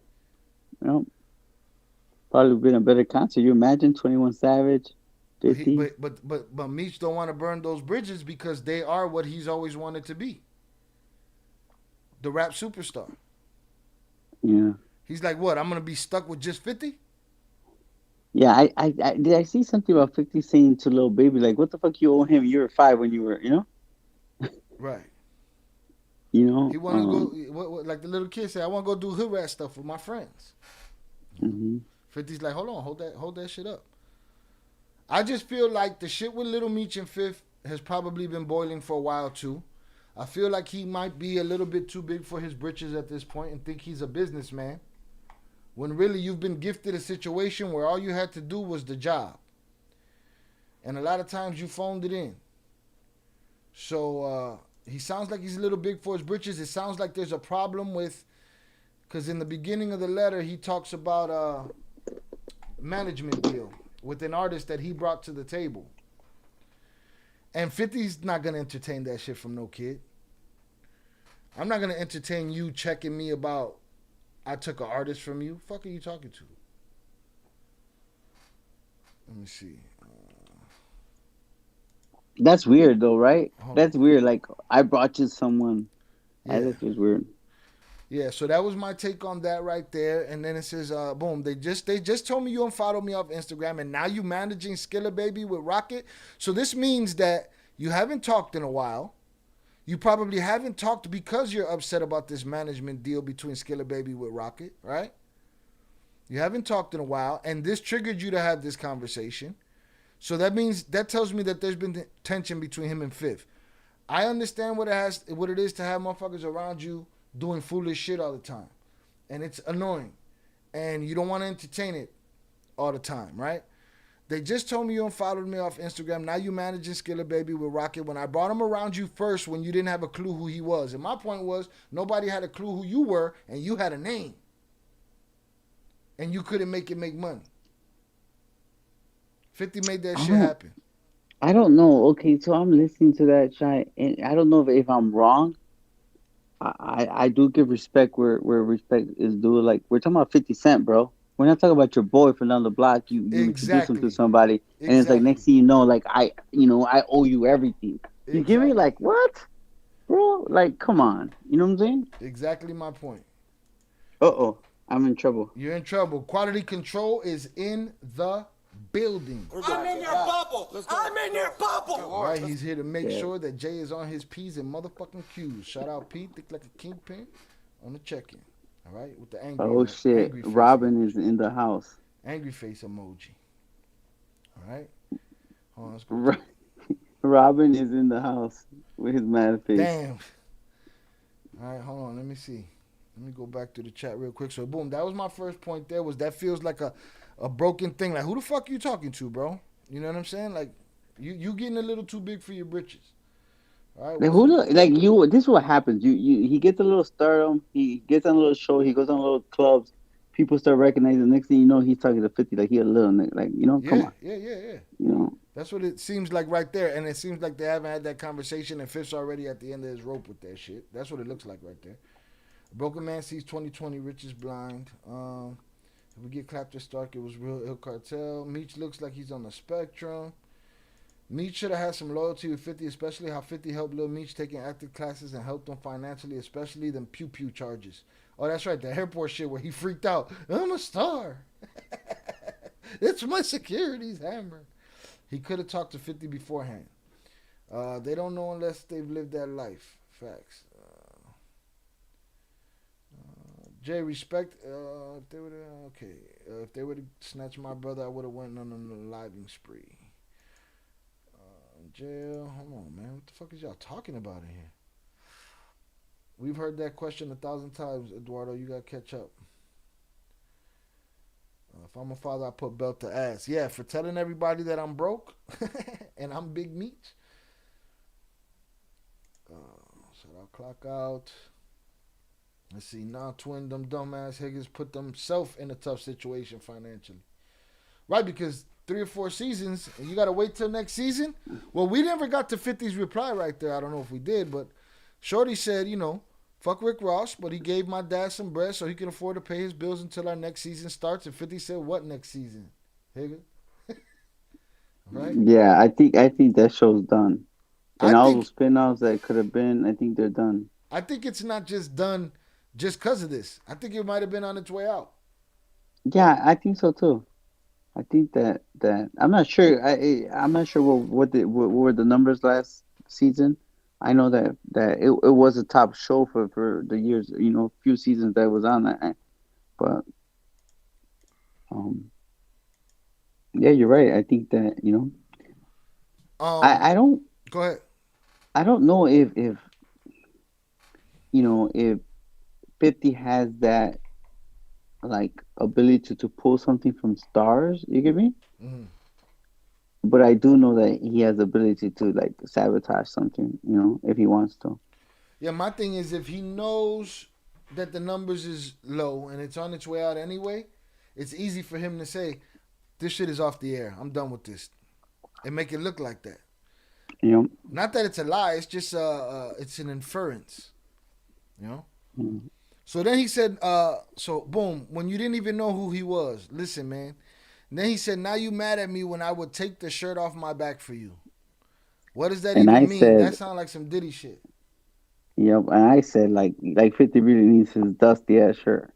Probably been a better concert. You imagine 21 Savage, 50. But Meech don't want to burn those bridges because they are what he's always wanted to be. The rap superstar. Yeah. He's like, what? I'm gonna be stuck with just 50? Yeah, I did. I see something about 50 saying to Lil Baby, like, "What the fuck you owe him? You were 5 when you were, Right. He wanted to go, like the little kid said, I want to go do hood rat stuff with my friends. Mm-hmm. 50's like, hold on, hold that shit up. I just feel like the shit with Little Meech and Fifth has probably been boiling for a while too. I feel like he might be a little bit too big for his britches at this point and think he's a businessman. When really you've been gifted a situation where all you had to do was the job. And a lot of times you phoned it in. So he sounds like he's a little big for his britches. It sounds like there's a problem with, because in the beginning of the letter he talks about a management deal with an artist that he brought to the table. And 50's not going to entertain that shit from no kid. I'm not going to entertain you checking me about I took an artist from you. Fuck are you talking to? Let me see. That's weird though, right? That's weird. Like I brought you someone. Yeah. That's just weird. Yeah, so that was my take on that right there. And then it says, boom, they just told me you unfollowed me off Instagram and now you managing Skilla Baby with Rocket. So this means that you haven't talked in a while. You probably haven't talked because you're upset about this management deal between Skilla Baby with Rocket, right? You haven't talked in a while, and this triggered you to have this conversation. So that tells me that there's been tension between him and Fifth. I understand what it is to have motherfuckers around you doing foolish shit all the time. And it's annoying. And you don't want to entertain it all the time, right? They just told me you unfollowed me off Instagram. Now you managing Skilla Baby with Rocket. When I brought him around you first when you didn't have a clue who he was. And my point was, nobody had a clue who you were, and you had a name. And you couldn't make it make money. 50 made that shit happen. I don't know. Okay, so I'm listening to that shit, and I don't know if I'm wrong. I do give respect where respect is due. Like, we're talking about 50 Cent, bro. We're not talking about your boy from down the block. You introduce him to somebody, and it's like next thing you know, like I owe you everything. You give me like what, bro? Like, come on, you know what I'm saying? Exactly my point. I'm in trouble. You're in trouble. Quality control is in the building. I'm in your bubble. I'm in your bubble. All right, he's here to make sure that Jay is on his P's and motherfucking Q's. Shout out Pete, think like a kingpin on the check-in. All right, with the angry. Oh shit, Robin is in the house. Angry face emoji. All right. Hold on, let's go. Robin is in the house with his mad face. Damn. All right, hold on. Let me see. Let me go back to the chat real quick. So, boom, that was my first point there. Was that feels like a broken thing. Like, who the fuck you talking to, bro? You know what I'm saying? Like, you getting a little too big for your britches. All right. This is what happens. He gets a little stardom. He gets on a little show. He goes on little clubs. People start recognizing. The next thing you know, he's talking to 50 like he a little nigga. Like, come on. Yeah. You know. That's what it seems like right there. And it seems like they haven't had that conversation and Fifth's already at the end of his rope with that shit. That's what it looks like right there. Broken man sees 2020, Rich is blind. If we get Clapton Stark, it was real ill Cartel. Meech looks like he's on the spectrum. Meech should have had some loyalty with 50, especially how 50 helped Lil Meech taking active classes and helped him financially, especially them pew-pew charges. Oh, that's right, the airport shit where he freaked out. I'm a star. It's my security's hammer. He could have talked to 50 beforehand. They don't know unless they've lived that life. Facts. Jay, respect. If they would have snatched my brother, I would have went on a living spree. Jail. Hold on, man. What the fuck is y'all talking about in here? We've heard that question 1,000 times, Eduardo. You gotta catch up. If I'm a father, I put belt to ass. Yeah, for telling everybody that I'm broke and I'm Big Meech. So I'll clock out. Let's see. Now, twin, them dumbass Higgins put themselves in a tough situation financially. Right, because 3 or 4 seasons, and you got to wait till next season? Well, we never got to 50's reply right there. I don't know if we did, but Shorty said, fuck Rick Ross, but he gave my dad some bread so he can afford to pay his bills until our next season starts. And 50 said, what next season? Higgins? Right? Yeah, I think that show's done. And all those spin-offs that could have been, I think they're done. I think it's not just done just because of this. I think it might have been on its way out. Yeah, I think so too. I think that I'm not sure. I'm not sure what were the numbers last season. I know that it was a top show for the years, few seasons that was on that. But yeah, you're right. I think that I don't. Go ahead. I don't know if if 50 has that like ability to pull something from stars. You get me? Mm-hmm. But I do know that he has the ability to like sabotage something. If he wants to. Yeah, my thing is if he knows that the numbers is low and it's on its way out anyway, it's easy for him to say, "This shit is off the air. I'm done with this," and make it look like that. Not that it's a lie. It's just it's an inference. Mm. So then he said, so boom, when you didn't even know who he was, listen, man. And then he said, now you mad at me when I would take the shirt off my back for you. What does that And I even mean? That said, sounds like some Diddy shit. yep. And I said, like 50 really needs his dusty ass shirt.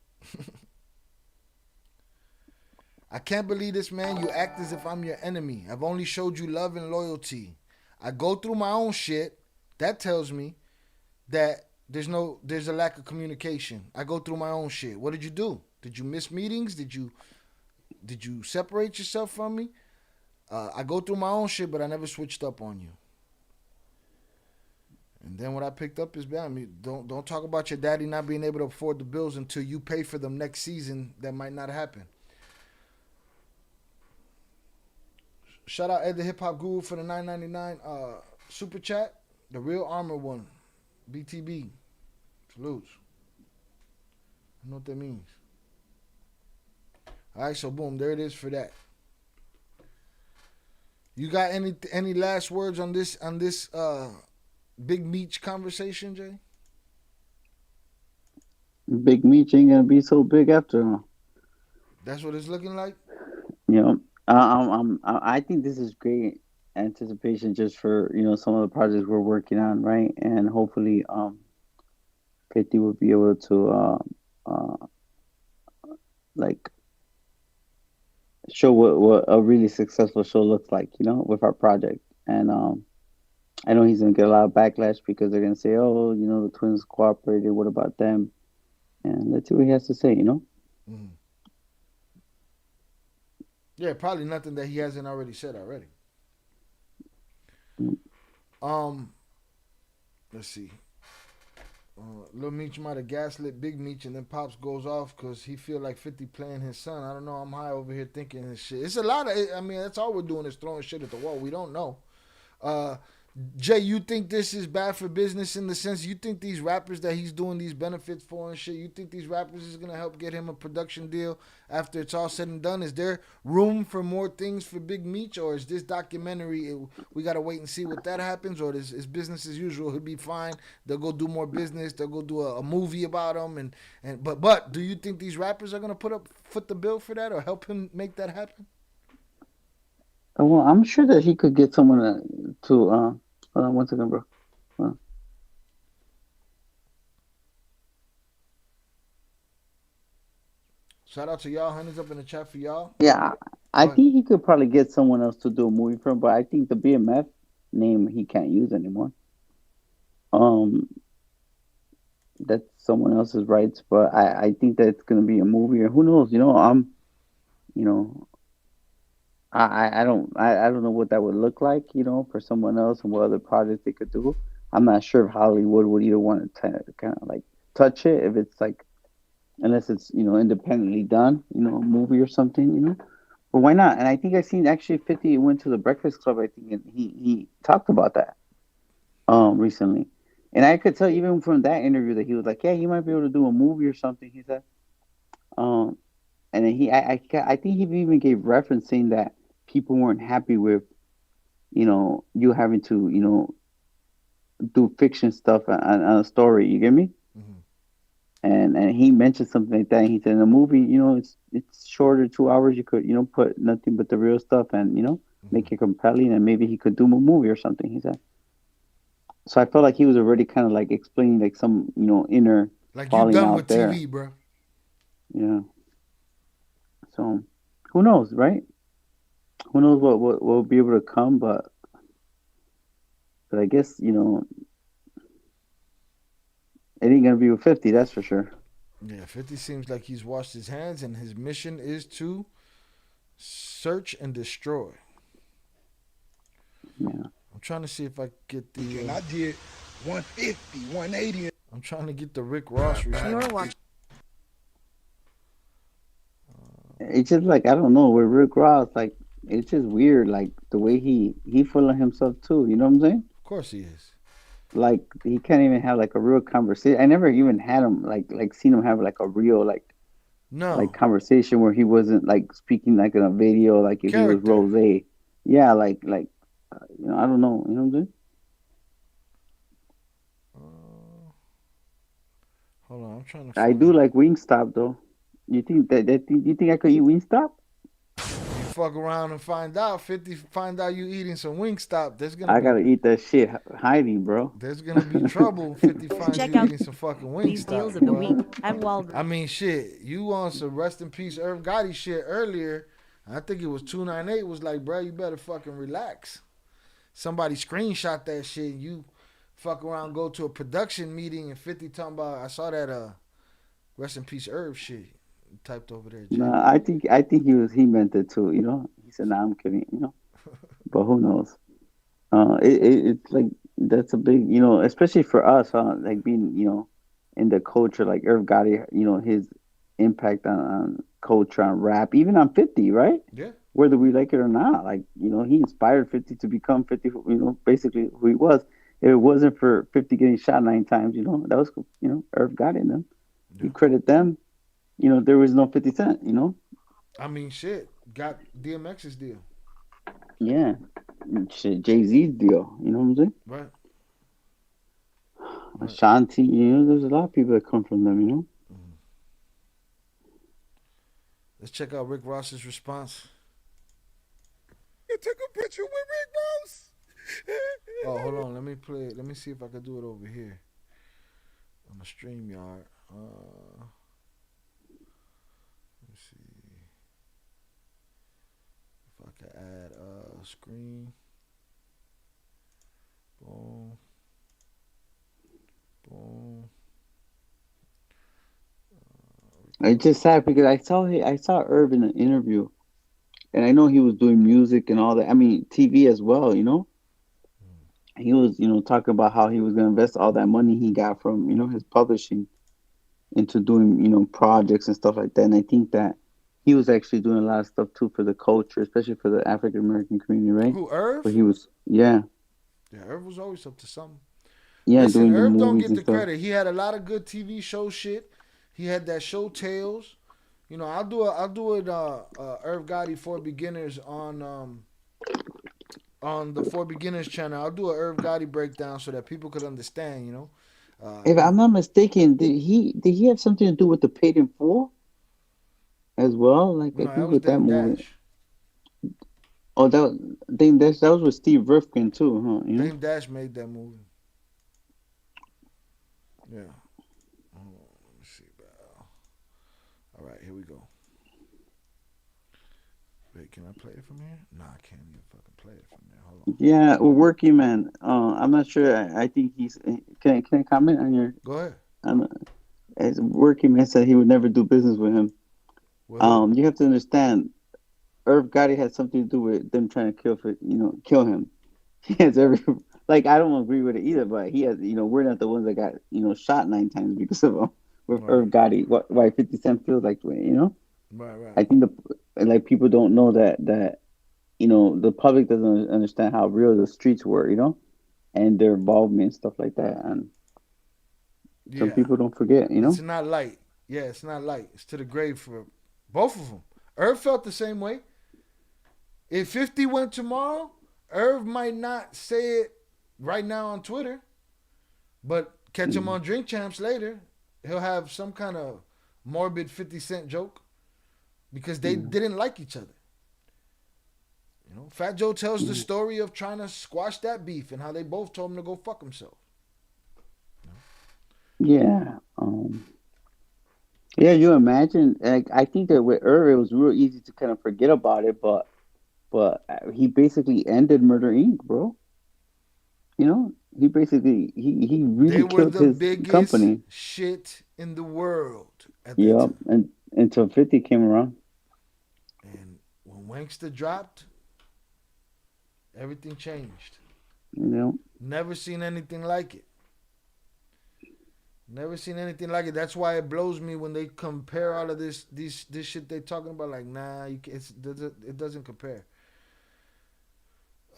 I can't believe this, man. You act as if I'm your enemy. I've only showed you love and loyalty. I go through my own shit. That tells me that there's a lack of communication. I go through my own shit. What did you do? Did you miss meetings? Did you separate yourself from me? I go through my own shit, but I never switched up on you. And then what I picked up is, man, don't talk about your daddy not being able to afford the bills until you pay for them next season. That might not happen. Shout out Ed the Hip Hop Guru for the $9.99 super chat. The real armor one. BTB. Salutes. I know what that means. Alright, so boom, there it is for that. You got any last words on this Big Meech conversation, Jay? Big Meech ain't gonna be so big after all. That's what it's looking like? I think this is great anticipation just for some of the projects we're working on, right? And hopefully 50 will be able to like show what a really successful show looks like, with our project. And I know he's gonna get a lot of backlash because they're gonna say, oh, the twins cooperated, what about them? And let's see what he has to say, Mm-hmm. Yeah, probably nothing that he hasn't already said already. Let's see. Lil Meech might have gaslit Big Meech and then Pops goes off because he feel like 50 playing his son. I don't know. I'm high over here thinking this shit. It's a lot of, that's all we're doing is throwing shit at the wall. We don't know. Jay, you think this is bad for business in the sense you think these rappers that he's doing these benefits for and shit, you think these rappers is going to help get him a production deal after it's all said and done? Is there room for more things for Big Meech, or is this documentary, we got to wait and see what that happens, or is business as usual? He'll be fine. They'll go do more business. They'll go do a movie about him. But do you think these rappers are going to foot the bill for that or help him make that happen? Well, I'm sure that he could get someone to hold on 1 second, bro. Shout out to y'all. Honey's up in the chat for y'all. Yeah, I think he could probably get someone else to do a movie for him, but I think the BMF name he can't use anymore. That's someone else's rights, but I think that it's gonna be a movie, or who knows? I don't know what that would look like, for someone else and what other projects they could do. I'm not sure if Hollywood would either want to kind of like touch it if it's like, unless it's independently done, a movie or something, But why not? And I think I seen actually 50 went to the Breakfast Club, I think, and he talked about that recently. And I could tell even from that interview that he was like, yeah, he might be able to do a movie or something, he said. And then I think he even gave reference saying that people weren't happy with, you having to, do fiction stuff on a story. You get me? Mm-hmm. And he mentioned something like that. And he said in a movie, it's shorter, 2 hours. You could, put nothing but the real stuff and, make it compelling. And maybe he could do a movie or something, he said. So I felt like he was already kind of like explaining like some, inner like falling you done out with there. TV, bro. Yeah. So who knows, right? Who knows what will be able to come, but I guess it ain't gonna be with 50. That's for sure. Yeah, 50 seems like he's washed his hands, and his mission is to search and destroy. Yeah. trying to see if I get the. And I did 150, 180. I'm trying to get the Rick Ross response. It's just like I don't know with Rick Ross, like it's just weird, like the way he full of himself too. You know what I'm saying? Of course he is. Like he can't even have like a real conversation. I never even had him like seen him have like a real like conversation where he wasn't like speaking like in a video, like if he was Rose. Yeah, like you know, I don't know. You know what I'm saying? Hold on, I'm trying to. I do like Wingstop though. You think you think I could eat Wingstop? You fuck around and find out. 50 find out you eating some Wingstop. I gotta eat that shit hiding, bro. There's gonna be trouble. 50 finds you eating some fucking Wingstop. Deals of the week at Walgreens. I mean, shit. You on some rest in peace Irv Gotti shit earlier. I think it was 298 was like, bro, you better fucking relax. Somebody screenshot that shit. You fuck around, go to a production meeting, and 50 talking about. I saw that rest in peace Irv shit typed over there. No, I think he meant it too. You know, he said, "Nah, I'm kidding." You know, but who knows? It's like that's a big, you know, especially for us, huh? Like being, you know, in the culture, like Irv Gotti, you know, his impact on culture, on rap, even on 50, right? Yeah. Whether we like it or not, like, you know, he inspired 50 to become 50, you know, basically who he was. If it wasn't for 50 getting shot 9 times, you know, that was, you know, Irv Gotti and them. Yeah. You credit them, you know, there was no 50 Cent, you know? I mean, shit, got DMX's deal. Yeah. Shit, Jay-Z's deal, you know what I'm saying? Right. Ashanti, you know, there's a lot of people that come from them, you know? Mm-hmm. Let's check out Rick Ross's response. You took a picture with Rick Ross. Oh, hold on. Let me play it. Let me see if I can do it over here on the StreamYard. Let me see if I can add a screen. Boom. Boom. It's just sad because I saw Irv in an interview, and I know he was doing music and all that. I mean, TV as well, you know. He was, you know, talking about how he was going to invest all that money he got from, you know, his publishing into doing, you know, projects and stuff like that. And I think that he was actually doing a lot of stuff too for the culture, especially for the African American community, right? Who, Irv? But he was, yeah. Yeah, Irv was always up to something. Yeah, listen, doing Irv the don't movies get the and stuff. credit. He had a lot of good TV show shit. He had that show Tales. You know, I'll do it. Irv Gotti for Beginners on the For Beginners channel. I'll do an Irv Gotti breakdown so that people could understand. You know, If I'm not mistaken, did he have something to do with the Paid in Full as well? Like I think with that movie. Dash. Oh, that was with Steve Rifkin too, huh? You know? Dame Dash made that movie. Yeah. Let me see. All right, here we go. Wait, can I play it from here? No, I can't even fucking play it from there. Hold on. Yeah, well, Working Man. I'm not sure. I think he's. Can I comment on your? Go ahead. As Working Man said, he would never do business with him. Well, you have to understand, Irv Gotti had something to do with them trying to kill him. He has every like. I don't agree with it either, but he has. You know, we're not the ones that got shot 9 times because of him. With Irv Gotti, why 50 Cent feels like, you know. Right. I think people don't know that you know, the public doesn't understand how real the streets were, you know, and their involvement and stuff like that, and some people don't forget, you know. It's not light. Yeah, it's not light. It's to the grave for both of them. Irv felt the same way. If 50 went tomorrow, Irv might not say it right now on Twitter, but catch him on Drink Champs later. He'll have some kind of morbid 50 Cent joke because they didn't like each other. You know, Fat Joe tells the story of trying to squash that beef and how they both told him to go fuck himself. Yeah. Yeah, you imagine. Like, I think that with Irv, it was real easy to kind of forget about it, but he basically ended Murder Inc., bro. You know, he basically he really killed his company. Shit in the world. Yep, and until 50 came around. And when Wankster dropped, everything changed. You know. Never seen anything like it. Never seen anything like it. That's why it blows me when they compare all of this shit they talking about. Like, nah, it doesn't compare.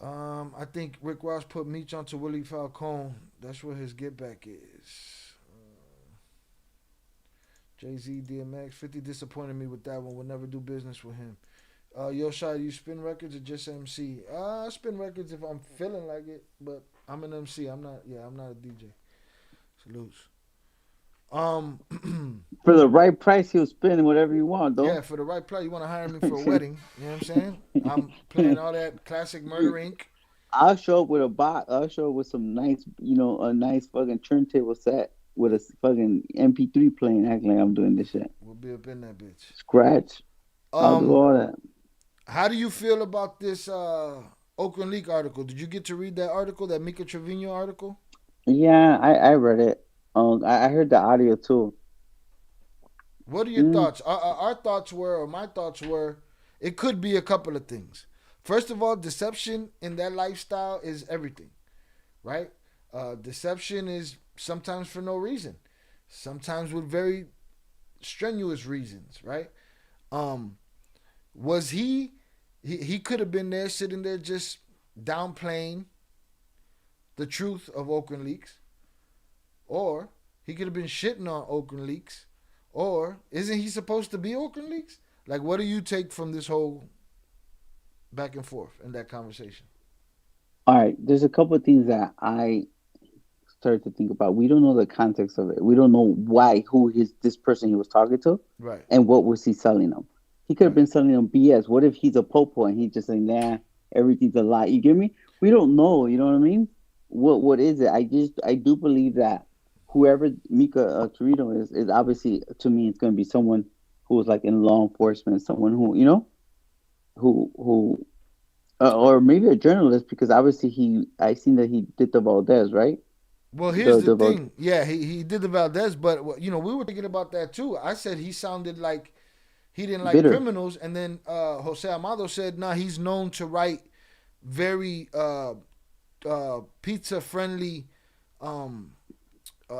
I think Rick Ross put Meech onto Willie Falcone. That's where his get back is. Jay-Z, DMX, 50 disappointed me with that one. Would never do business with him. Yo, Shai, you spin records or just MC? I spin records if I'm feeling like it, but I'm an MC. I'm not a DJ. Salutes. For the right price, he'll spin whatever you want, though. Yeah, for the right price. You want to hire me for a wedding? You know what I'm saying? I'm playing all that classic Murder Inc. I'll show up with a box. I'll show up with some nice, a nice fucking turntable set with a fucking MP3 playing, acting like I'm doing this shit. We'll be up in that bitch. Scratch. I'll do all that. How do you feel about this Ocran Leak article? Did you get to read that article, that Mika Trevino article? Yeah, I read it. I heard the audio too. What are your thoughts? Our thoughts were, or my thoughts were, it could be a couple of things. First of all, deception in that lifestyle is everything, right? Deception is sometimes for no reason, sometimes with very strenuous reasons, right? Was he could have been there, sitting there just downplaying the truth of Ocran Leaks, or he could have been shitting on Ocran Leaks, or isn't he supposed to be Ocran Leaks? Like, what do you take from this whole back and forth in that conversation? All right, there's a couple of things that I started to think about. We don't know the context of it. We don't know this person he was talking to, right? And what was he selling them? He could have been selling them BS. What if he's a popo and he's just saying, nah, everything's a lie? You get me? We don't know. You know what I mean? What is it? I do believe that whoever Mika Torito is obviously, to me, it's going to be someone who is like in law enforcement, someone who, or maybe a journalist, because obviously I seen that he did the Valdez, right? Well, here's the thing. Yeah, he did the Valdez, but we were thinking about that too. I said he sounded like he didn't like bitter criminals, and then Jose Amado said, nah, he's known to write very pizza friendly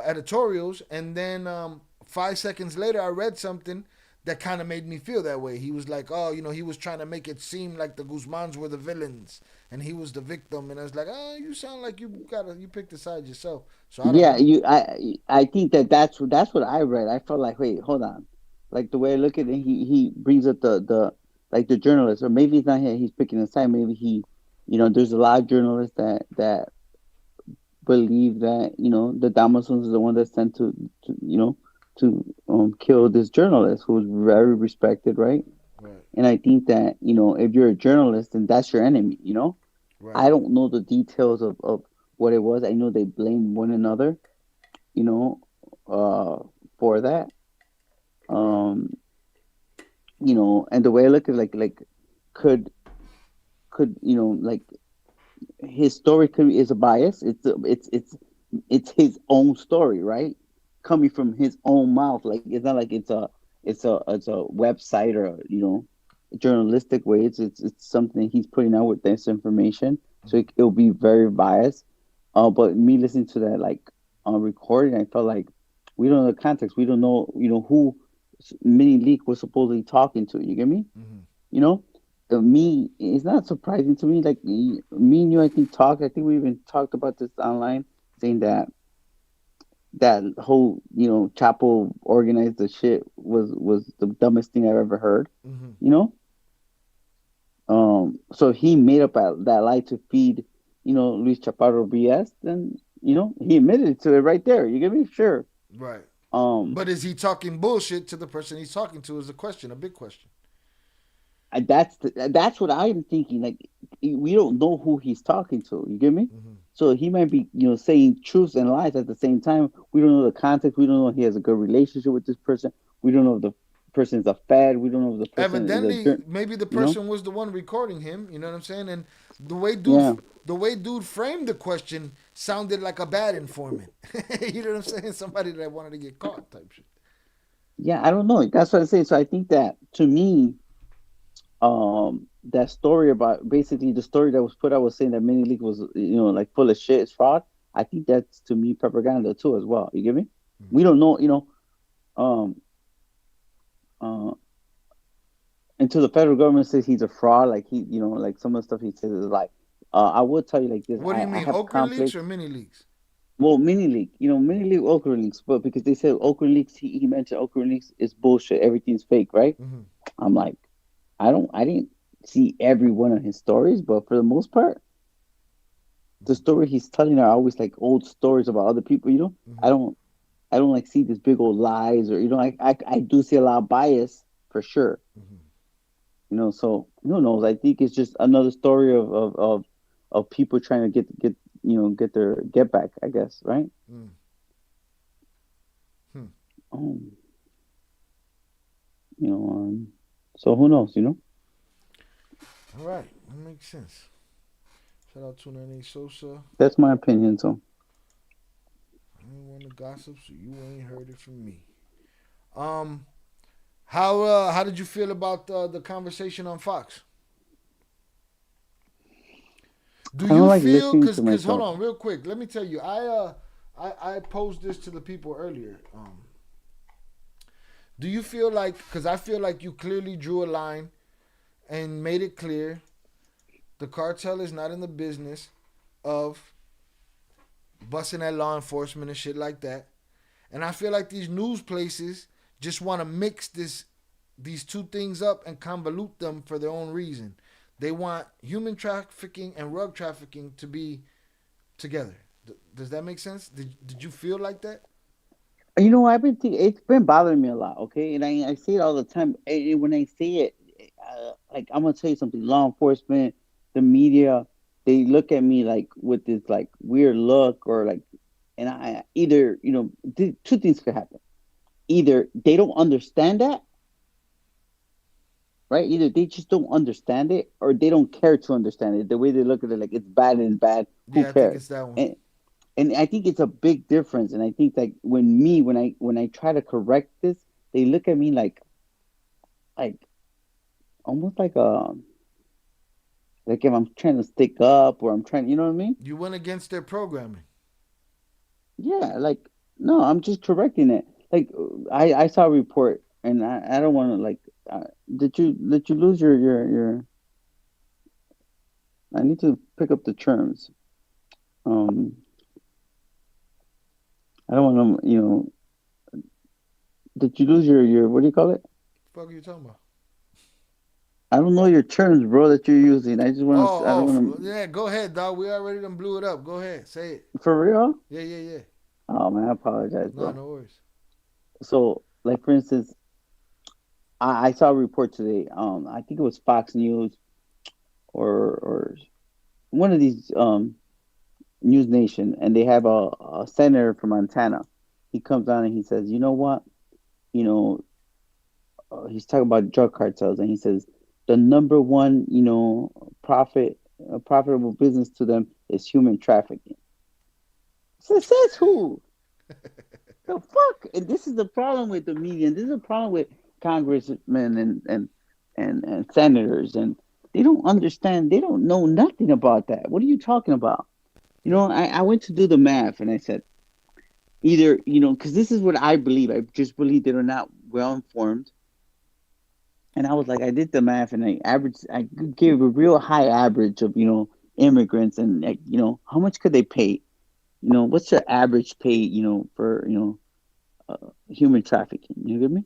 editorials, and then 5 seconds later I read something that kind of made me feel that way. He was like, he was trying to make it seem like the Guzmans were the villains and he was the victim, and I was like, you sound like you picked a side yourself. So I think that's what I read. I felt like, wait, hold on, like the way I look at it, he brings up the journalist, or maybe it's not here, he's picking a side. Maybe he, there's a lot of journalists that believe that the Dámaso is the one that's sent to kill this journalist who was very respected, right? And I think that if you're a journalist, then that's your enemy. Right. I don't know the details of what it was. I know they blame one another, for that. And the way I look at like could like his story is a bias. It's his own story, right? Coming from his own mouth. Like, it's not like it's a website or a journalistic way. It's something he's putting out with this information, so it'll be very biased. But me listening to that like on recording, I felt like we don't know the context. We don't know who Mini Leak was supposedly talking to. You get me? Mm-hmm. Me, it's not surprising to me. Like, me and you, I think we even talked about this online, saying that whole Chapo organized the shit was the dumbest thing I've ever heard. Mm-hmm. So he made up that lie to feed Luis Chaparro BS. Then he admitted to it right there. You get me? Sure. Right. But is he talking bullshit to the person he's talking to? Is a question, a big question. That's what I'm thinking. Like, we don't know who he's talking to. You get me? Mm-hmm. So he might be, saying truths and lies at the same time. We don't know the context. We don't know if he has a good relationship with this person. We don't know if the person is a fad. We don't know if the person evidently maybe the person was the one recording him. You know what I'm saying? And the way dude framed the question sounded like a bad informant. You know what I'm saying? Somebody that wanted to get caught type shit. Yeah, I don't know. That's what I'm saying. So I think that, to me, that story about basically the story that was put out was saying that Mini League was like full of shit, it's fraud. I think that's to me propaganda too as well. You get me? We don't know, um, uh, until the federal government says he's a fraud. Like like some of the stuff he says is like. I will tell you like this. What do you I mean, have Okra leaks conflict. or mini leaks? Well, Mini League, Mini League Okra Leaks, but because they said Okra Leaks, he mentioned Okra Leaks is bullshit. Everything's fake, right? Mm-hmm. I'm like, I didn't see every one of his stories, but for the most part, the story he's telling are always like old stories about other people. Mm-hmm. I don't like see this big old lies or I do see a lot of bias for sure. Mm-hmm. So who knows? I think it's just another story of people trying to get their get back. I guess, right? Mm. Um, so who knows? All right, that makes sense. Shout out to Nene Sosa. That's my opinion. So I ain't want to gossip, so you ain't heard it from me. How did you feel about the conversation on Fox? Do I don't you like feel listening to because hold myself. on real quick? Let me tell you, I posed this to the people earlier. Do you feel like because I feel like you clearly drew a line and made it clear the cartel is not in the business of busting at law enforcement and shit like that. And I feel like these news places just want to mix these two things up and convolute them for their own reason. They want human trafficking and rug trafficking to be together. Does that make sense? Did you feel like that? I've been it's been bothering me a lot. Okay, and I say it all the time. And when I say it, like I'm gonna tell you something. Law enforcement, the media, they look at me like with this like weird look or like, and I either two things could happen. Either they don't understand that, right? Either they just don't understand it, or they don't care to understand it. The way they look at it, like it's bad and it's bad. Who Yeah, I think cares? it's that one. And I think it's a big difference. And I think that when I try to correct this, they look at me like almost like if I'm trying to stick up or I'm trying, you know what I mean? You went against their programming. Yeah, like no, I'm just correcting it. Like I saw a report, and I don't want to like. Did you lose your? I need to pick up the terms. Um, I don't want to, Did you lose your what do you call it? What the fuck are you talking about? I don't know your terms, bro, that you're using. I just want to. I don't want to. Yeah, go ahead, dog. We already done blew it up. Go ahead, say it. For real? Yeah. Oh man, I apologize, bro. No worries. So, like for instance, I saw a report today. I think it was Fox News or one of these News Nation, and they have a senator from Montana. He comes on and he says, "You know what? You know, he's talking about drug cartels, and he says the number one, profitable business to them is human trafficking." So says who? The fuck? And this is the problem with the media. And this is the problem with congressmen and senators, and they don't understand. They don't know nothing about that. What are you talking about? I went to do the math, and I said either because this is what I believe. I just believe they're not well informed. And I was like, I did the math, and I gave a real high average of immigrants, and like how much could they pay? What's their average pay? For human trafficking. You get me?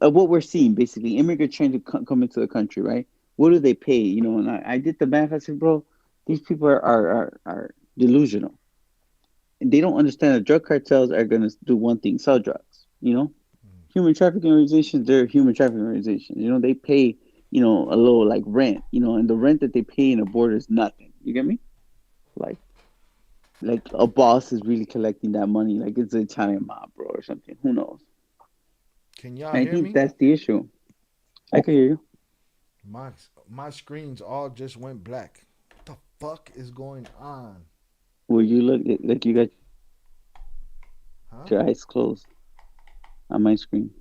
Of what we're seeing, basically, immigrants trying to come into the country, right? What do they pay? And I did the math. I said, bro, these people are delusional. And they don't understand that drug cartels are going to do one thing: sell drugs. Human trafficking organizations, they're human trafficking organizations. They pay, a little like rent, and the rent that they pay in a border is nothing. You get me? Like a boss is really collecting that money, like it's the Italian mob, bro, or something. Who knows? Can y'all I hear think me? that's the issue. I can hear you. My screens all just went black. What the fuck is going on? Well, you look like you got your eyes closed on my screen.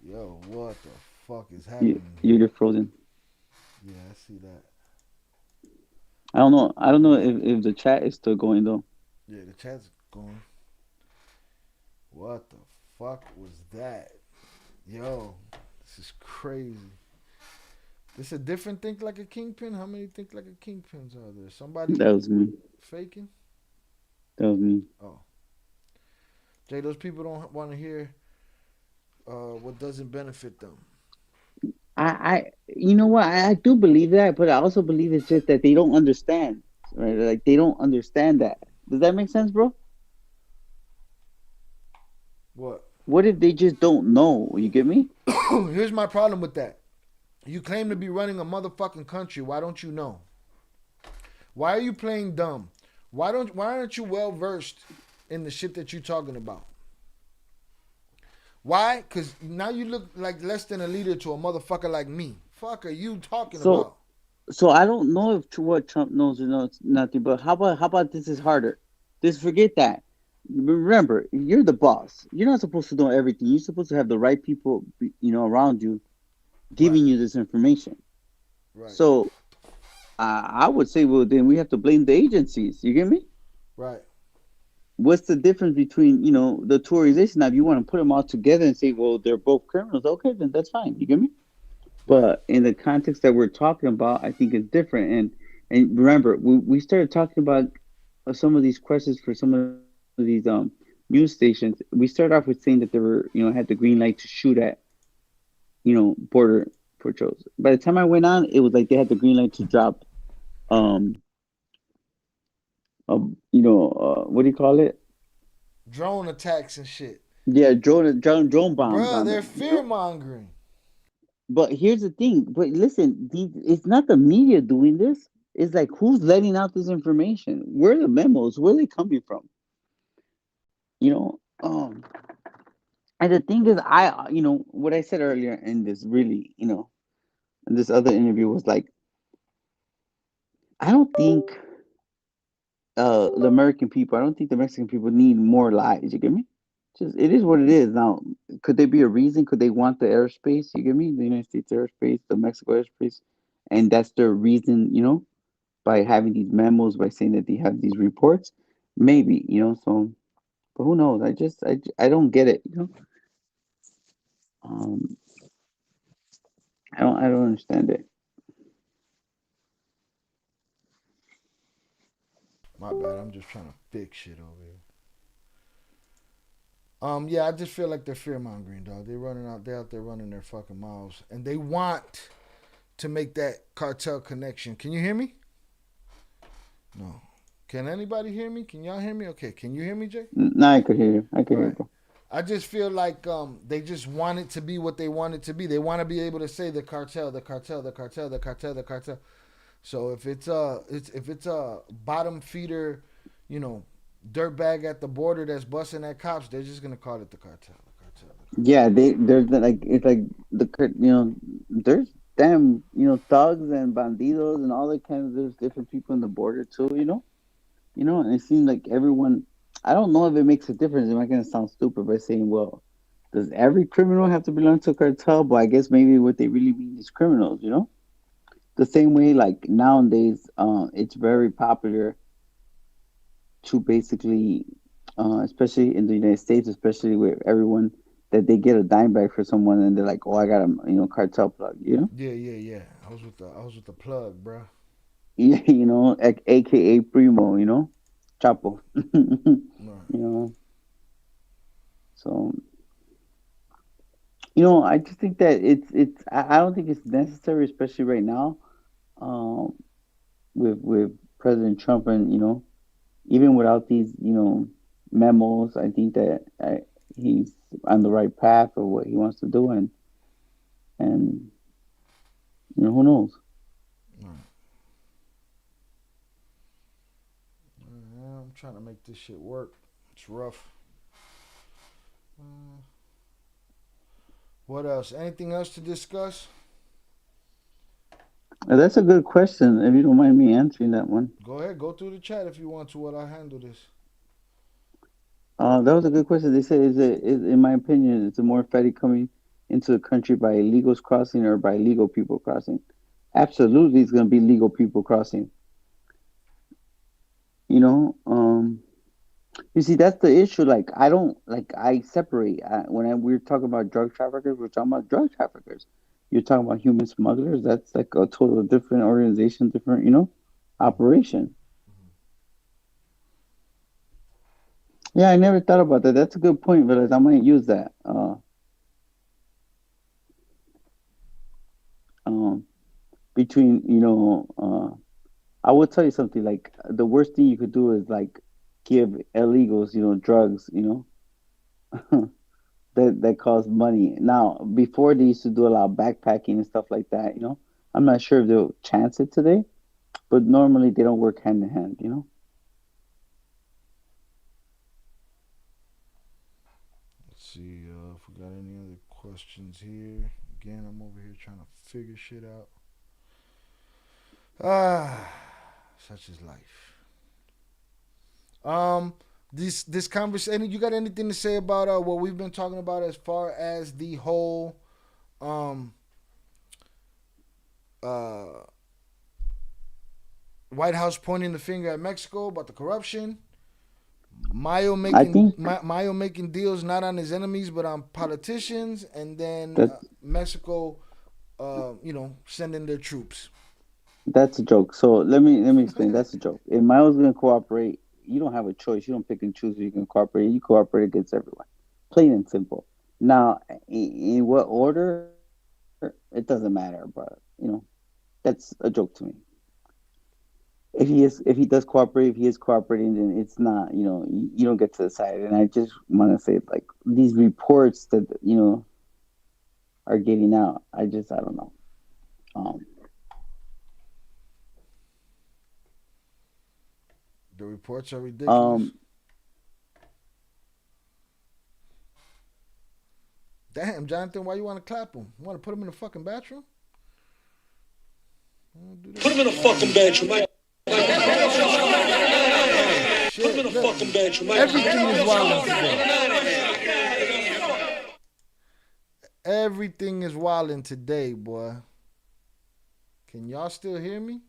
Yo, what the fuck is happening? You're frozen. Yeah, I see that. I don't know. I don't know if the chat is still going though. Yeah, the chat's going. What the fuck was that? Yo, this is crazy. This a different think like a kingpin? How many think like a kingpins are there? Somebody That was me. faking? That was me. Oh. Jay, those people don't want to hear what doesn't benefit them. You know what? I do believe that, but I also believe it's just that they don't understand, right? Like they don't understand that. Does that make sense, bro? What? What if they just don't know? You get me? Here's my problem with that. You claim to be running a motherfucking country. Why don't you know? Why are you playing dumb? Why aren't you well versed in the shit that you're talking about? Why? Because now you look like less than a leader to a motherfucker like me. Fuck are you talking about? So I don't know if what Trump knows or knows nothing, but how about this is harder? Just forget that. Remember, you're the boss. You're not supposed to know everything. You're supposed to have the right people, around you, giving you this information. Right. So I would say, well, then we have to blame the agencies. You get me? Right. What's the difference between, the two organizations? Now, if you want to put them all together and say, well, they're both criminals, okay, then that's fine. You get me? But in the context that we're talking about, I think it's different. And remember, we started talking about some of these questions for some of these news stations. We started off with saying that they were, had the green light to shoot at, border patrols. By the time I went on, it was like they had the green light to drop, what do you call it? Drone attacks and shit. Yeah, drone bombs. Bro, they're fear mongering. But here's the thing. But listen, it's not the media doing this. It's like who's letting out this information? Where are the memos? Where are they coming from? And the thing is, what I said earlier in this really, in this other interview was like, I don't think the American people, I don't think the Mexican people need more lies. You get me? Just it is what it is. Now, could there be a reason? Could they want the airspace? You get me? The United States airspace, the Mexico airspace, and that's their reason. By having these memos, by saying that they have these reports, maybe. So, but who knows? I don't get it. I don't understand it. My bad. I'm just trying to fix shit over here. Yeah, I just feel like they're fear mongering, dog. They're out there running their fucking mouths, and they want to make that cartel connection. Can you hear me? No. Can anybody hear me? Can y'all hear me? Okay. Can you hear me, Jay? No, I could hear you. I could hear you. I just feel like they just want it to be what they want it to be. They want to be able to say the cartel, the cartel, the cartel, the cartel, the cartel. So if it's a bottom feeder, dirtbag at the border that's busting at cops, they're just gonna call it the cartel. The cartel. Yeah, there's like it's like there's damn thugs and bandidos and all that kind of there's different people in the border too. And it seems like everyone. I don't know if it makes a difference. Am I gonna sound stupid by saying, well, does every criminal have to belong to a cartel? But I guess maybe what they really mean is criminals. The same way like nowadays, it's very popular to basically, especially in the United States, especially with everyone, that they get a dime bag for someone and they're like, oh, I got a cartel plug, Yeah. I was with the plug, bro. Yeah, AKA Primo, Chapo. Right. So, I just think that I don't think it's necessary, especially right now, with President Trump and even without these memos, I think that he's on the right path of what he wants to do, and who knows. I'm trying to make this shit work. It's rough. What else? Anything else to discuss? That's a good question. If you don't mind me answering that one. Go ahead. Go through the chat if you want to while I handle this. That was a good question. They said, in my opinion, it's a more fatty coming into the country by illegals crossing or by legal people crossing. Absolutely, it's going to be legal people crossing. You know, you see, that's the issue. Like, I don't like I separate. We're talking about drug traffickers, we're talking about drug traffickers. You're talking about human smugglers. That's like a total different organization, different, operation. Yeah, I never thought about that. That's a good point, but I might use that. Um, between, I will tell you something. Like the worst thing you could do is like give illegals, drugs, that cost money. Now, before they used to do a lot of backpacking and stuff like that. I'm not sure if they'll chance it today, but normally they don't work hand in hand. Let's see if we got any other questions here. Again, I'm over here trying to figure shit out. Such is life. This conversation. You got anything to say about what we've been talking about as far as the whole White House pointing the finger at Mexico about the corruption? Mayo making deals not on his enemies but on politicians, and then Mexico, sending their troops. That's a joke. So let me explain. That's a joke. If Mayo's going to cooperate, you don't have a choice. You don't pick and choose who you can cooperate. You cooperate against everyone. Plain and simple. Now, in what order, it doesn't matter, but that's a joke to me. If he does cooperate, if he is cooperating, then it's not, you don't get to decide. And I just want to say, like, these reports that, are getting out, I don't know. The reports are ridiculous. Damn, Jonathan, why you want to clap him? You want to put him in the fucking bathroom? Put him in a fucking bathroom. Put him in a fucking bathroom. Everything is wilding today. Everything is wilding today, boy. Can y'all still hear me?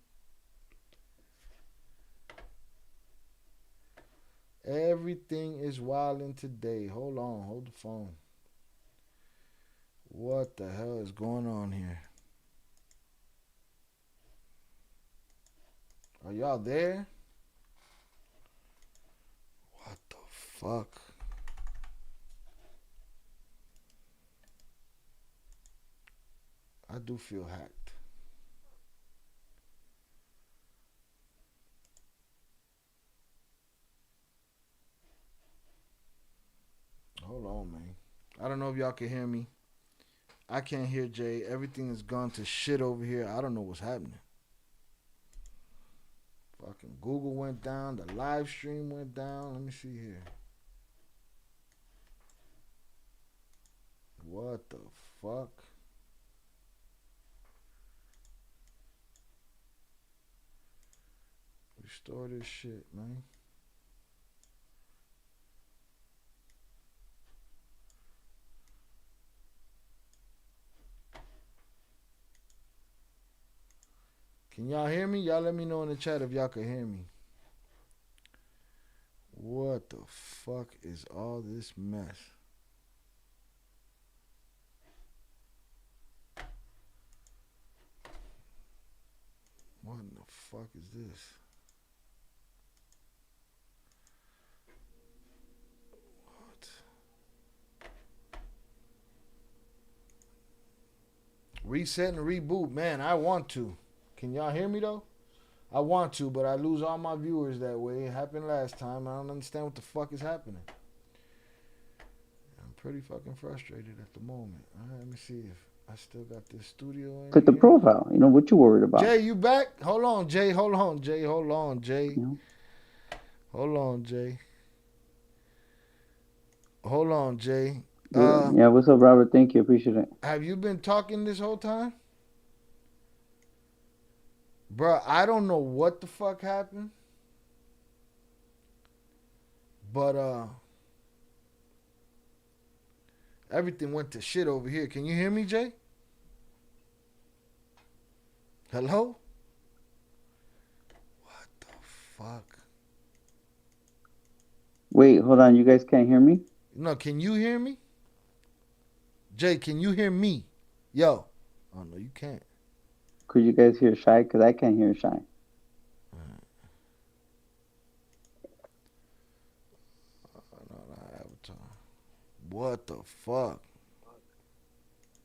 Everything is wilding today. Hold on. Hold the phone. What the hell is going on here? Are y'all there? What the fuck? I do feel hacked. Hold on, man. I don't know if y'all can hear me. I can't hear Jay. Everything has gone to shit over here. I don't know what's happening. Fucking Google went down. The live stream went down. Let me see here. What the fuck? Restore this shit, man. Can y'all hear me? Y'all let me know in the chat if y'all can hear me. What the fuck is all this mess? What in the fuck is this? What? Reset and reboot. Man, I want to. Can y'all hear me though? I want to, but I lose all my viewers that way. It happened last time. I don't understand what the fuck is happening. I'm pretty fucking frustrated at the moment. All right, let me see if I still got this studio in Click the profile. What you worried about? Jay, you back? Hold on, Jay. Hold on, Jay. Hold on, Jay. Hold on, Jay. Hold on, Jay. Yeah, what's up, Robert? Thank you. Appreciate it. Have you been talking this whole time? Bruh, I don't know what the fuck happened. But Everything went to shit over here. Can you hear me, Jay? Hello? What the fuck? Wait, hold on. You guys can't hear me? No, can you hear me? Jay, can you hear me? Yo. Oh, no, you can't. Could you guys hear Shy? Because I can't hear Shy. What the fuck?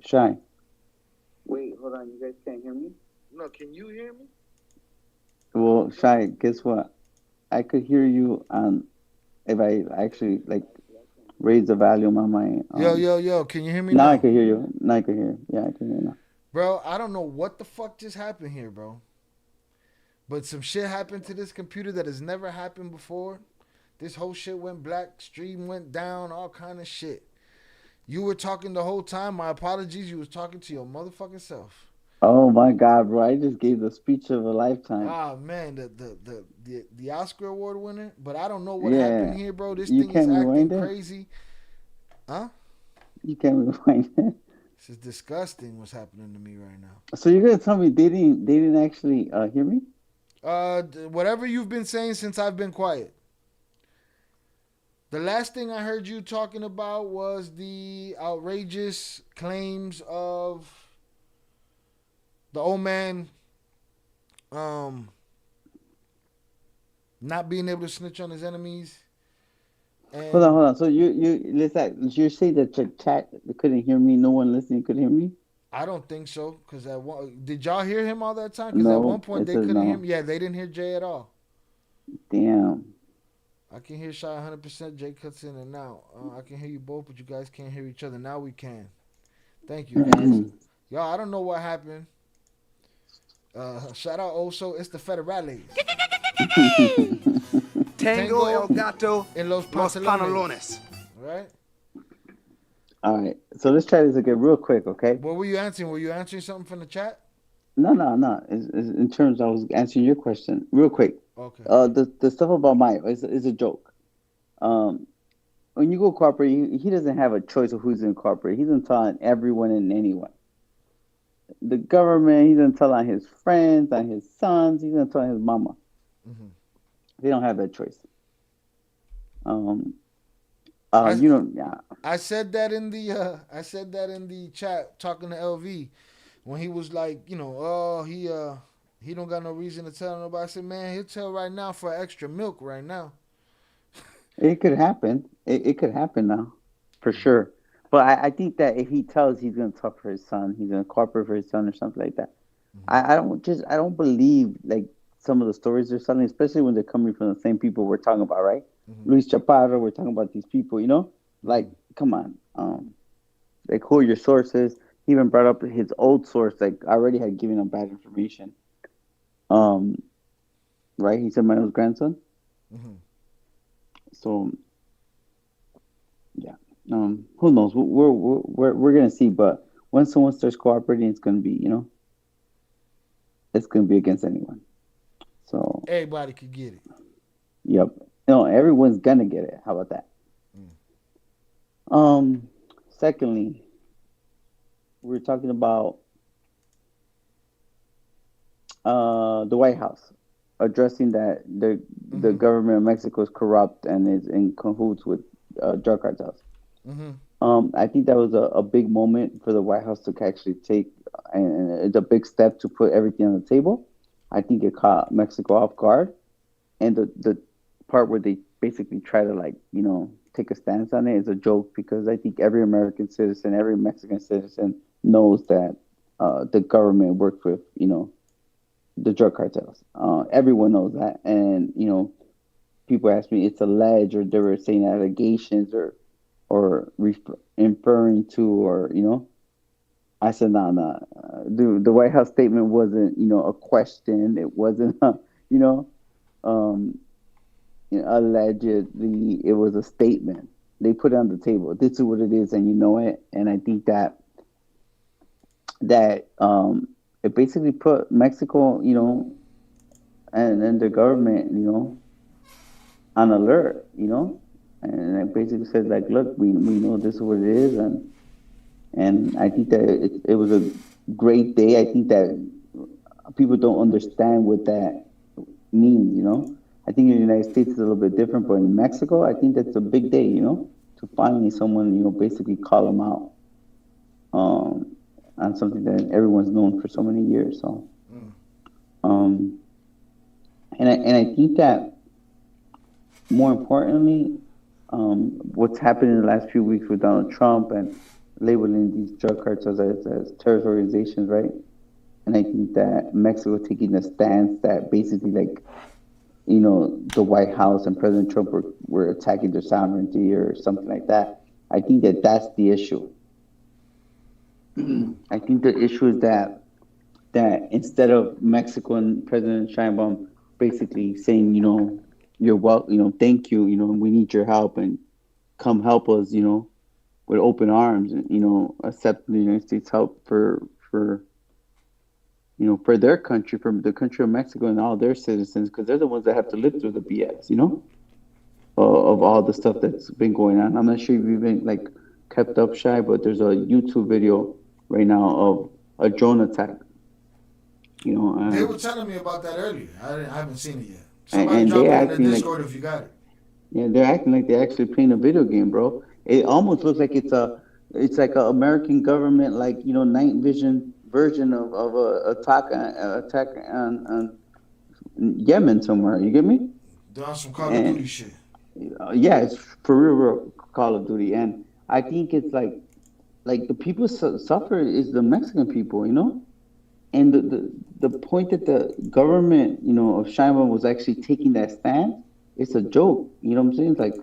Shy. Wait, hold on. You guys can't hear me? No, can you hear me? Well, Shy, guess what? I could hear you on if I actually like raise the volume on my. Yo. Can you hear me now? Now I can hear you. Now I can hear you. Yeah, I can hear you now. Bro, I don't know what the fuck just happened here, bro. But some shit happened to this computer that has never happened before. This whole shit went black, stream went down, all kind of shit. You were talking the whole time. My apologies. You was talking to your motherfucking self. Oh my God, bro! I just gave the speech of a lifetime. Ah man, the Oscar award winner. But I don't know what happened here, bro. This thing is acting crazy. Huh? You can't rewind it. This is disgusting. What's happening to me right now? So you're gonna tell me they didn't actually hear me? Whatever you've been saying since I've been quiet. The last thing I heard you talking about was the outrageous claims of the old man not being able to snitch on his enemies. And Hold on. So listen, you're saying that your chat couldn't hear me? No one listening could hear me? I don't think so, because did y'all hear him all that time? Because No, at one point they couldn't no. hear him. Yeah, they didn't hear Jay at all. Damn. I can hear Shy 100%. Jay cuts in and out. I can hear you both, but you guys can't hear each other. Now we can. Thank you, guys. Y'all, I don't know what happened. Shout out also, it's the Federales. Tango el gato en los pantalones. Right? All right. So let's try this again real quick, okay? What were you answering? Were you answering something from the chat? No. It's in terms, I was answering your question real quick. Okay. The stuff about Mayo is a joke. When you go corporate, he doesn't have a choice of who's in corporate. He's gonna tell on everyone and anyone. The government, he's gonna tell on his friends, on his sons. He's gonna tell on his mama. Mm-hmm. They don't have that choice. I said that in the chat talking to LV when he was like, he don't got no reason to tell nobody. I said, man, he'll tell right now for extra milk right now. It could happen. It could happen now, for sure. But I think that if he tells, he's gonna talk for his son. He's gonna cooperate for his son or something like that. Mm-hmm. I don't believe like some of the stories they're telling, especially when they're coming from the same people we're talking about, right? Mm-hmm. Luis Chaparro, we're talking about these people, like, come on, like who are your sources? He even brought up his old source, like already had given him bad information. Right? He said my old grandson. Mm-hmm. So, yeah. Who knows? We're gonna see, but when someone starts cooperating, it's gonna be, it's gonna be against anyone. So everybody could get it. Yep. No, everyone's gonna get it. How about that? Secondly, we're talking about the White House addressing that the government of Mexico is corrupt and is in cahoots with drug cartels. Mm-hmm. I think that was a big moment for the White House to actually take, and it's a big step to put everything on the table. I think it caught Mexico off guard, and the part where they basically try to take a stance on it is a joke, because I think every American citizen, every Mexican citizen knows that the government works with the drug cartels. Everyone knows that, and people ask me, it's alleged, or they were saying allegations, or inferring to, or I said, no. The White House statement wasn't, a question. It wasn't, allegedly. It was a statement. They put it on the table. This is what it is, and you know it. And I think that it basically put Mexico, and the government, on alert, and it basically says, like, look, we know this is what it is, and and I think that it was a great day. I think that people don't understand what that means. I think in the United States it's a little bit different, but in Mexico, I think that's a big day. To finally someone basically call them out on something that everyone's known for so many years. So, um, and I think that more importantly, what's happened in the last few weeks with Donald Trump and labeling these drug cartels as terrorist organizations, right? And I think that Mexico taking a stance that basically, like, the White House and President Trump were attacking their sovereignty or something like that. I think that that's the issue. I think the issue is that instead of Mexico and President Sheinbaum basically saying, you're thank you, we need your help and come help us, with open arms, and accept the United States help for their country, for the country of Mexico and all their citizens, because they're the ones that have to live through the BS, of all the stuff that's been going on. I'm not sure if you've been kept up, Shy, but there's a YouTube video right now of a drone attack. They were telling me about that earlier. I haven't seen it yet. Somebody drop it in the Discord if you got it. Yeah, they're acting like they're actually playing a video game, bro. It almost looks like it's like an American government, night vision version of a attack on Yemen somewhere. You get me? They're on some Call of Duty shit. Yeah, it's for real Call of Duty, and I think it's like the people suffer is the Mexican people, and the point that the government, of Sheinbaum was actually taking that stand, it's a joke. You know what I'm saying? It's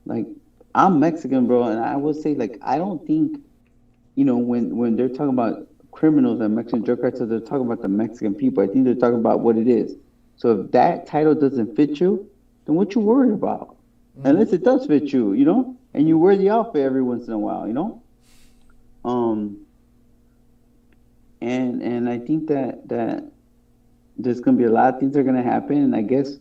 like I'm Mexican, bro, and I would say I don't think, when they're talking about criminals and Mexican drug cartels, they're talking about the Mexican people. I think they're talking about what it is. So if that title doesn't fit you, then what you worried about? Unless it does fit you, and you wear the outfit every once in a while, And I think that there's going to be a lot of things that are going to happen, and I guess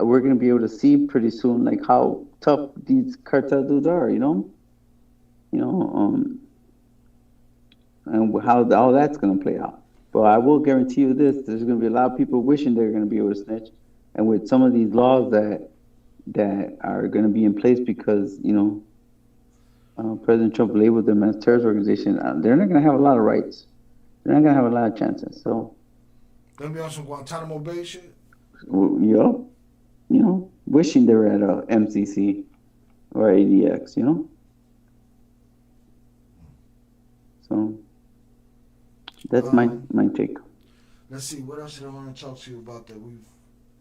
we're going to be able to see pretty soon how tough these cartel dudes are, and how all that's going to play out. But I will guarantee you this: there's going to be a lot of people wishing they're going to be able to snitch, and with some of these laws that are going to be in place because President Trump labeled them as terrorist organization, they're not going to have a lot of rights. They're not going to have a lot of chances. So, gonna be on some Guantanamo Bay shit. Yup. Wishing they were at a MCC or ADX. So that's my take. Let's see, what else did I want to talk to you about that we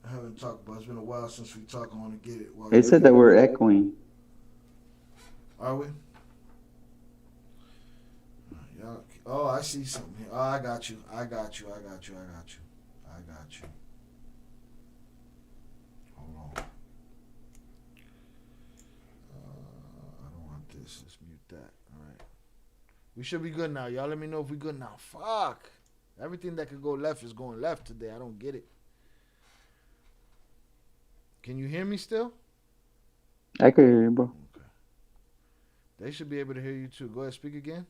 haven't talked about? It's been a while since we talked. I want to get it. They said that we're echoing. Are we? Yeah. Oh, I see something here. Oh, I got you. Hold on. I don't want this. Let's mute that. All right. We should be good now. Y'all let me know if we good now. Fuck. Everything that could go left is going left today. I don't get it. Can you hear me still? I can hear you, bro. Okay. They should be able to hear you too. Go ahead, speak again.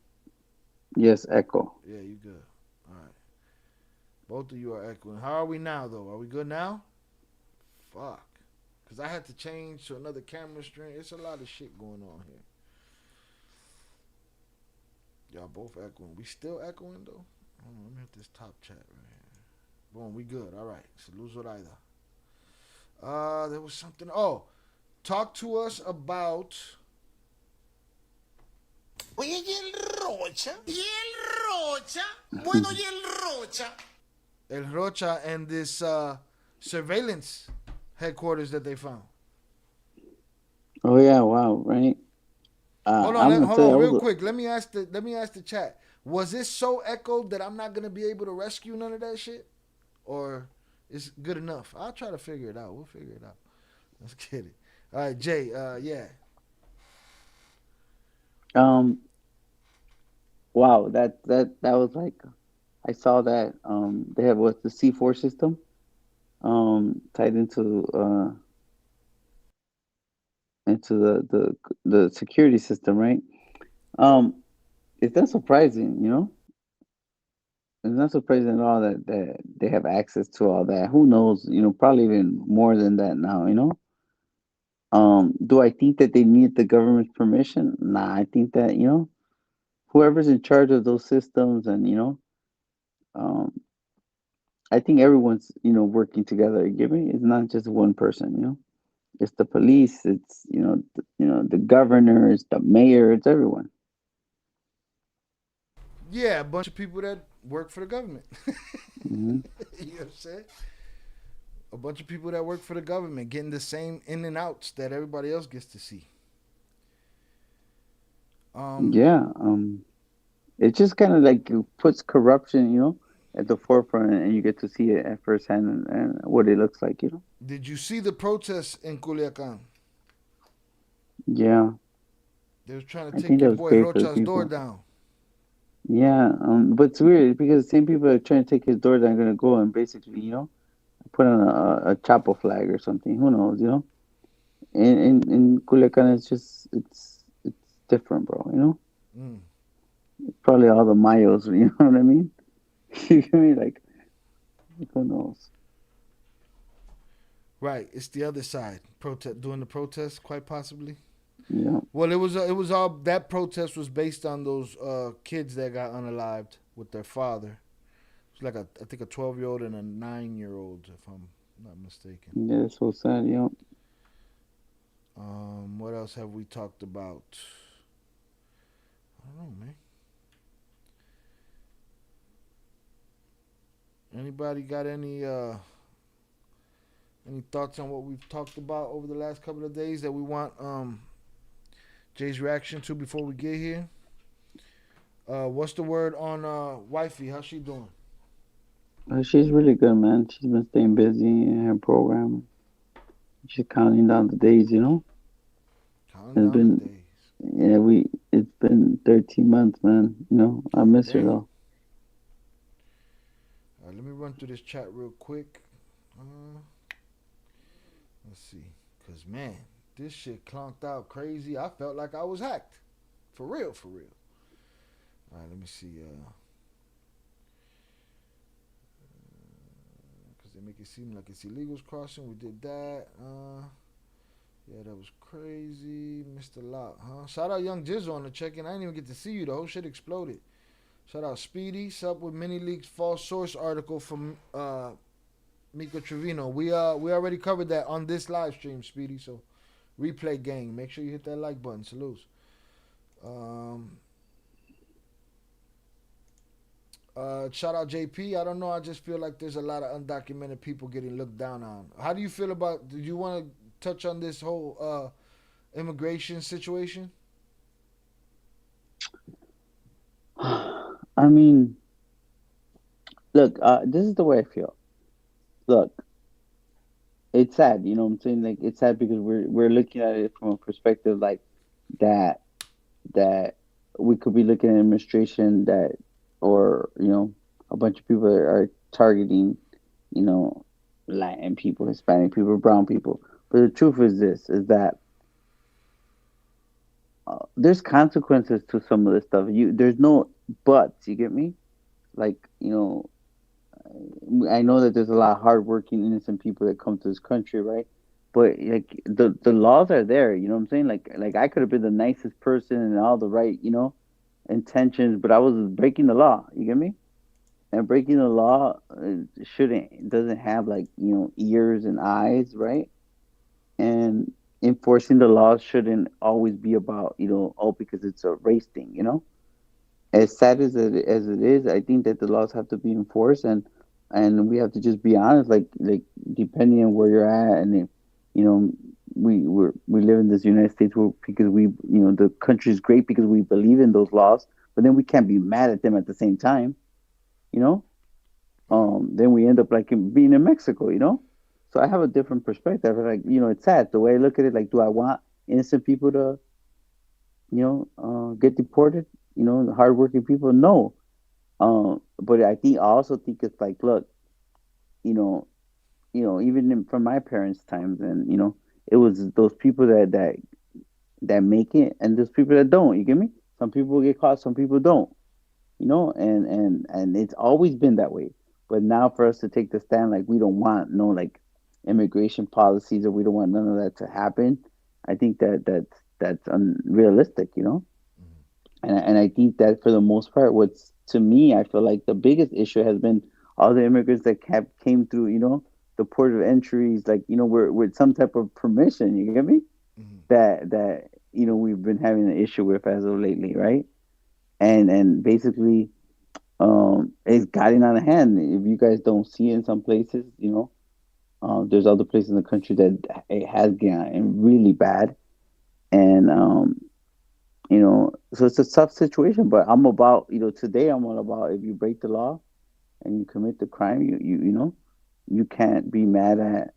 Yes, echo. Yeah, you good. All right. Both of you are echoing. How are we now, though? Are we good now? Fuck. Because I had to change to another camera stream. It's a lot of shit going on here. Y'all both echoing. We still echoing, though? Hold on, let me hit this top chat right here. Boom, we good. All right. Salud Zoraida. There was something. Oh, talk to us about... Oye, ¿y el Rocha? ¿Y el Rocha? Bueno, ¿y el Rocha? El Rocha and this surveillance headquarters that they found. Oh yeah, wow, right. Hold on, real quick. Let me ask the chat. Was it so echoed that I'm not gonna be able to rescue none of that shit, or it's good enough? I'll try to figure it out. We'll figure it out. Let's get it. All right, Jay. Yeah. Wow, that was I saw that they have the C4 system tied into the security system, right? it's not surprising, you know. It's not surprising at all that they have access to all that. Who knows? You know, probably even more than that now. You know. Do I think that they need the government's permission? Nah, I think that whoever's in charge of those systems, and um, I think everyone's working together. You get me? It's not just one person. You know, it's the police. It's the governors, the mayor. It's everyone. Yeah, a bunch of people that work for the government. Hmm. You know what I'm saying? A bunch of people that work for the government getting the same in and outs that everybody else gets to see. Yeah. It just kind of like puts corruption, at the forefront, and you get to see it at first hand, and what it looks like, Did you see the protests in Culiacan? Yeah, They was trying to I take think that your was boy great for the Rocha's door people. down. Yeah, but it's weird because the same people that are trying to take his door down are gonna go and basically, put on a Chapo flag or something. Who knows, In Culiacan, it's different, bro. Mm. Probably all the Mayos. You know what I mean? You get me? Like, who knows? Right, it's the other side. Protest doing the protest, quite possibly. Yeah. Well, it was all that protest was based on those kids that got unalived with their father. It's like I think a 12-year-old and a 9-year-old, if I'm not mistaken. Yeah, it's so sad. What else have we talked about? I don't know, man. Anybody got any thoughts on what we've talked about over the last couple of days that we want Jay's reaction to before we get here? What's the word on wifey? How's she doing? She's really good, man. She's been staying busy in her program. She's counting down the days, Counting It's down the been, days. yeah, it's been 13 months, man. I miss her Damn. though. All right, let me run through this chat real quick. Let's see. Because, man, this shit clunked out crazy. I felt like I was hacked. For real, for real. All right, let me see. Because they make it seem like it's illegals crossing. We did that. Yeah, that was crazy. Mr. Lot, huh? Shout out Young Jizzle on the check-in. I didn't even get to see you. The whole shit exploded. Shout out Speedy. Sup with Mini Leaks false source article from Miko Trevino. We already covered that on this live stream, Speedy. So replay gang. Make sure you hit that like button. Salutes. Shout out JP. I don't know. I just feel like there's a lot of undocumented people getting looked down on. How do you feel about? Did you want to touch on this whole immigration situation? I mean, look, this is the way I feel. Look, it's sad, you know what I'm saying? Like, it's sad because we're looking at it from a perspective like that that we could be looking at an administration that, or a bunch of people are targeting, you know Latin people, Hispanic people, brown people. But the truth is this: is that there's consequences to some of this stuff. There's no buts. You get me? Like, I know that there's a lot of hardworking, innocent people that come to this country, right? But like the laws are there. You know what I'm saying? Like I could have been the nicest person and all the right, intentions, but I was breaking the law. You get me? And breaking the law doesn't have, like, ears and eyes, right? And enforcing the laws shouldn't always be about, because it's a race thing. As sad as it is, I think that the laws have to be enforced, and we have to just be honest. Like depending on where you're at, and if, we live in this United States because the country is great because we believe in those laws, but then we can't be mad at them at the same time. You know, then we end up like being in Mexico. So I have a different perspective. Like, it's sad the way I look at it. Like, do I want innocent people to get deported? Hardworking people, no. But I also think it's like, look, even from my parents' times, and it was those people that make it, and those people that don't. You get me? Some people get caught, some people don't. And it's always been that way. But now for us to take the stand like we don't want no like immigration policies or we don't want none of that to happen, I think that's unrealistic. And I think that for the most part, what's to me, I feel like the biggest issue has been all the immigrants that came through, the port of entries, like with some type of permission. You get me? That we've been having an issue with as of lately, right? And basically, it's gotten out of hand. If you guys don't see it in some places, there's other places in the country that it has gotten really bad, and so it's a tough situation. But I'm about, today I'm all about if you break the law and you commit the crime, you can't be mad at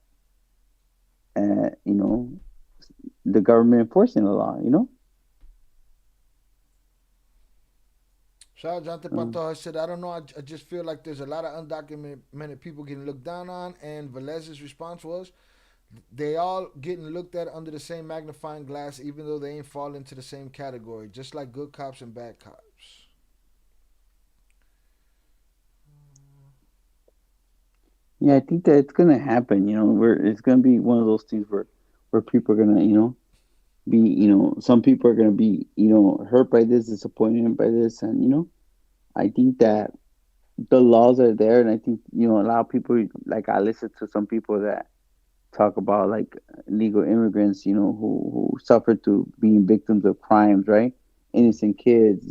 the government enforcing the law. Shout out Jonathan Pantoja said, I don't know, I just feel like there's a lot of undocumented people getting looked down on, and Velez's response was, they all getting looked at under the same magnifying glass, even though they ain't fall into the same category, just like good cops and bad cops. Yeah, I think that it's gonna happen. It's gonna be one of those things where people are gonna, be, some people are gonna be, hurt by this, disappointed by this, and I think that the laws are there, and I think a lot of people, like I listen to some people that talk about like illegal immigrants, who suffer through being victims of crimes, right? Innocent kids,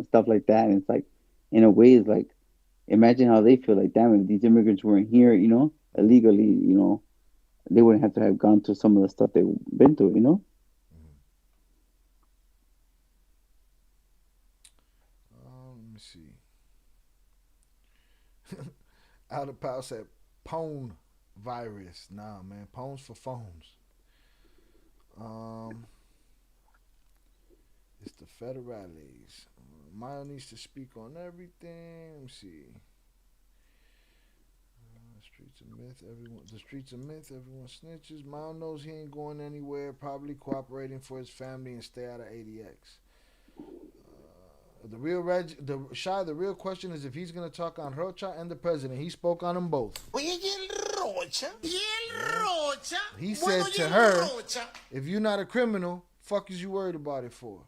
stuff like that, and it's like, in a way, it's like, imagine how they feel. Like, damn, if these immigrants weren't here, illegally, they wouldn't have to have gone through some of the stuff they've been through. Let me see. Out of Power said, Pwn virus. Nah, man. Pwn's for phones. It's the federales. Mayo needs to speak on everything. Let me see. The streets of myth. Everyone snitches. Mayo knows he ain't going anywhere. Probably cooperating for his family and stay out of ADX. The real question is if he's gonna talk on Rocha and the president. He spoke on them both. Oye, ¿y el Rocha? ¿Y el Rocha? He Bueno, said to ¿y el her, Rocha? if you're not a criminal, fuck is you worried about it for?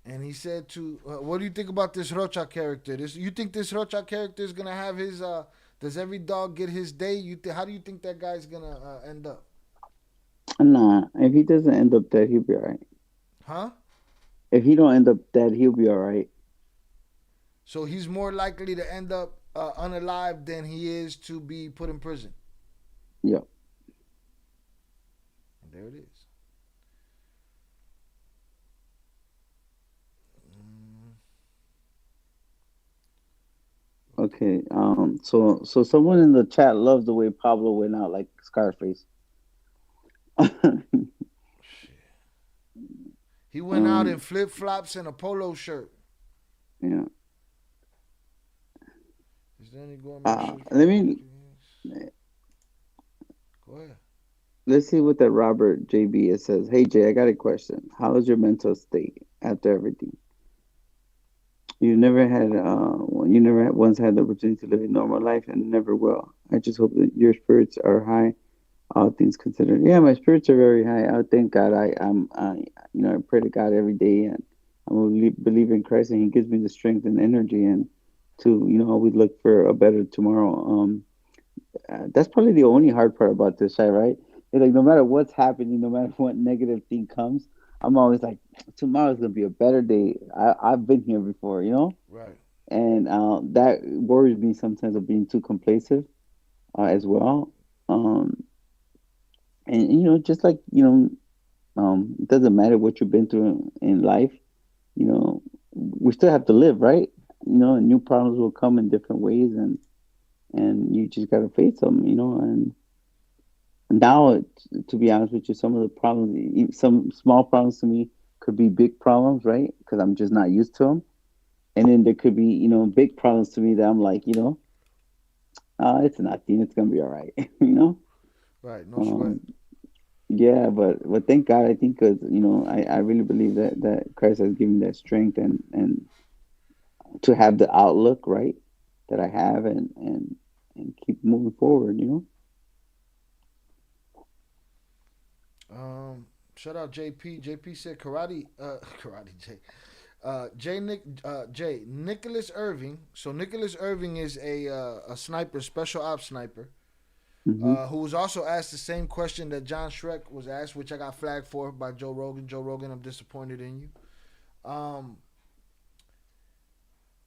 And he said to, what do you think about this Rocha character? You think this Rocha character is gonna have his? Does every dog get his day? How do you think that guy's gonna end up? Nah, if he doesn't end up dead, he'll be all right. Huh? If he don't end up dead, he'll be all right. So he's more likely to end up unalive than he is to be put in prison. Yep. There it is. Okay. So someone in the chat loves the way Pablo went out like Scarface. He went out in flip flops and a polo shirt. Yeah. Is there any Go ahead. Let's see what that Robert JB says. Hey Jay, I got a question. How is your mental state after everything? You never once had the opportunity to live a normal life and never will. I just hope that your spirits are high, all things considered. Yeah, my spirits are very high. I thank God. I pray to God every day, and I'm a believer in Christ, and He gives me the strength and energy, and to always look for a better tomorrow. That's probably the only hard part about this, right? It's like no matter what's happening, no matter what negative thing comes, I'm always like, tomorrow's gonna be a better day. I've been here before, Right. And that worries me sometimes of being too complacent as well. And just like it doesn't matter what you've been through in life, we still have to live, right? And new problems will come in different ways, and you just gotta face them, and now, to be honest with you, some of the problems, some small problems to me could be big problems, right? Because I'm just not used to them. And then there could be, big problems to me that I'm like, it's nothing. It's going to be all right, Right. No sweat. Yeah, but thank God, I think, because I really believe that Christ has given me that strength and to have the outlook, right, that I have, and keep moving forward. Shout out JP. JP said karate. Karate J. J. Nicholas Irving. So Nicholas Irving is a sniper, special ops sniper, Hmm. who was also asked the same question that John Shrek was asked, which I got flagged for by Joe Rogan. Joe Rogan, I'm disappointed in you. Um,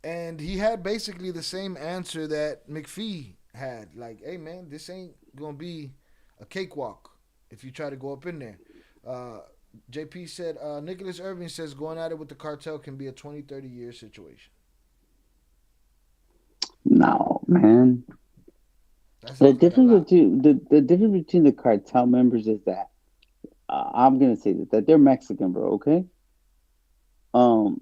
and he had basically the same answer that McPhee had. Like, hey man, this ain't gonna be a cakewalk if you try to go up in there. Uh, JP said, Nicholas Irving says going at it with the cartel can be a 20, 30-year situation. No, man. That The sounds like a difference lot. between the difference between the cartel members is that I'm gonna say that they're Mexican, bro. Okay, um,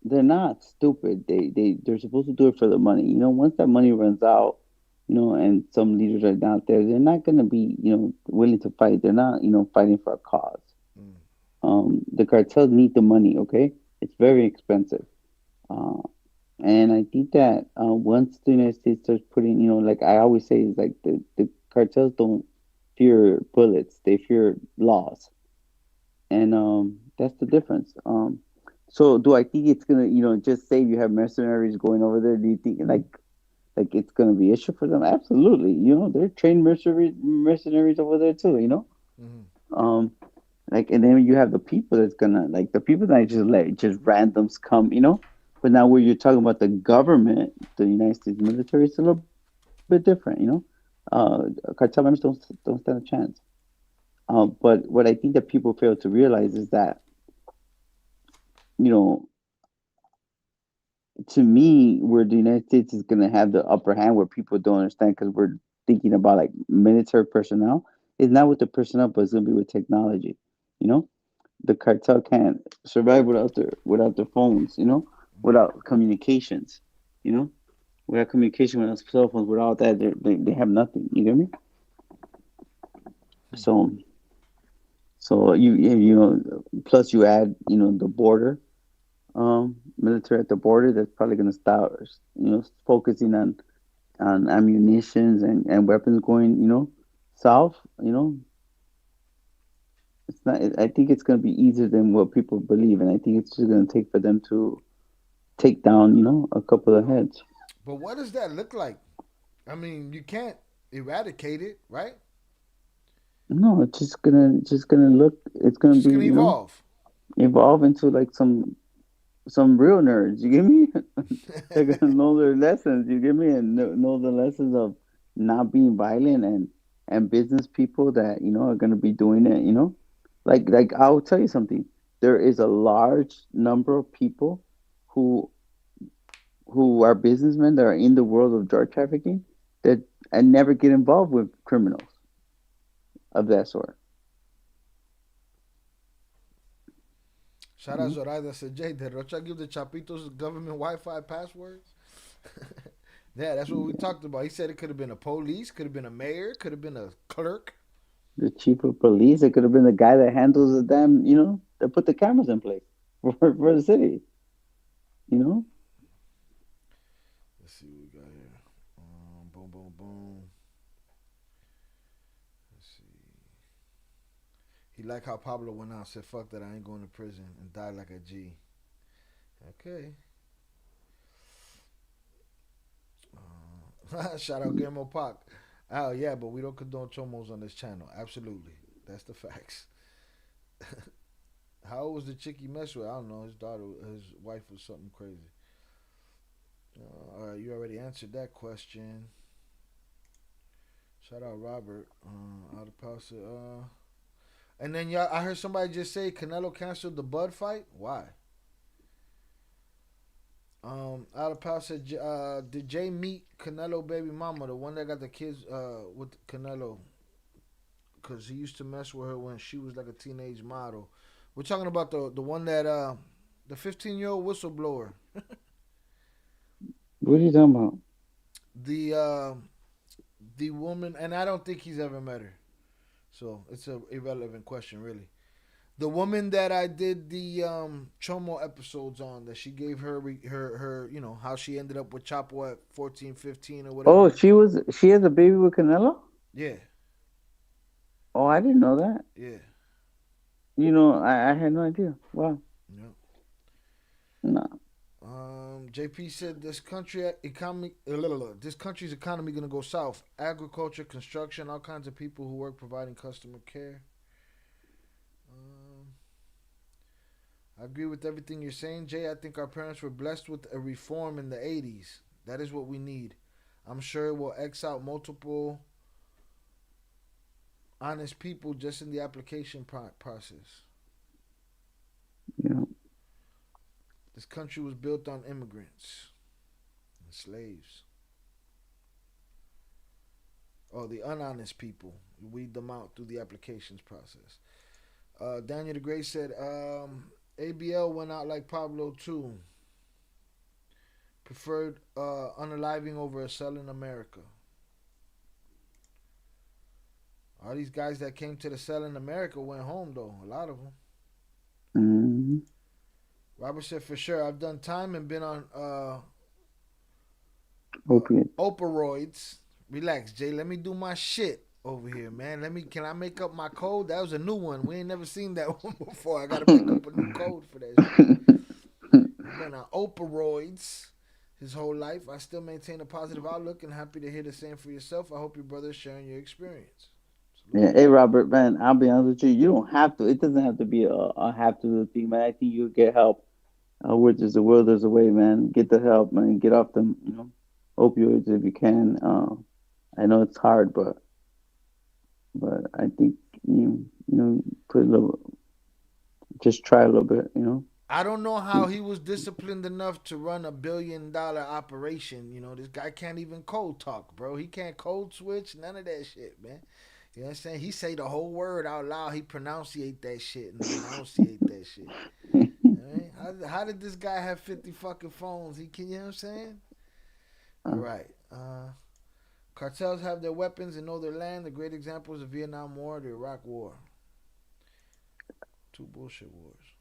they're not stupid. They're supposed to do it for the money. Once that money runs out, and some leaders are out there, they're not gonna be willing to fight. They're not fighting for a cause. Mm. The cartels need the money. Okay, it's very expensive. Uh, And I think that once the United States starts putting, like I always say, is like the cartels don't fear bullets; they fear laws, and that's the difference. So do I think it's gonna, just say you have mercenaries going over there? Do you think like it's gonna be issue for them? Absolutely. They're trained mercenaries over there too. Mm-hmm. Um, and then you have the people that's gonna like the people that just let just randoms come. But now where you're talking about the government, the United States military, it's a little bit different. Cartel members don't stand a chance. But what I think that people fail to realize is that, you know, to me, where the United States is gonna have the upper hand, where people don't understand because we're thinking about like military personnel, is not with the personnel, but it's gonna be with technology. You know, the cartel can't survive without their phones. Without communications. You know, without communication, without cell phones, without that, they have nothing. You get me? So plus you add the border, military at the border, that's probably gonna start focusing on ammunitions and weapons going south. It's not. I think it's gonna be easier than what people believe, and I think it's just gonna take for them to take down a couple of heads. But what does that look like? I mean, you can't eradicate it, right? No, it's just gonna look. It's gonna It's be gonna evolve. evolve into like some real nerds. You get me? They're gonna know their lessons. You get me? And know the lessons of not being violent and business people that are gonna be doing it. Like I'll tell you something. There is a large number of people who who are businessmen that are in the world of drug trafficking that and never get involved with criminals of that sort. Shout out Zoraida said, Jay, did Rocha give the Chapitos government Wi-Fi passwords? Yeah, that's what we talked about. He said it could have been a police, could have been a mayor, could have been a clerk. The chief of police, it could have been the guy that handles the damn, that put the cameras in place for the city. You know? Let's see what we got here. Boom, boom, boom. Let's see. He liked how Pablo went out, said, fuck that, I ain't going to prison, and died like a G. Okay. Shout out Guillermo Pac. Oh, yeah, but we don't condone chomos on this channel. Absolutely. That's the facts. How old was the chick he messed with? I don't know. His wife was something crazy. All right, you already answered that question. Shout out Robert. Out of Pausa. And then y'all, I heard somebody just say Canelo canceled the Bud fight. Why? Out of Pausa said, did Jay meet Canelo baby mama, the one that got the kids with Canelo? Because he used to mess with her when she was like a teenage model. We're talking about the one that the 15-year-old whistleblower. What are you talking about? The woman, and I don't think he's ever met her. So it's a irrelevant question, really. The woman that I did the Chomo episodes on, that she gave her you know, how she ended up with Chapo at 14, 15 or whatever. Oh, she has a baby with Canelo? Yeah. Oh, I didn't know that. Yeah. You know, I had no idea. Wow. Yeah. No. JP said this country's economy gonna go south. Agriculture, construction, all kinds of people who work providing customer care. I agree with everything you're saying, Jay. I think our parents were blessed with a reform in the 80s. That is what we need. I'm sure it will X out multiple honest people just in the application process. Yeah. This country was built on immigrants and slaves. Oh, the unhonest people. We weed them out through the applications process. Daniel the Great said, ABL went out like Pablo too. Preferred unaliving over a cell in America. All these guys that came to the cell in America went home though. A lot of them. Mm-hmm. Robert said, for sure, I've done time and been on opioids. Relax, Jay. Let me do my shit over here, man. Can I make up my code? That was a new one. We ain't never seen that one before. I gotta make up a new code for that shit. Been on opioids his whole life. I still maintain a positive outlook and happy to hear the same for yourself. I hope your brother's sharing your experience. Yeah, hey Robert, man, I'll be honest with you. You don't have to. It doesn't have to be a have to do thing, man. I think you'll get help. Where there's a will, there's a way, man. Get the help, man. Get off them, opioids if you can. I know it's hard, but I think put a little, just try a little bit, I don't know how he was disciplined enough to run $1 billion operation. This guy can't even cold talk, bro. He can't code switch, none of that shit, man. You know what I'm saying? He say the whole word out loud. He pronunciate that shit and enunciate that shit. Right? How did this guy have 50 fucking phones? You know what I'm saying? All right. Cartels have their weapons and know their land. The great examples of the Vietnam War, the Iraq War. Two bullshit wars.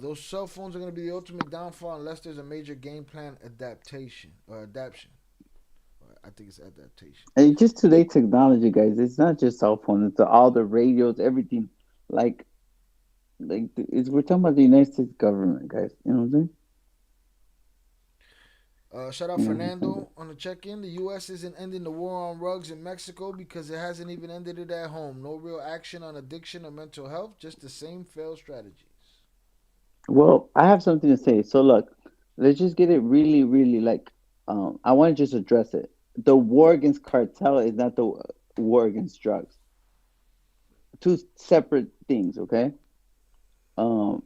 Those cell phones are going to be the ultimate downfall unless there's a major game plan adaptation. I think it's adaptation. And just today's technology, guys. It's not just cell phones. It's all the radios, everything. We're talking about the United States government, guys. You know what I'm saying? Shout out Fernando on the check-in. The U.S. isn't ending the war on drugs in Mexico because it hasn't even ended it at home. No real action on addiction or mental health, just the same failed strategies. Well, I have something to say. So look, let's just get it really, really I want to just address it. The war against cartel is not the war against drugs. Two separate things, okay? The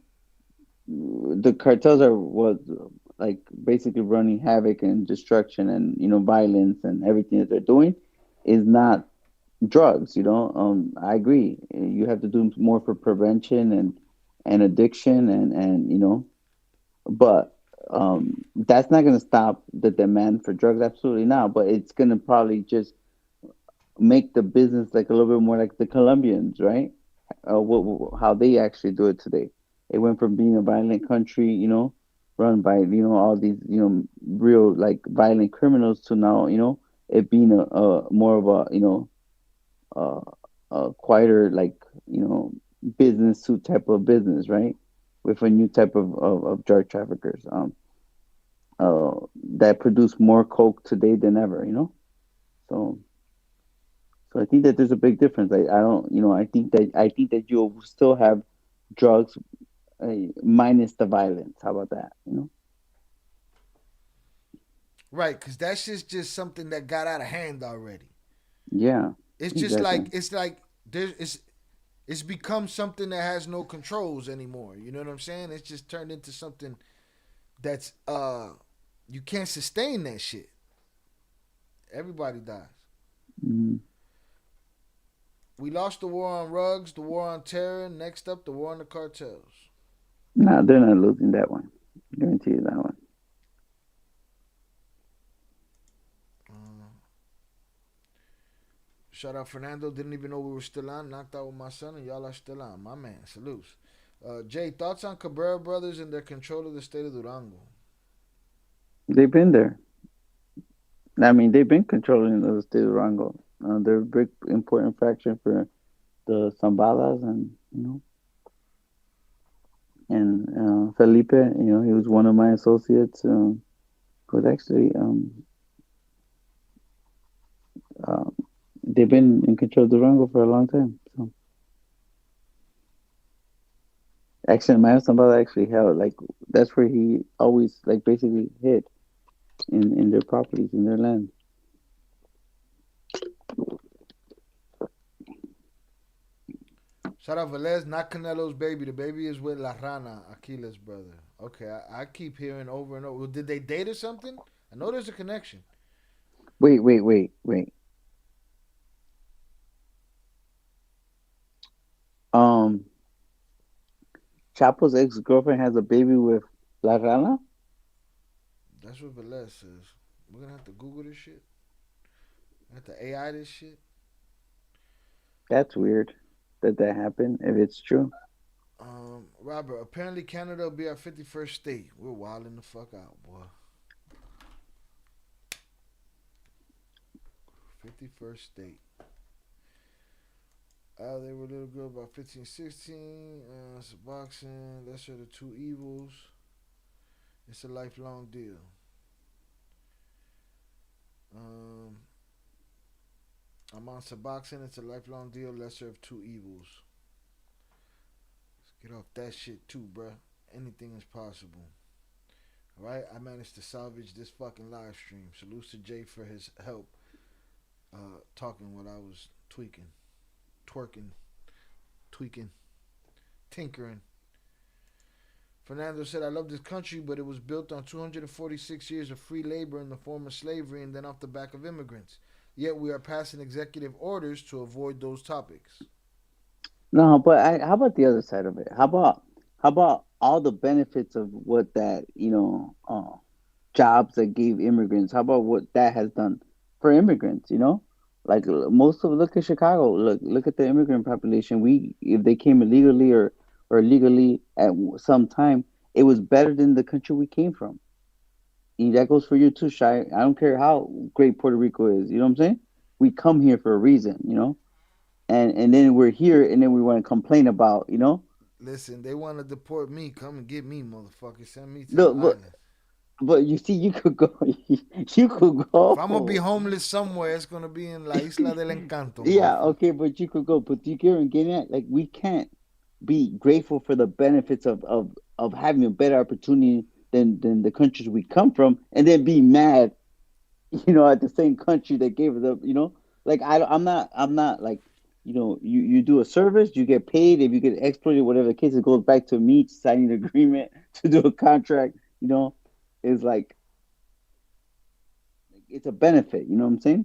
cartels are basically running havoc and destruction and violence and everything that they're doing is not drugs. I agree. You have to do more for prevention and addiction and but that's not going to stop the demand for drugs. Absolutely not. But it's going to probably just make the business a little bit more like the Colombians, right? How they actually do it today. It went from being a violent country, run by all these real violent criminals to now it being a more of a quieter business suit type of business, right? With a new type of drug traffickers that produce more coke today than ever, So I think that there's a big difference. I think that you'll still have drugs minus the violence. How about that? Right, because that's just something that got out of hand already. Yeah, it's just it's become something that has no controls anymore. You know what I'm saying? It's just turned into something that's you can't sustain that shit. Everybody dies. Mm-hmm. We lost the war on drugs, the war on terror. Next up, the war on the cartels. No, they're not losing that one. I guarantee you that one. Shout out Fernando. Didn't even know we were still on. Knocked out with my son, and y'all are still on. My man. Salutes. Jay, thoughts on Cabrera brothers and their control of the state of Durango? They've been there. I mean, they've been controlling the state of Durango. They're a big, important faction for the Zambalas, and Felipe. He was one of my associates. Who was actually they've been in control of Durango for a long time. So actually, my Zambala actually held that's where he always basically hid in their properties, in their land. Shout out Velez, not Canelo's baby. The baby is with La Rana, Aquila's brother. Okay, I keep hearing over and over. Did they date or something? I know there's a connection. Wait. Chapo's ex-girlfriend has a baby with La Rana? That's what Velez says. We're going to have to Google this shit. We have to AI this shit. That's weird that happened, if it's true. Robert, apparently Canada will be our 51st state. We're wilding the fuck out, boy. 51st state. They were a little girl about 15, 16. It's boxing. Lesser of the two evils. It's a lifelong deal. I'm on Suboxone. It's a lifelong deal. Lesser of two evils. Let's get off that shit too, bruh. Anything is possible. Alright? I managed to salvage this fucking live stream. Salutes to Jay for his help talking while I was twerking, tinkering. Fernando said, I love this country, but it was built on 246 years of free labor in the form of slavery and then off the back of immigrants. Yet we are passing executive orders to avoid those topics. No, but how about the other side of it? How about all the benefits of what that, jobs that gave immigrants? How about what that has done for immigrants, Like look at Chicago. Look at the immigrant population. If they came illegally or legally at some time, it was better than the country we came from. And that goes for you too, Shai. I don't care how great Puerto Rico is. You know what I'm saying? We come here for a reason, and then we're here, and then we want to complain about, Listen, they want to deport me. Come and get me, motherfucker. Send me to the island. But you see, you could go. You could go. If I'm gonna be homeless somewhere, it's gonna be in La Isla del Encanto. Yeah, okay, but you could go. But you get getting at we can't be grateful for the benefits of having a better opportunity than the countries we come from, and then be mad, at the same country that gave us up. I'm not like, you do a service, you get paid. If you get exploited, whatever the case, it goes back to Meech signing an agreement to do a contract. Is like it's a benefit, you know what I'm saying?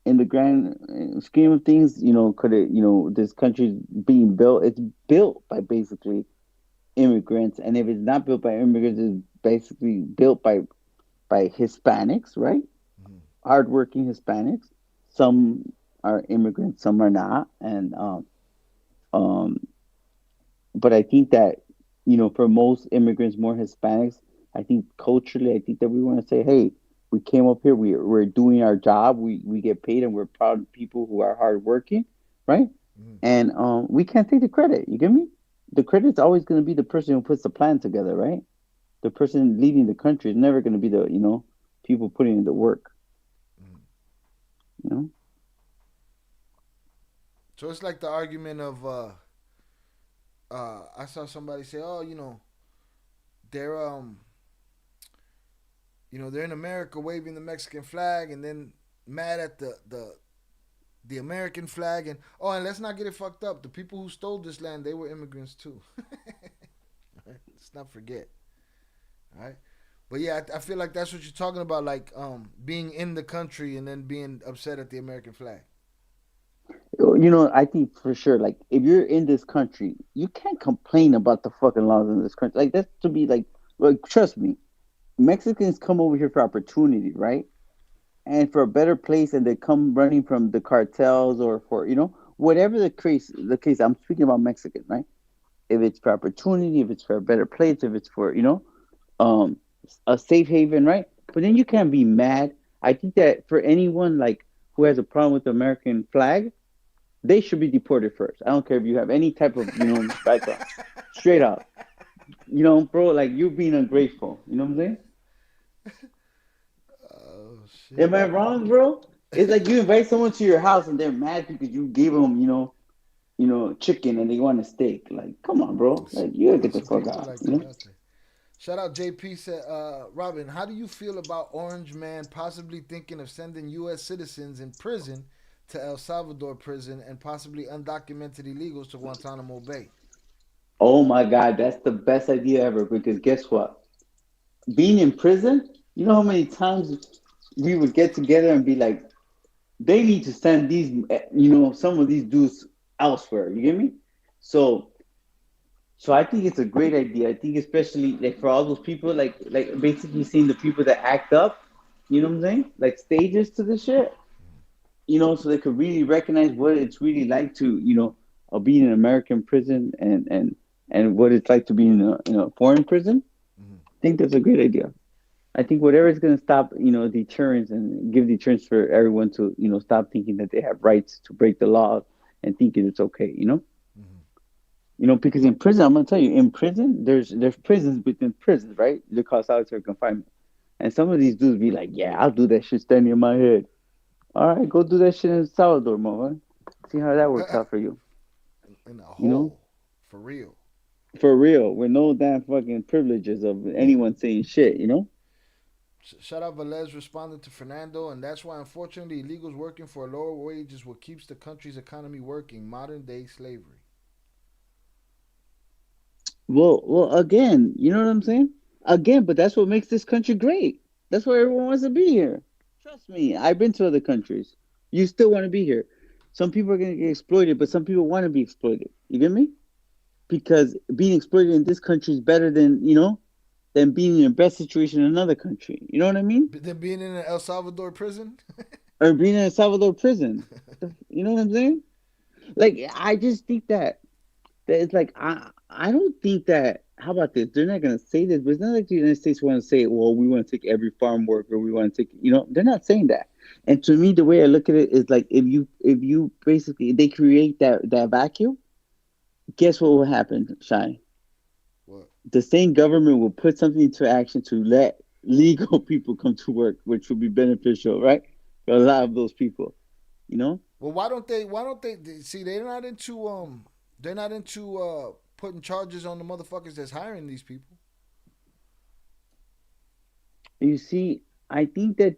In the grand scheme of things, could it, this country being built, it's built by basically immigrants, and if it's not built by immigrants, it's basically built by Hispanics, right? Mm-hmm. Hardworking Hispanics. Some are immigrants, some are not, and but I think that for most immigrants, more Hispanics, I think culturally, I think that we want to say, hey, we came up here, we're doing our job, we get paid, and we're proud of people who are hardworking, right? Mm. And we can't take the credit. You get me? The credit's always going to be the person who puts the plan together, right? The person leading the country is never going to be the people putting in the work. Mm. So it's like the argument of I saw somebody say, oh, they're they're in America waving the Mexican flag and then mad at the American flag, and let's not get it fucked up. The people who stole this land, they were immigrants too. Right? Let's not forget. All right? But yeah, I feel like that's what you're talking about, like being in the country and then being upset at the American flag. I think for sure, like, if you're in this country, you can't complain about the fucking laws in this country. Like, that's to be like, trust me, Mexicans come over here for opportunity, right? and for a better place, and they come running from the cartels or for whatever the case. I'm speaking about Mexican, right? If it's for opportunity, if it's for a better place, if it's for um a safe haven, right? But then you can't be mad. I think that for anyone like who has a problem with the American flag, they should be deported first. I don't care if you have any type of background. Straight up, bro. Like you're being ungrateful. You know what I'm saying? Oh shit. Am I wrong, bro? It's like you invite someone to your house and they're mad because you gave them, chicken and they want a steak. Like, come on, bro. Like, you gotta get the fuck out. Like that, out there. Shout out JP said, Robin, how do you feel about Orange Man possibly thinking of sending U.S. citizens in prison to El Salvador prison and possibly undocumented illegals to Guantanamo Bay? Oh my God, that's the best idea ever because guess what? Being in prison, you know how many times we would get together and be like, they need to send these, some of these dudes elsewhere. You get me? So I think it's a great idea. I think especially like for all those people, like basically seeing the people that act up, you know what I'm saying? Like stages to the shit, so they could really recognize what it's really like to, be in an American prison and what it's like to be in a foreign prison. I think that's a great idea. I think whatever is going to stop, deterrence and give deterrence for everyone to, stop thinking that they have rights to break the law and thinking it's okay, because in prison, I'm gonna tell you, in prison, there's prisons within prisons, right? They're called solitary confinement, and some of these dudes be like, "Yeah, I'll do that shit standing in my head." All right, go do that shit in Salvador, man. See how that works out for you. In a hole, for real. For real, with no damn fucking privileges of anyone saying shit, Shout out Velez responding to Fernando, and that's why, unfortunately, illegals working for a lower wage is what keeps the country's economy working. Modern day slavery. Well, again, you know what I'm saying? Again, but that's what makes this country great. That's why everyone wants to be here. Trust me, I've been to other countries. You still want to be here. Some people are going to get exploited, but some people want to be exploited. You get me? Because being exploited in this country is better than, than being in a best situation in another country. You know what I mean? Than being in an El Salvador prison? Or being in a Salvador prison. You know what I'm saying? Like, I just think that it's like, I don't think that, how about this? They're not going to say this, but it's not like the United States want to say, well, we want to take every farm worker, we want to take, they're not saying that. And to me, the way I look at it is like, if you basically, they create that vacuum, guess what will happen, Shai? What? The same government will put something into action to let legal people come to work, which will be beneficial, right? For a lot of those people, Well, why don't they see? They're not into putting charges on the motherfuckers that's hiring these people. You see, I think that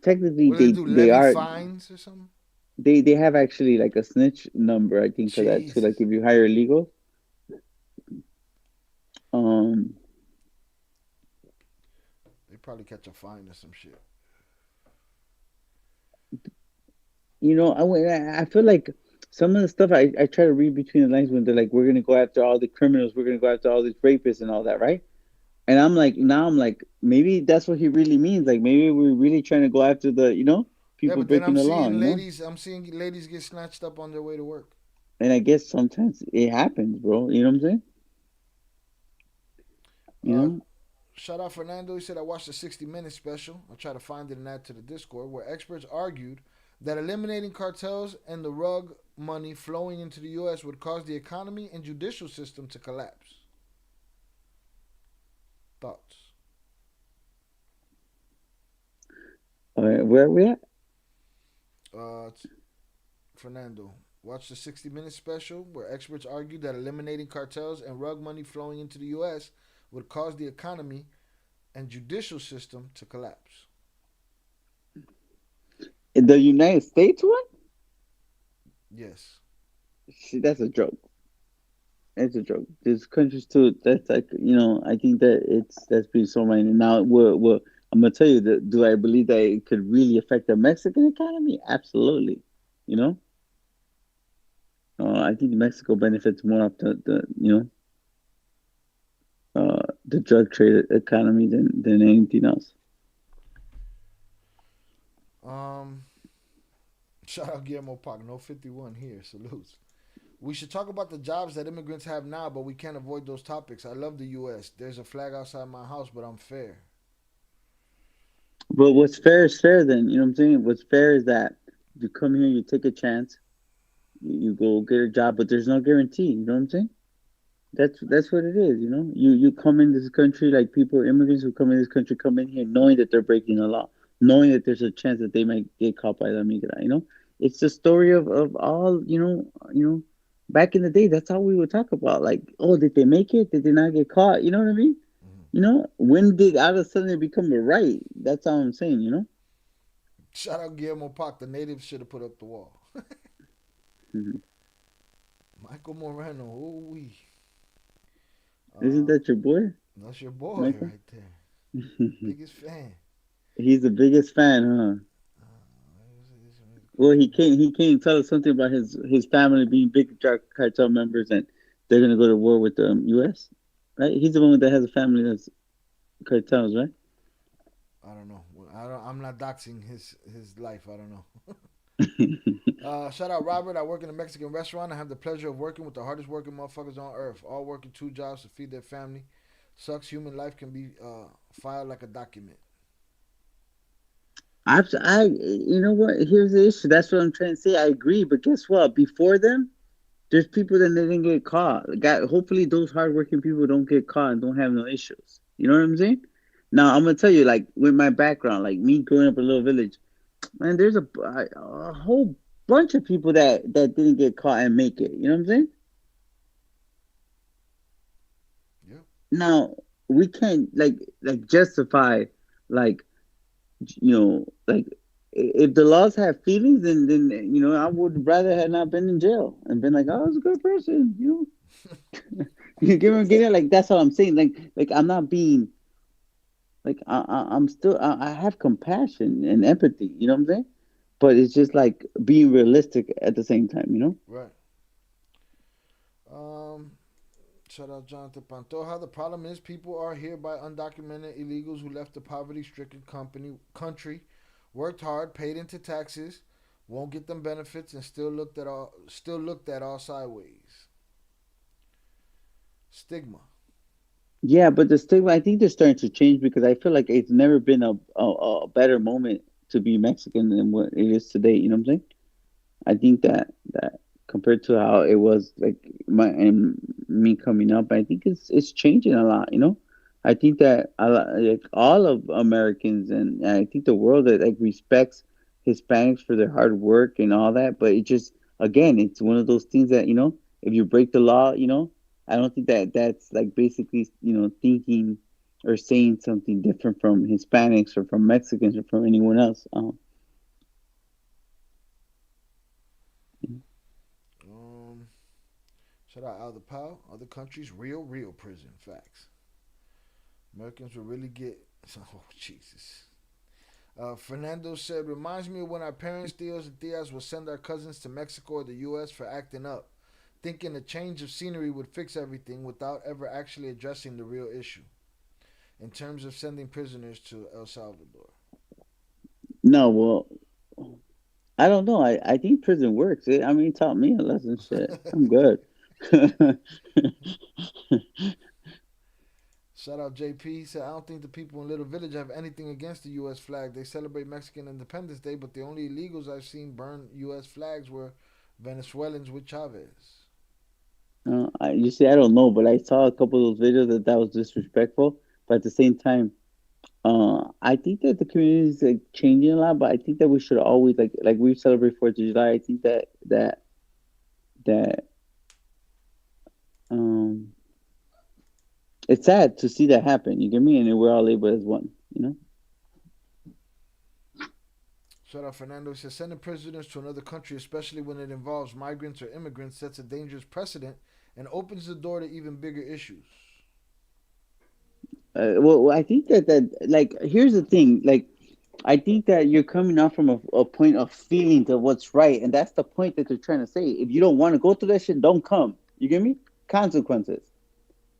technically they are fines or something. They have actually like a snitch number, I think, for that too. Like if you hire illegal. They probably catch a fine or some shit. I feel like some of the stuff I try to read between the lines when they're like, we're gonna go after all the criminals, we're gonna go after all these rapists and all that, right? And I'm like, maybe that's what he really means. Like maybe we're really trying to go after the, people breaking the law. I'm seeing ladies get snatched up on their way to work. And I guess sometimes it happens, bro. You know what I'm saying? Shout out Fernando. He said, I watched the 60 Minutes special. I'll try to find it and add to the Discord, where experts argued that eliminating cartels and the rug money flowing into the U.S. would cause the economy and judicial system to collapse. Thoughts? Where are we at? Fernando. Watch the 60 Minutes special, where experts argued that eliminating cartels and rug money flowing into the U.S. would cause the economy and judicial system to collapse. The United States one? Yes. See, that's a joke. It's a joke. There's countries too. That's like, I think that that's pretty so minor. Now, I'm gonna tell you that. Do I believe that it could really affect the Mexican economy? Absolutely. I think Mexico benefits more off the drug trade economy than anything else. Um, Shout out Guillermo Park. No 51 here. Salutes. We should talk about the jobs that immigrants have now, but we can't avoid those topics. I love the U.S. There's a flag outside my house, but I'm fair. But what's fair is fair. Then you know what I'm saying. What's fair is that you come here, you take a chance, you go get a job, but there's no guarantee. You know what I'm saying? That's what it is. You know, you come in this country like people, immigrants who come in this country, come in here knowing that they're breaking the law, knowing that there's a chance that they might get caught by the migra. You know, it's the story of all. You know, back in the day, that's how we would talk about. Like, oh, did they make it? Did they not get caught? You know what I mean? You know, when did all of a sudden it become a right? That's all I'm saying. You know. Shout out Guillermo Park. The natives should have put up the wall. Mm-hmm. Michael Moreno. Oh, we. Isn't that your boy? That's your boy Michael? right there. Biggest fan. He's the biggest fan, huh? Well, he came tell us something about his family being big drug cartel members and they're gonna go to war with the U.S. Right? He's the one that has a family that's cartels, right? I don't know. I'm not doxing his life. I don't know. Shout out Robert. I work in a Mexican restaurant. I have the pleasure of working with the hardest working motherfuckers on earth. All working 2 jobs to feed their family. Sucks. Human life can be filed like a document. You know what? Here's the issue. That's what I'm trying to say. I agree, but guess what? Before them, there's people that didn't get caught. Hopefully, those hardworking people don't get caught and don't have no issues. You know what I'm saying? Now, I'm gonna tell you, like with my background, like me growing up in a little village, man, there's a whole bunch of people that didn't get caught and make it. You know what I'm saying? Yeah. Now we can't like justify like like if the laws have feelings, then I would rather have not been in jail and been like, oh, I was a good person. You get what I'm getting at? Like that's what I'm saying. Like I'm not being like I'm still I have compassion and empathy. You know what I'm saying? But it's just like being realistic at the same time. You know? Right. Shout out Jonathan Pantoja. The problem is people are here by undocumented illegals who left the poverty-stricken country, worked hard, paid into taxes, won't get them benefits, and still looked at all sideways. Stigma. Yeah, but the stigma, I think they're starting to change because I feel like it's never been a better moment to be Mexican than what it is today. You know what I'm saying? I think that compared to how it was like me coming up, I think it's changing a lot. You know, I think that like all of Americans and I think the world that like respects Hispanics for their hard work and all that. But it just again, it's one of those things that if you break the law, I don't think that's like basically thinking or saying something different from Hispanics or from Mexicans or from anyone else. Shout out Al Pal. Other countries, real prison. Facts. Americans will really get. Oh, Jesus. Fernando said, reminds me of when our parents, tios and tias, would send our cousins to Mexico or the U.S. for acting up, thinking a change of scenery would fix everything without ever actually addressing the real issue. In terms of sending prisoners to El Salvador. No, well, I don't know. I think prison works. It taught me a lesson. Shit, I'm good. Shout out JP. He said, I don't think the people in Little Village have anything against the U.S. flag. They celebrate Mexican Independence Day, but the only illegals I've seen burn U.S. flags were Venezuelans with Chavez. You see, I don't know, but I saw a couple of those videos that was disrespectful. But at the same time, I think that the community is like changing a lot. But I think that we should always like we celebrate 4th of July. I think that it's sad to see that happen. You get me? And we're all labeled as one. Shout out Fernando. He says, sending prisoners to another country, especially when it involves migrants or immigrants, sets a dangerous precedent and opens the door to even bigger issues. Well, I think that like here's the thing. Like, I think that you're coming off from a point of feeling to what's right, and that's the point that they're trying to say. If you don't want to go through that shit, don't come. You get me? Consequences.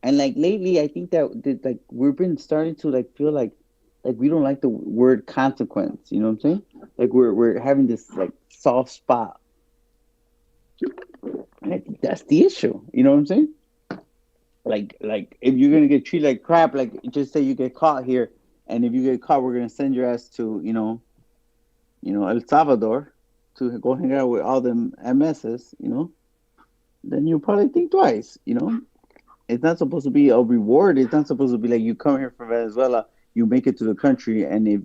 And like lately, I think that like we've been starting to like feel like like we don't like the word consequence. You know what I'm saying? Like we're having this like soft spot, and I think that's the issue. You know what I'm saying? Like if you're gonna get treated like crap, like just say you get caught here, and if you get caught, we're gonna send your ass to El Salvador to go hang out with all them MSs. Then you'll probably think twice. It's not supposed to be a reward. It's not supposed to be like you come here from Venezuela, you make it to the country, and if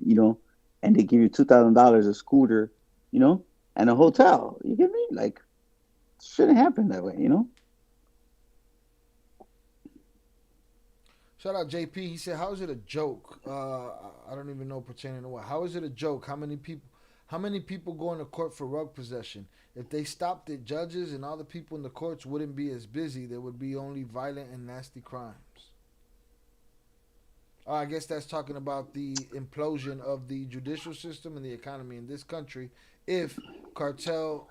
and they give you $2,000 a scooter, and a hotel. You get me? Like, it shouldn't happen that way. Shout out JP. He said, "How is it a joke? I don't even know pertaining to what. How is it a joke? How many people go into court for rug possession? If they stopped it, judges and all the people in the courts wouldn't be as busy. There would be only violent and nasty crimes." I guess that's talking about the implosion of the judicial system and the economy in this country if cartel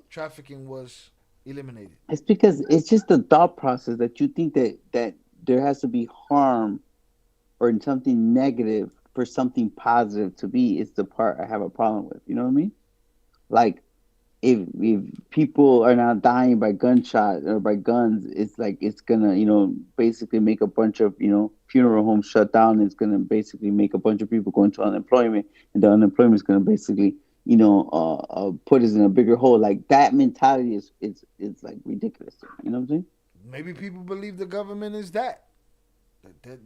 trafficking was eliminated. It's because it's just the thought process that you think that there has to be harm or something negative for something positive to be. Is the part I have a problem with. You know what I mean? Like, if people are not dying by gunshot or by guns, it's like it's gonna basically make a bunch of funeral homes shut down. It's gonna basically make a bunch of people go into unemployment, and the unemployment is gonna basically put us in a bigger hole. Like, that mentality is like ridiculous. You know what I'm saying? Maybe people believe the government is that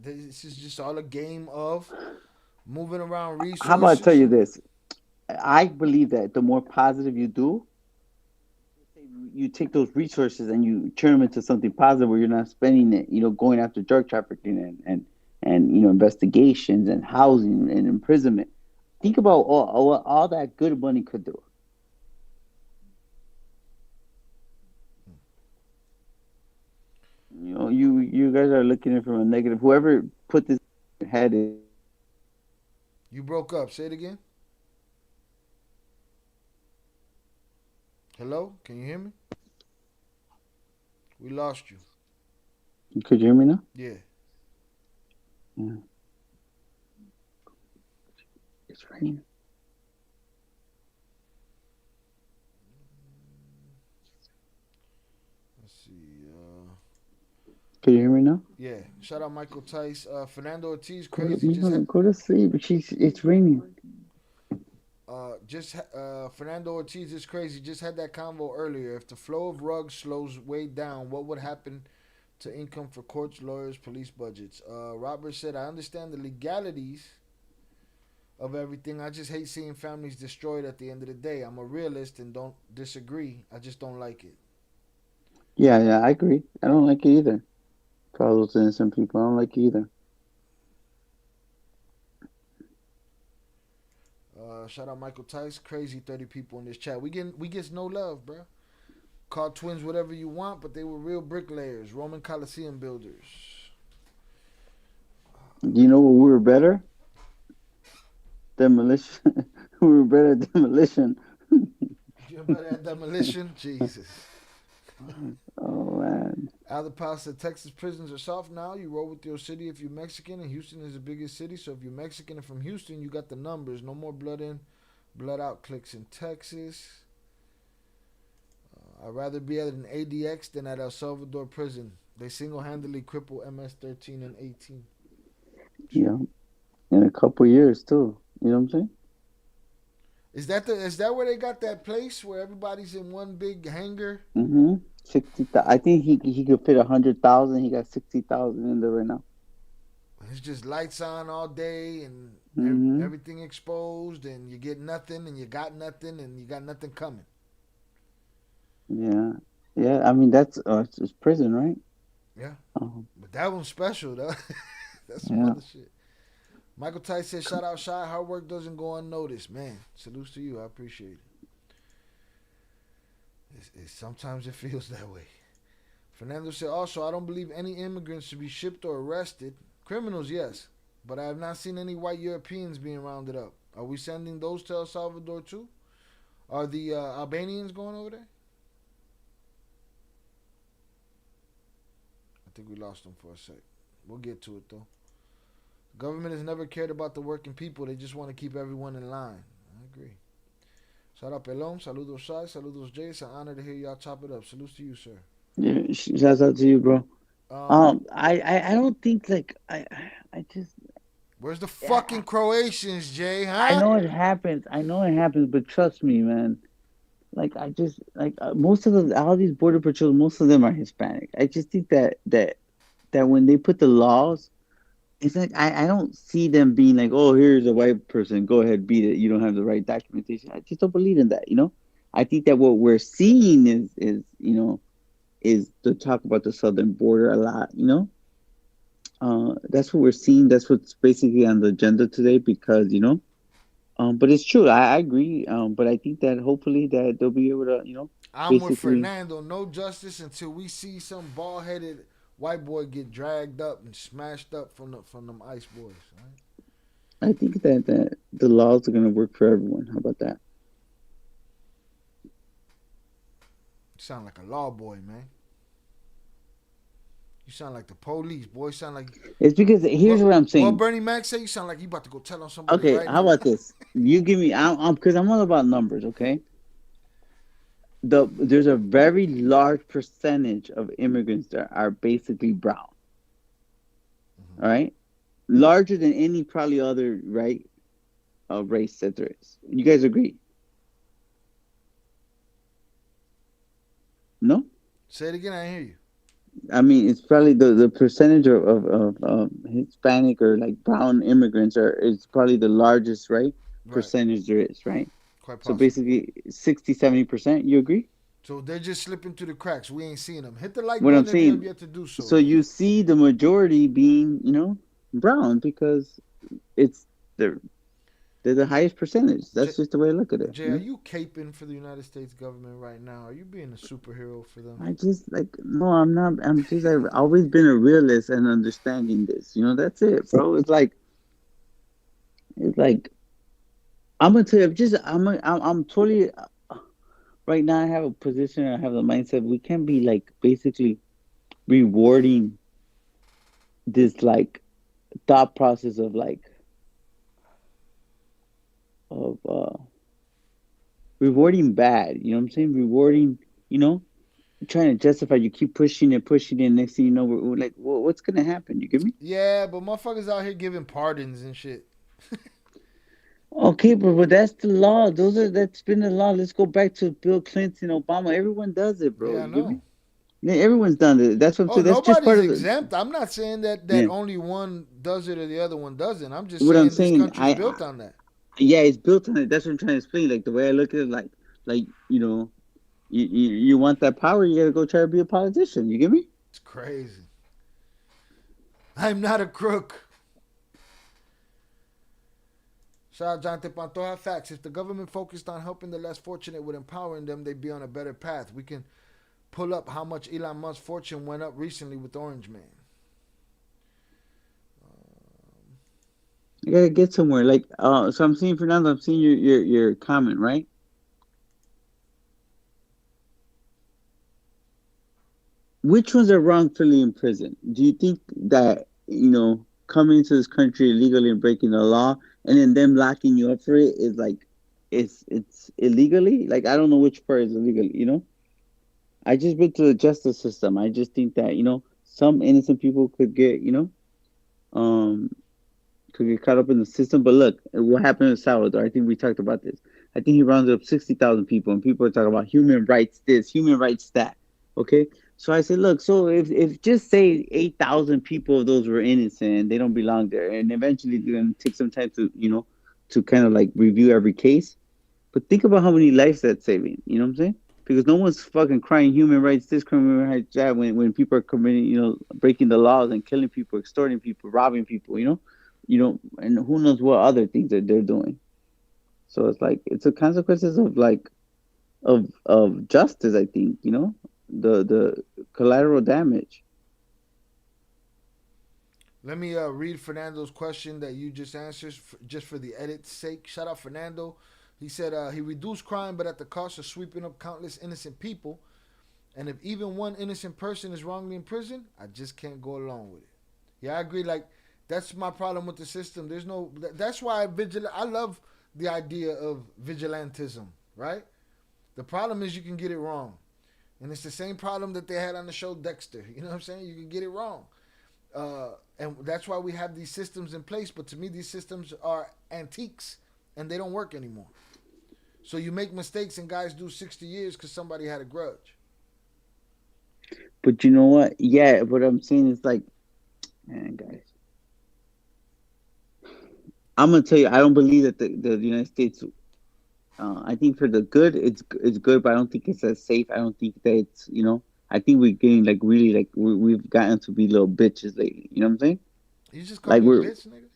this is just all a game of moving around resources. How about I tell you this? I believe that the more positive you do, you take those resources and you turn them into something positive where you're not spending it, going after drug trafficking and investigations and housing and imprisonment. Think about all that good money could do. You guys are looking at it from a negative. Whoever put this in your head is. You broke up. Say it again. Hello? Can you hear me? We lost you. Could you hear me now? Yeah. It's raining. Let's see. Can you hear me now? Yeah. Shout out Michael Tice. Fernando Ortiz, Go crazy. to sleep. It's raining. Fernando Ortiz is crazy. Just had that convo earlier. If the flow of rugs slows way down, what would happen to income for courts, lawyers, police budgets? Robert said, I understand the legalities of everything. I just hate seeing families destroyed at the end of the day. I'm a realist and don't disagree. I just don't like it. Yeah, I agree. I don't like it either. For all those innocent people, I don't like it either. Shout out Michael Tice. Crazy 30 people in this chat. We get no love, bro. Call twins whatever you want, but they were real bricklayers, Roman Coliseum builders. You know what? We were better? Demolition. We were better at demolition. You're better at demolition? Jesus. Oh, man. Alder Powell said Texas prisons are soft now. You roll with your city if you're Mexican, and Houston is the biggest city. So if you're Mexican and from Houston, you got the numbers. No more blood in, blood out clicks in Texas. I'd rather be at an ADX than at El Salvador prison. They single-handedly cripple MS-13 and 18. Yeah. In a couple years, too. You know what I'm saying? Is that where they got that place where everybody's in one big hangar? Mm-hmm. 60,000. I think he could fit 100,000. He got 60,000 in there right now. It's just lights on all day and everything exposed, and you get nothing, and you got nothing, and you got nothing coming. Yeah. I mean, that's it's prison, right? Yeah. But that one's special, though. That's some other shit. Michael Tice said, shout out Shy. Hard work doesn't go unnoticed. Man, salutes to you. I appreciate it. Sometimes it feels that way. Fernando said, also, I don't believe any immigrants should be shipped or arrested. Criminals, yes. But I have not seen any white Europeans being rounded up. Are we sending those to El Salvador, too? Are the Albanians going over there? I think we lost them for a sec. We'll get to it, though. Government has never cared about the working people. They just want to keep everyone in line. I agree. Shout out Pelon. Saludos Shai. Saludos Jay. It's an honor to hear y'all chop it up. Salutes to you, sir. Yeah, shouts out to you, bro. Um, I don't think like I just Where's the fucking Croatians, Jay? I Huh? know it happens. I know it happens, but trust me, man. Like I just like most of the all these border patrols, most of them are Hispanic. I just think that when they put the laws, it's like I don't see them being like, oh, here's a white person, go ahead, beat it. You don't have the right documentation. I just don't believe in that. I think that what we're seeing is to talk about the southern border a lot. That's what we're seeing. That's what's basically on the agenda today because. But it's true. I agree. But I think that hopefully that they'll be able to, I'm with basically. Fernando. No justice until we see some bald headed white boy get dragged up and smashed up from them ICE boys. Right? I think that the laws are gonna work for everyone. How about that? You sound like a law boy, man. You sound like the police, boy. You sound like. It's because here's what I'm saying. What Bernie Mac say? You sound like you about to go tell on somebody. Okay, right how now. about this? You give me. I'm because I'm all about numbers. Okay. There's a very large percentage of immigrants that are basically brown. All right, larger than any probably other race that there is. You guys agree? No. Say it again. I hear you. I mean, it's probably the percentage of Hispanic or like brown immigrants is probably the largest, right? Percentage there is, right? Quite possible. So basically 60-70%. You agree? So they're just slipping through the cracks. We ain't seeing them. Hit the like What button I'm if saying, you have yet to do so. So you see the majority being, brown because they're the highest percentage. That's just the way I look at it. Jay, are you caping for the United States government right now? Are you being a superhero for them? I just no, I'm not. I've always been a realist and understanding this. That's it, bro. It's like I'm gonna tell you. I'm totally. Right now, I have a position. I have the mindset. We can't be basically rewarding this thought process of rewarding bad. You know what I'm saying? Rewarding. Trying to justify. You keep pushing it. Next thing you know, we're like, well, what's gonna happen? You get me? Yeah, but motherfuckers out here giving pardons and shit. Okay, but that's the law. That's been the law. Let's go back to Bill Clinton, Obama. Everyone does it, bro. Yeah, I know. Yeah, everyone's done it. That's what I'm saying. That's Nobody's just part of exempt. I'm not saying that only one does it or the other one doesn't. I'm just saying this country's built on that. Yeah, it's built on it. That's what I'm trying to explain. The way I look at it, you want that power, you gotta go try to be a politician. You get me? It's crazy. I'm not a crook. Shout out Jonathan Pantoja. Facts. If the government focused on helping the less fortunate with empowering them, they'd be on a better path. We can pull up how much Elon Musk's fortune went up recently with Orange Man. You gotta get somewhere. So I'm seeing Fernando. I'm seeing your comment, right? Which ones are wrongfully in prison? Do you think that coming into this country illegally and breaking the law, and then them locking you up for it is it's illegally? I don't know which part is illegal. I just been to the justice system. I just think that some innocent people could get caught up in the system. But look, what happened in Salvador? I think we talked about this. I think he rounded up 60,000 people, and people are talking about human rights this, human rights that. Okay. So I said, look, so if just say 8,000 people of those were innocent and they don't belong there, and eventually they're going to take some time to kind of review every case. But think about how many lives that's saving. You know what I'm saying? Because no one's fucking crying human rights this, human rights that when people are committing, breaking the laws and killing people, extorting people, robbing people, and who knows what other things that they're doing. So it's the consequences of justice, I think, the collateral damage. Let me read Fernando's question that you just answered just for the edit's sake. Shout out Fernando. He said he reduced crime, but at the cost of sweeping up countless innocent people. And if even one innocent person is wrongly in prison, I just can't go along with it. Yeah, I agree. That's my problem with the system. There's no. That's why I love the idea of vigilantism, right? The problem is you can get it wrong, and it's the same problem that they had on the show Dexter. You know what I'm saying? You can get it wrong, and that's why we have these systems in place. But to me, these systems are antiques, and they don't work anymore. So you make mistakes, and guys do 60 years because somebody had a grudge. But you know what? Yeah, what I'm saying is like, man, guys, I'm gonna tell you, I don't believe that the United States. I think for the good, it's good, but I don't think it's as safe. I don't think that it's, you know. I think we're getting like really like we've gotten to be little bitches lately. You know what I'm saying? You just call me a bitch, nigga.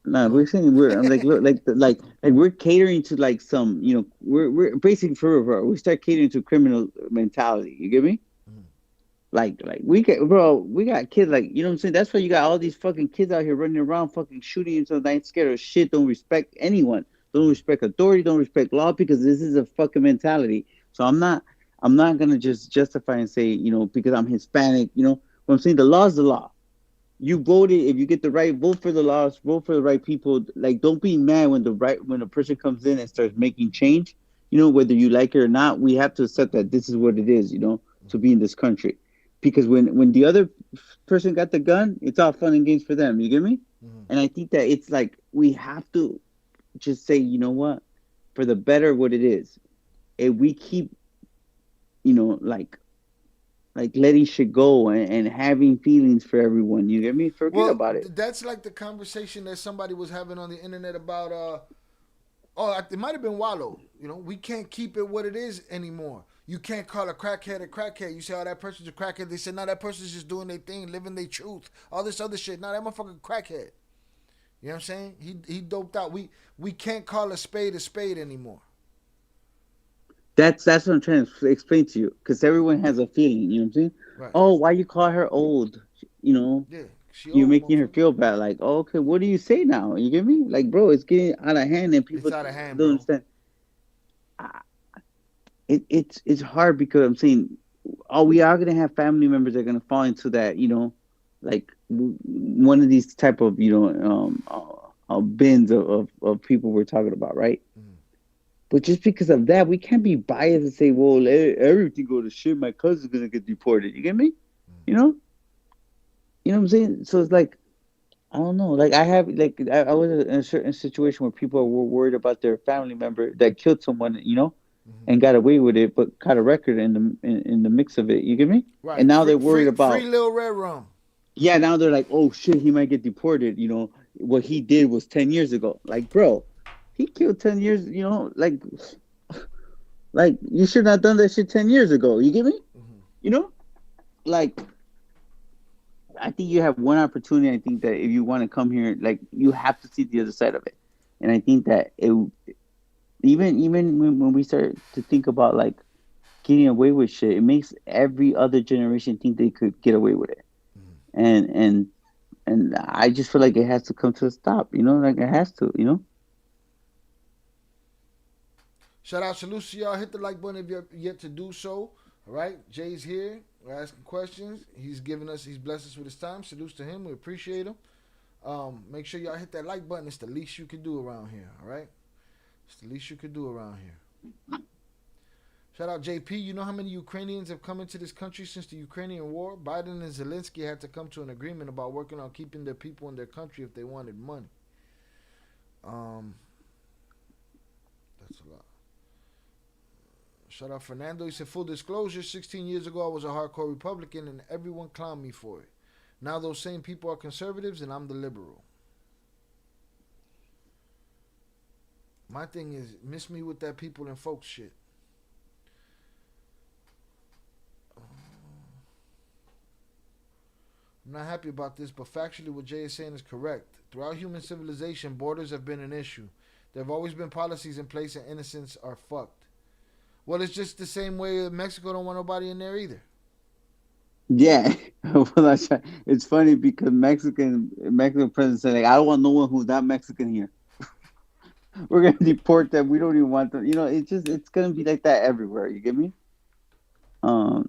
No, we're saying I'm like look like we're catering to like some, you know, we're basically for we start catering to criminal mentality. You get me? Like we got kids like, you know what I'm saying? That's why you got all these fucking kids out here running around fucking shooting each other. They ain't scared of shit. Don't respect anyone. Don't respect authority. Don't respect law, because this is a fucking mentality. So I'm not gonna just justify and say, you know, because I'm Hispanic. You know what I'm saying? The law is the law. You voted. If you get the right, vote for the laws. Vote for the right people. Like, don't be mad when a person comes in and starts making change. You know, whether you like it or not, we have to accept that this is what it is. You know, to be in this country. Because when the other person got the gun, it's all fun and games for them. You get me? Mm-hmm. And I think that it's like we have to just say, you know what, for the better what it is. If we keep, you know, like letting shit go and having feelings for everyone, you get me? Forget about it. That's like the conversation that somebody was having on the internet about, it might have been Wallow. You know, we can't keep it what it is anymore. You can't call a crackhead. You say, oh, that person's a crackhead. They said, no, that person's just doing their thing, living their truth. All this other shit. No, that motherfucker crackhead. You know what I'm saying? He doped out. We can't call a spade anymore. That's what I'm trying to explain to you. Because everyone has a feeling. You know what I'm saying? Right. Oh, why you call her old? You know? Yeah. You're making her feel bad. Like, oh, okay, what do you say now? You get me? Like, bro, it's getting out of hand, and people don't understand. It's hard because I'm saying, we are gonna have family members that are gonna fall into that, you know, like one of these type of, you know, bins of people we're talking about, right? Mm. But just because of that, we can't be biased and say, well, everything go to shit, my cousin's gonna get deported. You get me? Mm. You know what I'm saying? So it's like, I don't know. Like I was in a certain situation where people were worried about their family member that killed someone, you know. Mm-hmm. And got away with it, but caught a record in the mix of it. You get me? Right. And now they're worried about free Lil Red Rum. Yeah, now they're like, oh shit, he might get deported. You know, what he did was 10 years ago. Like, bro, he killed 10 years. You know, like you should not have done that shit 10 years ago. You get me? Mm-hmm. You know, like I think you have one opportunity. I think that if you want to come here, like you have to see the other side of it. And I think that Even when we start to think about like getting away with shit, it makes every other generation think they could get away with it, and I just feel like it has to come to a stop. You know, like it has to. You know. Shout out to Lucy, y'all. Hit the like button if you're yet to do so. All right, Jay's here. We're asking questions. He's blessed us with his time. Salutes to him. We appreciate him. Make sure y'all hit that like button. It's the least you can do around here. All right. It's the least you could do around here. Shout out JP. You know how many Ukrainians have come into this country since the Ukrainian war? Biden and Zelensky had to come to an agreement about working on keeping their people in their country if they wanted money. That's a lot. Shout out Fernando. He said, full disclosure, 16 years ago I was a hardcore Republican and everyone clowned me for it. Now those same people are conservatives and I'm the liberal. My thing is, miss me with that people and folks shit. I'm not happy about this, but factually what Jay is saying is correct. Throughout human civilization, borders have been an issue. There have always been policies in place and innocents are fucked. Well, it's just the same way Mexico don't want nobody in there either. Yeah. Well, it's funny because Mexican president said, like, I don't want no one who's not Mexican here. We're gonna deport them. We don't even want them. You know, it's gonna be like that everywhere. You get me? I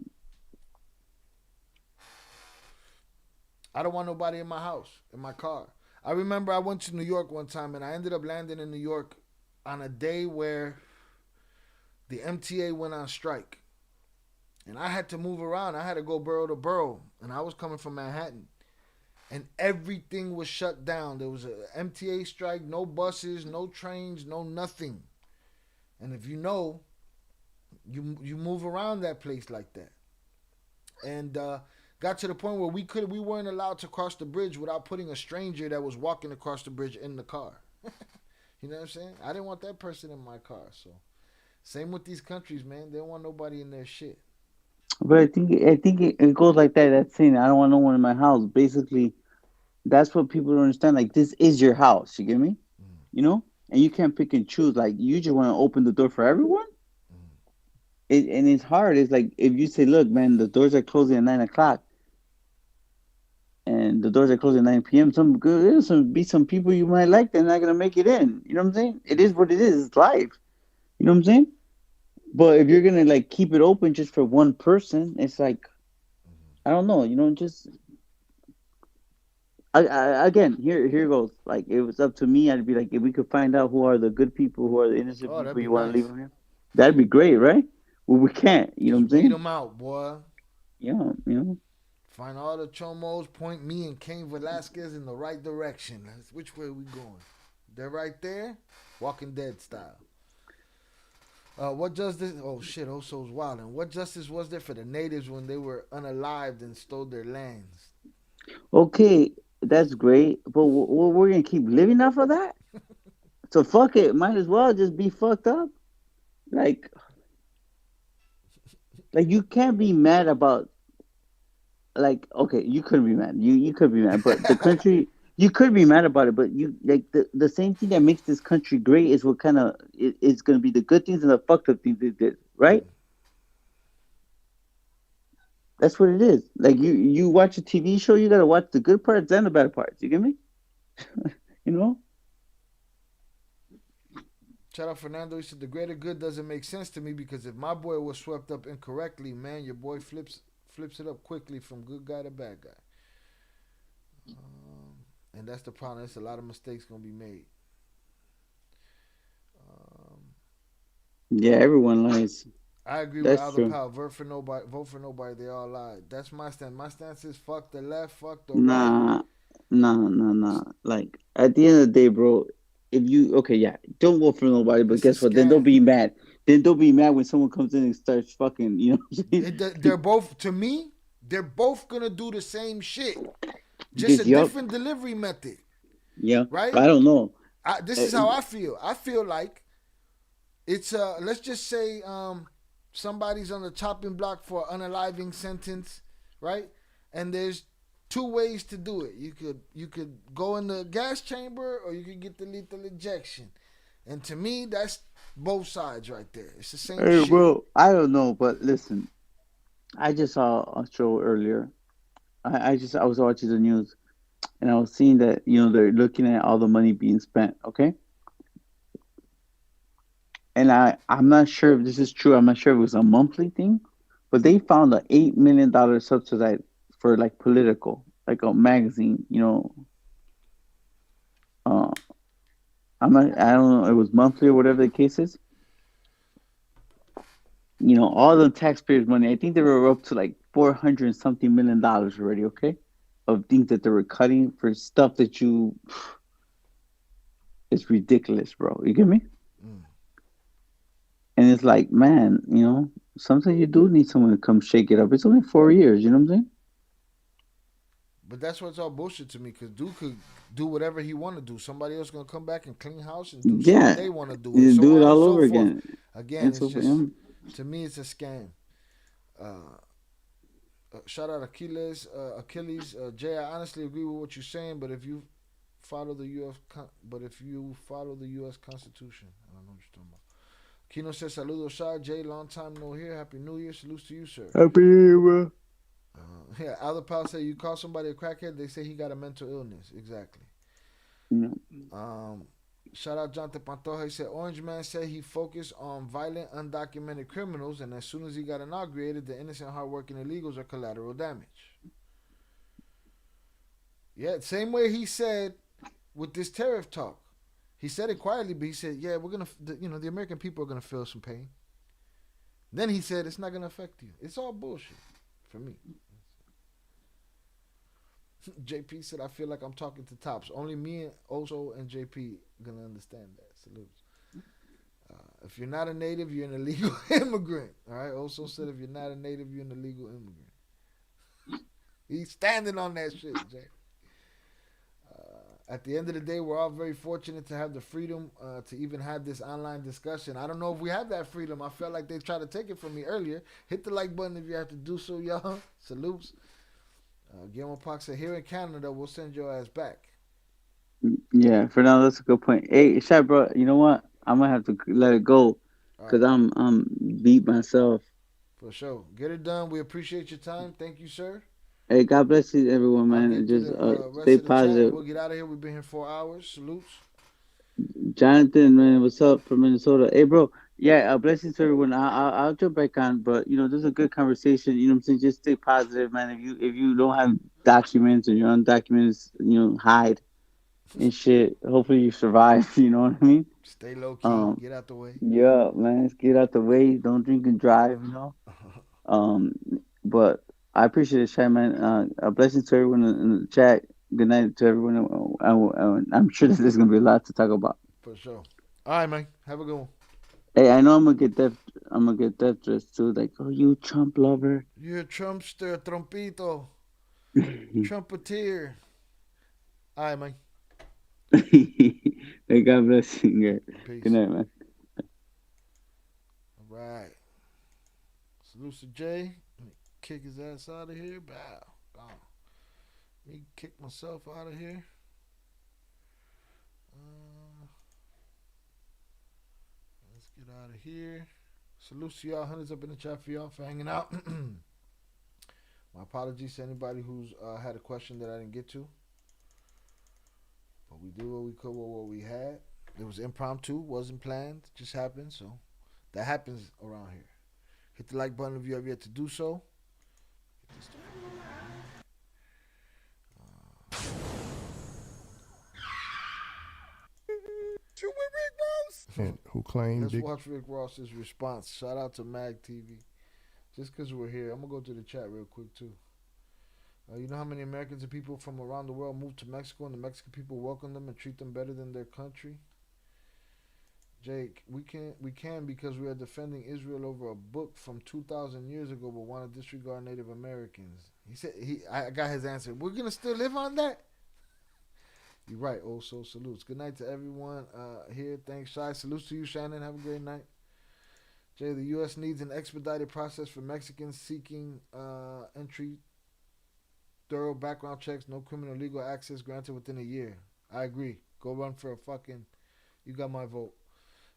don't want nobody in my house, in my car. I remember I went to New York one time, and I ended up landing in New York on a day where the MTA went on strike. And I had to move around. I had to go borough to borough. And I was coming from Manhattan. And everything was shut down. There was a MTA strike, no buses, no trains, no nothing. And if you know, you move around that place like that. And got to the point where we weren't allowed to cross the bridge without putting a stranger that was walking across the bridge in the car. You know what I'm saying? I didn't want that person in my car. So same with these countries, man. They don't want nobody in their shit. But I think it goes like that. That saying, I don't want no one in my house. Basically, that's what people don't understand. Like, this is your house. You get me? You know? And you can't pick and choose. Like, you just want to open the door for everyone? And it's hard. It's like, if you say, look, man, the doors are closing at 9 o'clock. And the doors are closing at 9 p.m. There's some people you might like, they're not going to make it in. You know what I'm saying? It is what it is. It's life. You know what I'm saying? But if you're going to, like, keep it open just for one person, it's like, I don't know. You know, just... again, here goes. Like, it was up to me. I'd be like, if we could find out who are the good people, who are the innocent people you want to leave them here, that'd be great, right? Well, we can't. You know what I'm saying? Weed them out, boy. Yeah, you know. Find all the chomos, point me and Cain Velasquez in the right direction. Which way are we going? They're right there, Walking Dead style. What justice? Oh shit! Oso's wilding. What justice was there for the natives when they were unalived and stole their lands? Okay, that's great, but we're gonna keep living off of that. So fuck it. Might as well just be fucked up. Like you can't be mad about. Like, okay, you couldn't be mad. You could be mad, but the country, you could be mad about it. But you like the same thing that makes this country great is what kind of it's going to be the good things and the fucked up things they did, right? That's what it is. Like you watch a TV show, you got to watch the good parts and the bad parts. You get me? You know. Shout out Fernando. He said the greater good doesn't make sense to me because if my boy was swept up incorrectly, man, your boy flips it up quickly from good guy to bad guy. And that's the problem. There's a lot of mistakes going to be made. Yeah, everyone lies. I agree with Aldo Powell. Vote for nobody. They all lie. That's my stance. My stance is fuck the left, fuck the right. Nah. Like, at the end of the day, bro, if you, don't vote for nobody, but guess what? Then don't be mad. Then don't be mad when someone comes in and starts fucking, you know what I'm saying? They're both, to me, they're both going to do the same shit. Just a different delivery method. Yeah. Right? I don't know. This is how I feel. I feel like it's, let's just say somebody's on the chopping block for unaliving sentence, right? And there's two ways to do it. You could go in the gas chamber or you could get the lethal injection. And to me, that's both sides right there. It's the same shit. Bro, I don't know, but listen, I just saw a show earlier. I was watching the news, and I was seeing that, you know, they're looking at all the money being spent, okay? And I'm not sure if this is true. I'm not sure if it was a monthly thing, but they found an $8 million subsidy for, like, political, like a magazine, you know. I don't know, it was monthly or whatever the case is. You know, all the taxpayers' money, I think they were up to like $400 something million already, okay? Of things that they were cutting for stuff that it's ridiculous, bro. You get me? And it's like, man, you know, sometimes you do need someone to come shake it up. It's only 4 years, you know what I'm saying? But that's what's all bullshit to me, because dude could do whatever he want to do. Somebody else going to come back and clean house and do something they want to do. You so do it all so over forth. again. Again, it's just, to me, it's a scam. Shout out Achilles. Jay, I honestly agree with what you're saying, but if you follow the U.S. Constitution, I don't know what you're talking about. Kino says, saludos, Shah. Jay, long time no here. Happy New Year. Salutes to you, sir. Happy New Year. Yeah, Aldo Powell said, you call somebody a crackhead, they say he got a mental illness. Exactly. Yeah. Shout out Jonathan Pantoja. He said, Orange Man said he focused on violent, undocumented criminals, and as soon as he got inaugurated, the innocent, hardworking illegals are collateral damage. Yeah, same way he said with this tariff talk. He said it quietly, but he said, yeah, we're going to, the American people are going to feel some pain. Then he said, it's not going to affect you. It's all bullshit for me. JP said, I feel like I'm talking to tops. Only me and Oso and JP going to understand that. Salutes. If you're not a native, you're an illegal immigrant. All right? Oso said, if you're not a native, you're an illegal immigrant. He's standing on that shit, Jay. At the end of the day, we're all very fortunate to have the freedom to even have this online discussion. I don't know if we have that freedom. I felt like they tried to take it from me earlier. Hit the like button if you have to do so, y'all. Salutes. Guillermo Park said, here in Canada, we'll send your ass back. Yeah, for now, that's a good point. Hey, Shaq, bro, you know what? I'm going to have to let it go because I'm beat myself. For sure. Get it done. We appreciate your time. Thank you, sir. Hey, God bless you, everyone, man. And just stay positive. We'll get out of here. We've been here 4 hours. Salutes. Jonathan, man, what's up from Minnesota? Hey, bro. Yeah, blessings to everyone. I'll jump back on, but this is a good conversation. You know what I'm saying? Just stay positive, man. If you don't have documents or you're undocumented, hide and shit. Hopefully you survive. You know what I mean? Stay low key. Get out the way. Yeah, man. Get out the way. Don't drink and drive. But I appreciate it, chat, man. Blessings to everyone in the chat. Good night to everyone. I'm sure there's gonna be a lot to talk about. For sure. All right, man. Have a good one. Hey, I know I'm gonna get death threats too. Like, oh, you Trump lover. You're a Trumpster, Trumpito, Trumpeteer. All right, man. Hey, God bless you. Peace. Good night, man. All right. Salute to Jay. Let me kick his ass out of here. Bow. Gone. Me kick myself out of here. Let's get out of here. Salute to y'all. Hundreds up in the chat for y'all for hanging out. My apologies to anybody who's had a question that I didn't get to. But we did what we could with what we had. It was impromptu, wasn't planned, just happened. So that happens around here. Hit the like button if you have yet to do so. Who claimed Let's watch Rick Ross's response. Shout out to Mag TV. Just because we're here, I'm going to go to the chat real quick too. You know how many Americans and people from around the world move to Mexico and the Mexican people welcome them and treat them better than their country? Jake, we can because we are defending Israel over a book from 2,000 years ago but want to disregard Native Americans. He said, I got his answer. We're going to still live on that? You're right. Also, salutes. Good night to everyone here. Thanks, Shai. Salutes to you, Shannon. Have a great night. Jay, the U.S. needs an expedited process for Mexicans seeking entry. Thorough background checks, no criminal legal access granted within a year. I agree. Go run for a fucking... You got my vote.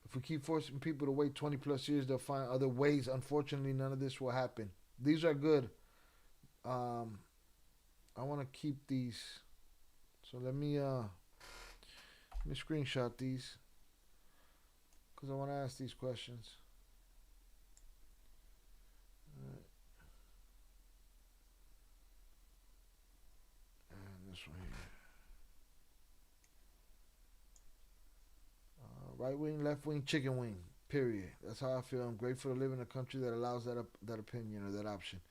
If we keep forcing people to wait 20 plus years, they'll find other ways. Unfortunately, none of this will happen. These are good. I want to keep these... So let me screenshot these because I want to ask these questions. All right. And this one here. Right wing, left wing, chicken wing. Period. That's how I feel. I'm grateful to live in a country that allows that opinion or that option.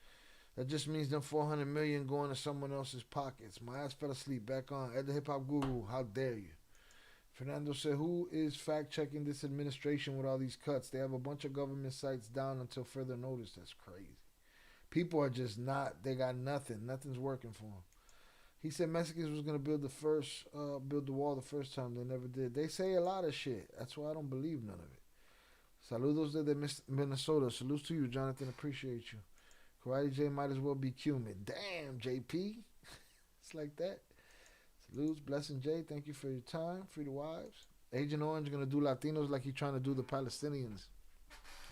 That just means them 400 million going to someone else's pockets. My ass fell asleep. Back on. Ed the Hip Hop Guru, how dare you? Fernando said, who is fact-checking this administration with all these cuts? They have a bunch of government sites down until further notice. That's crazy. People are just not, they got nothing. Nothing's working for them. He said Mexicans was going to build the wall the first time. They never did. They say a lot of shit. That's why I don't believe none of it. Saludos de Minnesota. Salutes to you, Jonathan. Appreciate you. Karate J might as well be cumin. Damn, JP. It's like that. Salutes. Blessing J. Thank you for your time. Free the wives. Agent Orange going to do Latinos like he's trying to do the Palestinians.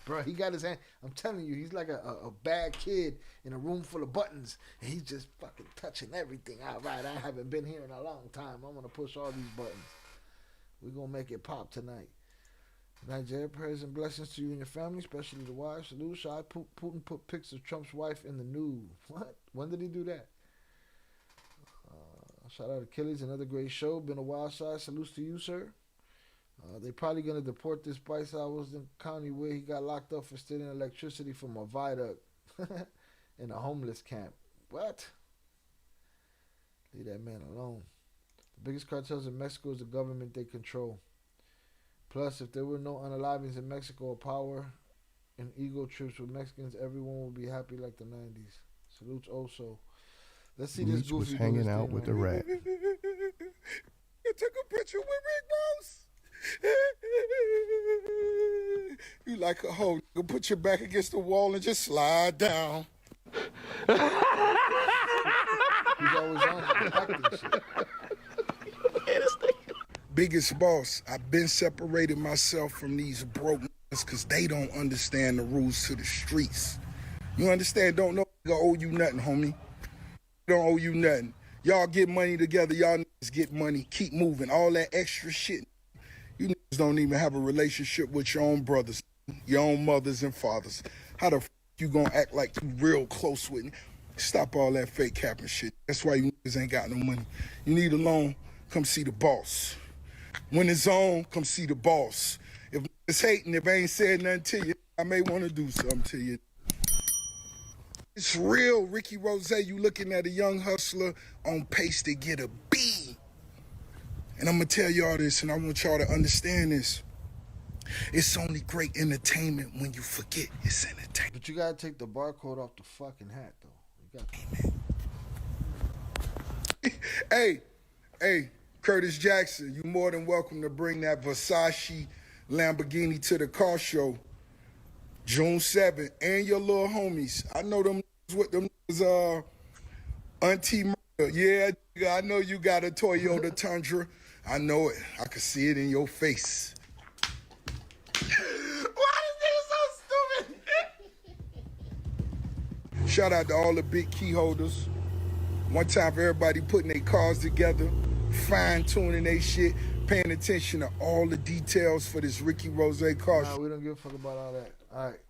Bro, he got his hand. I'm telling you, he's like a bad kid in a room full of buttons. And he's just fucking touching everything. All right, I haven't been here in a long time. I'm going to push all these buttons. We're going to make it pop tonight. Nigeria, prayers and blessings to you and your family, especially the wife. Salute. Shai Putin put pics of Trump's wife in the nude. What? When did he do that? Shout out Achilles, another great show. Been a wild side. Salutes to you, sir. They probably gonna deport this Bryce Howard in county where he got locked up for stealing electricity from a viaduct in a homeless camp. What? Leave that man alone. The biggest cartels in Mexico is the government they control. Plus, if there were no unalivings in Mexico or power and ego trips with Mexicans, everyone would be happy like the 90s. Salutes also. Let's see this Meech goofy was hanging out thing, with man. a rat. You took a picture with Rick Ross. You like a hoe. You put your back against the wall and just slide down. He's always on acting shit. Biggest boss, I've been separating myself from these broke niggas because they don't understand the rules to the streets. You understand? Don't know nigga owe you nothing, homie. Don't owe you nothing. Y'all get money together. Y'all niggas get money. Keep moving. All that extra shit. You niggas don't even have a relationship with your own brothers, your own mothers and fathers. How the f you gonna act like you real close with me? Stop all that fake capping shit. That's why you niggas ain't got no money. You need a loan, come see the boss. When it's on, come see the boss. If it's hating, if I ain't said nothing to you, I may want to do something to you. It's real, Ricky Rose. You looking at a young hustler on pace to get a B. And I'm going to tell y'all this, and I want y'all to understand this. It's only great entertainment when you forget it's entertainment. But you gotta take the barcode off the fucking hat, though. You got Hey, Curtis Jackson, you more than welcome to bring that Versace Lamborghini to the car show June 7th, and your little homies. I know them with them Auntie Murder. Yeah, I know you got a Toyota Tundra. I know it. I can see it in your face. Why is this so stupid? Shout out to all the big key holders. One time for everybody putting their cars together, fine-tuning their shit, paying attention to all the details for this Ricky Rose car show. Nah, we don't give a fuck about all that. All right.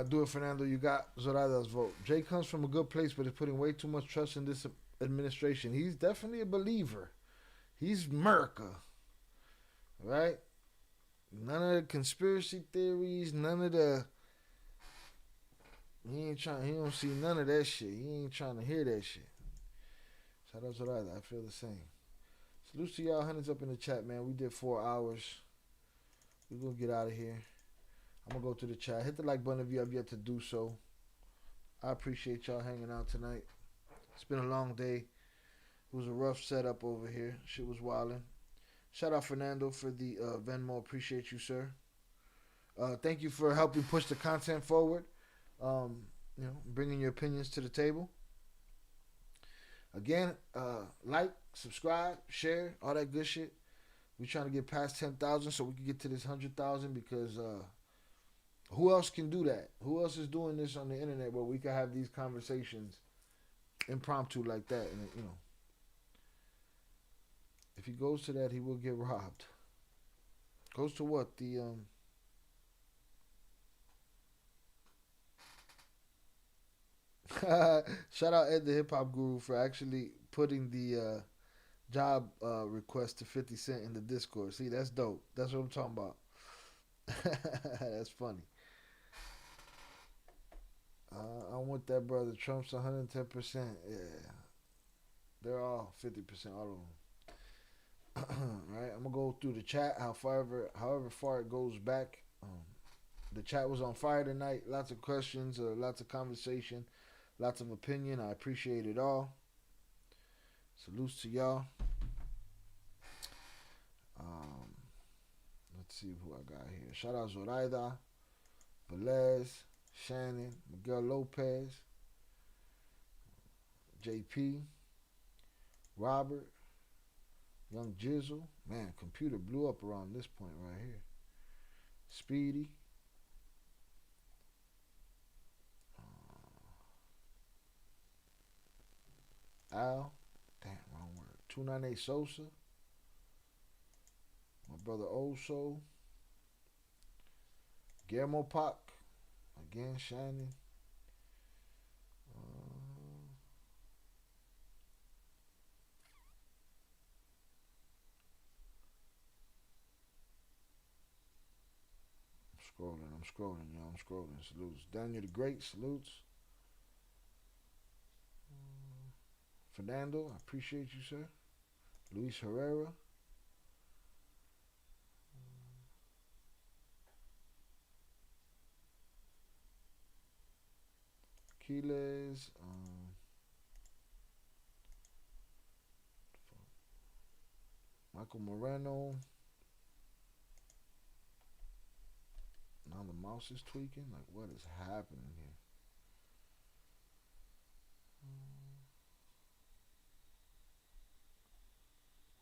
Do it, Fernando. You got Zoraida's vote. Jay comes from a good place, but is putting way too much trust in this administration. He's definitely a believer. He's America. Right? None of the conspiracy theories, none of the... He don't see none of that shit. He ain't trying to hear that shit. Shout out Zoraida. I feel the same. Salute to y'all. Hundreds up in the chat, man. We did 4 hours. We're going to get out of here. I'm going to go to the chat. Hit the like button if you have yet to do so. I appreciate y'all hanging out tonight. It's been a long day. It was a rough setup over here. Shit was wildin'. Shout out Fernando for the Venmo. Appreciate you, sir. Thank you for helping push the content forward. Bringing your opinions to the table. Again, like, subscribe, share, all that good shit. We're trying to get past 10,000 so we can get to this 100,000 because who else can do that? Who else is doing this on the internet where we can have these conversations impromptu like that? And if he goes to that, he will get robbed. Goes to what? The shout out Ed the Hip Hop Guru for actually putting the job request to 50 Cent in the Discord. See, that's dope. That's what I'm talking about. That's funny. I'm with that brother. Trump's 110%. Yeah. They're all 50%, all of them. Right? I'm going to go through the chat, however far it goes back. The chat was on fire tonight. Lots of questions, lots of conversation, lots of opinion. I appreciate it all. Salutes to y'all. Let's see who I got here. Shout out Zoraida, Velez, Shannon, Miguel Lopez, JP, Robert, Young Jizzle. Man, computer blew up around this point right here. Speedy. Al. Damn, wrong word. 298 Sosa. My brother Oso. Guillermo Pac. Again, Shannon. I'm scrolling, y'all. I'm scrolling. Salutes. Daniel the Great, salutes. Fernando, I appreciate you, sir. Luis Herrera. Aquiles. Michael Moreno. Now the mouse is tweaking. Like, what is happening here?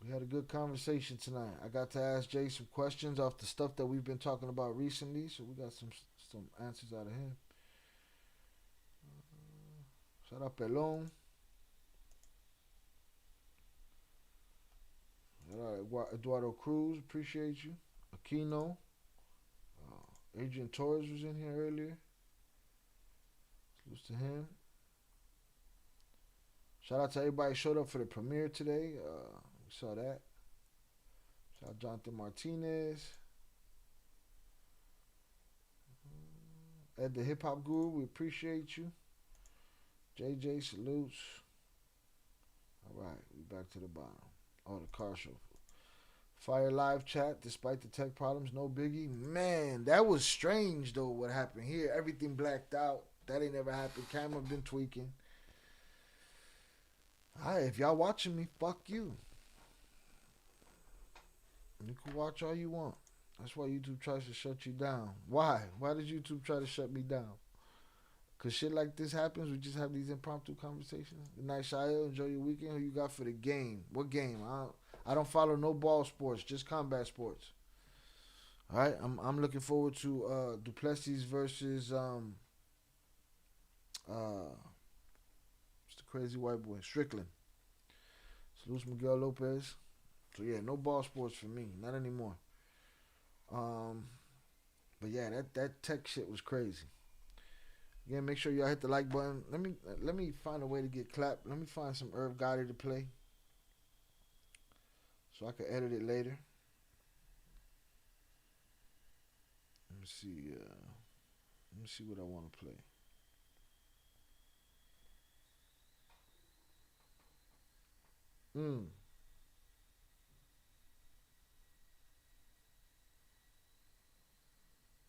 We had a good conversation tonight. I got to ask Jay some questions off the stuff that we've been talking about recently, so we got some answers out of him. Shout out Pelon. Shout out Eduardo Cruz, appreciate you. Aquino. Adrian Torres was in here earlier. Salutes to him. Shout out to everybody who showed up for the premiere today. We saw that. Shout out Jonathan Martinez. Ed the Hip Hop Guru, we appreciate you. JJ, salutes. All right, we back to the bottom. Oh, the car show. Fire live chat, despite the tech problems, no biggie. Man, that was strange, though, what happened here. Everything blacked out. That ain't never happened. Camera been tweaking. All right, if y'all watching me, fuck you. You can watch all you want. That's why YouTube tries to shut you down. Why? Why does YouTube try to shut me down? Because shit like this happens. We just have these impromptu conversations. Good night, Shael. Enjoy your weekend. Who you got for the game? What game? I don't follow no ball sports, just combat sports. All right, I'm looking forward to Duplessis versus what's the crazy white boy? Strickland. Salutes Miguel Lopez. So yeah, no ball sports for me, not anymore. But yeah, that tech shit was crazy. Again, make sure y'all hit the like button. Let me find a way to get clapped. Let me find some Irv Gotti to play, so I can edit it later. Let me see. Let me see what I want to play.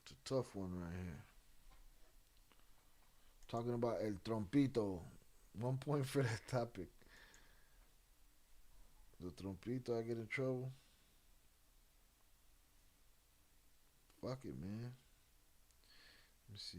It's a tough one right here. Talking about El Trompito. 1 point for that topic. The Trompito, I get in trouble. Fuck it, man. Let me see.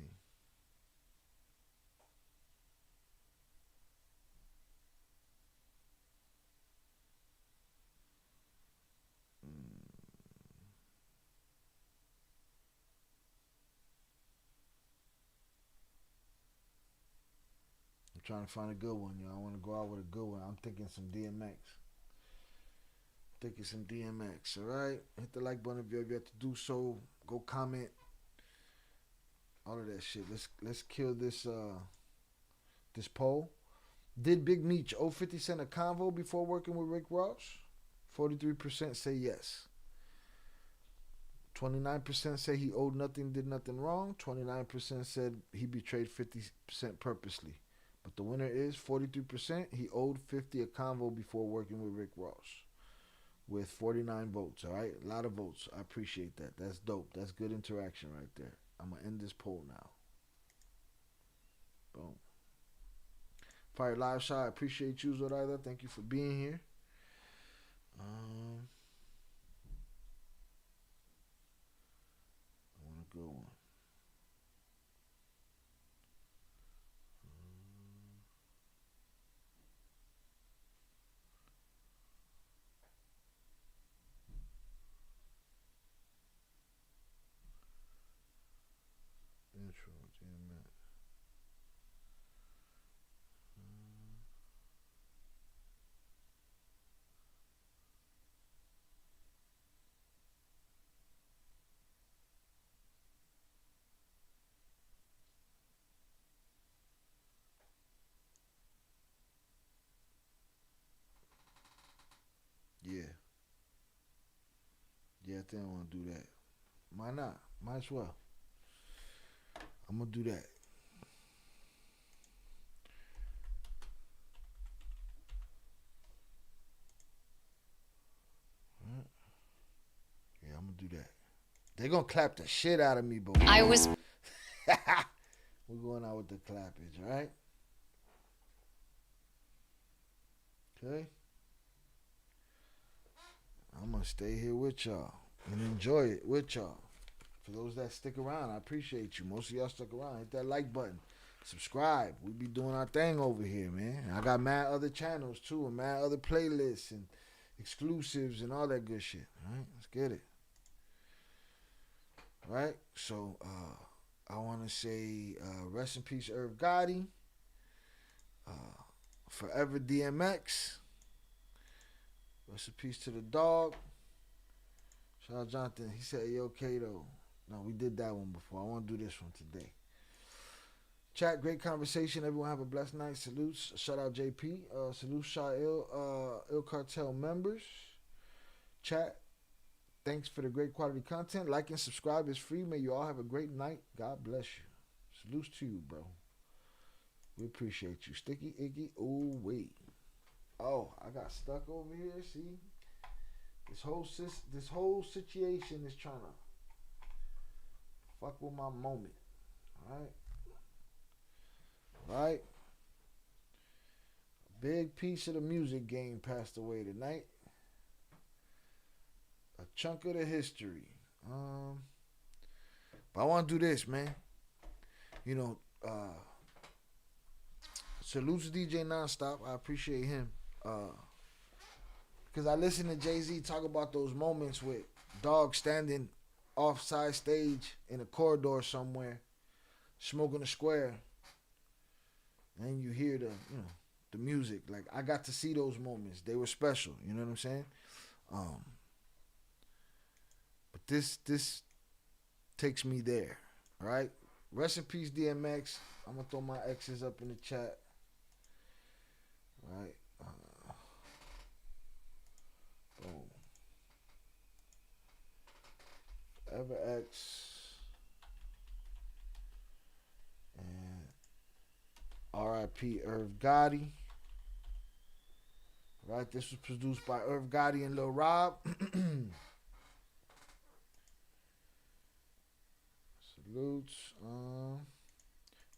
I'm trying to find a good one, y'all. I want to go out with a good one. I'm thinking some DMX. All right? Hit the like button if you have yet to do so. Go comment. All of that shit. Let's kill this this poll. Did Big Meech owe 50 Cent a convo before working with Rick Ross? 43% say yes. 29% say he owed nothing, did nothing wrong. 29% said he betrayed 50 Cent purposely. But the winner is 43%. He owed 50 a convo before working with Rick Ross. With 49 votes, all right? A lot of votes. I appreciate that. That's dope. That's good interaction right there. I'm going to end this poll now. Boom. Fire Live Shot, I appreciate you, Zoraida. Thank you for being here. I want a good one. Intro, damn it. Yeah, I think I want to do that. Why not? Might as well. I'm gonna do that. Yeah, I'm gonna do that. They're gonna clap the shit out of me, but we're going out with the clappage, right? Okay. I'm gonna stay here with y'all and enjoy it with y'all. For those that stick around, I appreciate you. Most of y'all stuck around. Hit that like button. Subscribe. We be doing our thing over here, man. I got mad other channels too, and mad other playlists and exclusives and all that good shit. All right, let's get it. All right, so I want to say rest in peace, Irv Gotti. Forever DMX. Rest in peace to the dog. Shout out Jonathan. He said, "You okay though?" No, we did that one before. I want to do this one today. Chat, great conversation. Everyone have a blessed night. Salutes. Shout out JP. Salutes Shah Il Cartel members. Chat, thanks for the great quality content. Like and subscribe is free. May you all have a great night. God bless you. Salutes to you, bro. We appreciate you. Sticky Icky. Oh, wait. Oh, I got stuck over here. See? This whole situation is trying to fuck with my moment. Alright? Right? A big piece of the music game passed away tonight. A chunk of the history. But I want to do this, man. You know, salutes DJ Nonstop. I appreciate him. Because I listen to Jay-Z talk about those moments with Dog standing offside stage in a corridor somewhere, smoking a square, and you hear the music. Like, I got to see those moments. They were special. You know what I'm saying? But this takes me there. All right? Rest in peace, DMX. I'm going to throw my X's up in the chat. All right? Boom. Ever X. And R.I.P. Irv Gotti. Right, this was produced by Irv Gotti and Lil Rob. Salutes.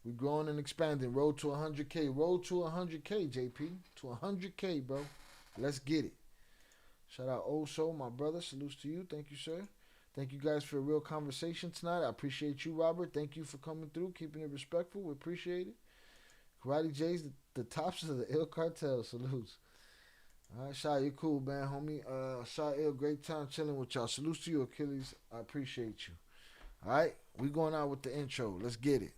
We growing and expanding. Road to 100K. Road to 100K, JP. To 100K, bro. Let's get it. Shout out Oso, my brother. Salutes to you. Thank you, sir. Thank you guys for a real conversation tonight. I appreciate you, Robert. Thank you for coming through, keeping it respectful. We appreciate it. Karate J's, the tops of the Il Cartel. Salutes. All right, Shy, you cool, man, homie. Shy Il, great time chilling with y'all. Salutes to you, Achilles. I appreciate you. All right, we going out with the intro. Let's get it.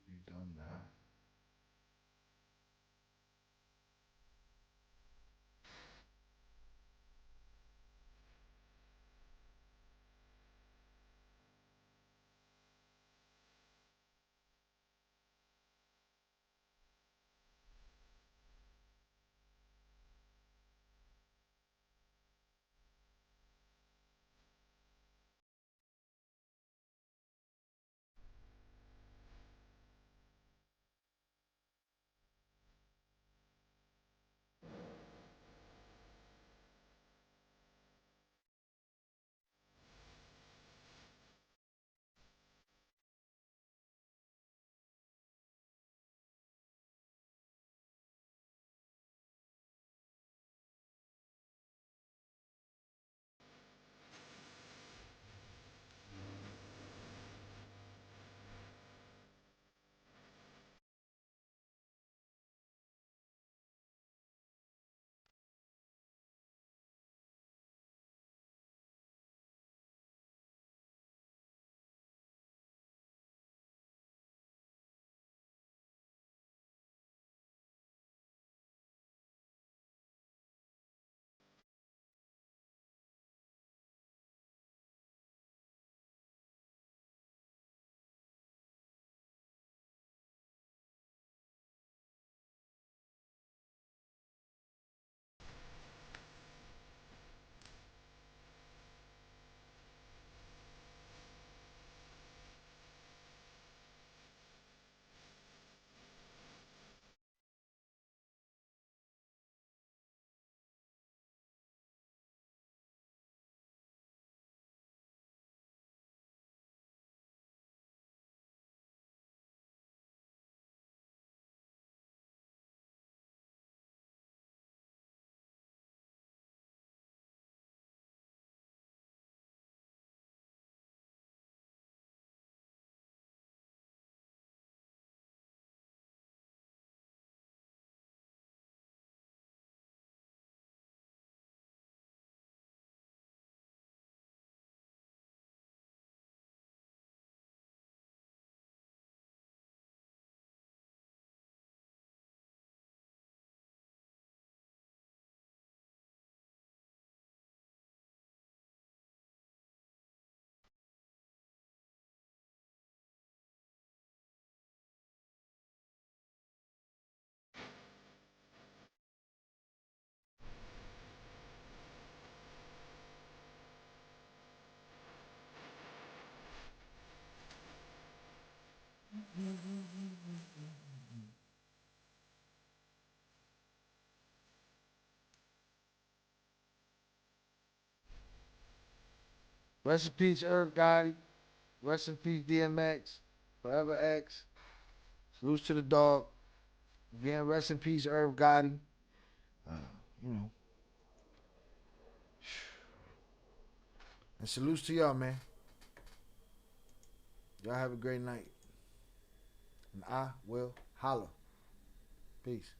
We've done that. Rest in peace, Irv Gotti. Rest in peace, DMX. Forever X. Salute to the dog. Again, rest in peace, Irv Gotti. You know. And salutes to y'all, man. Y'all have a great night. And I will holla. Peace.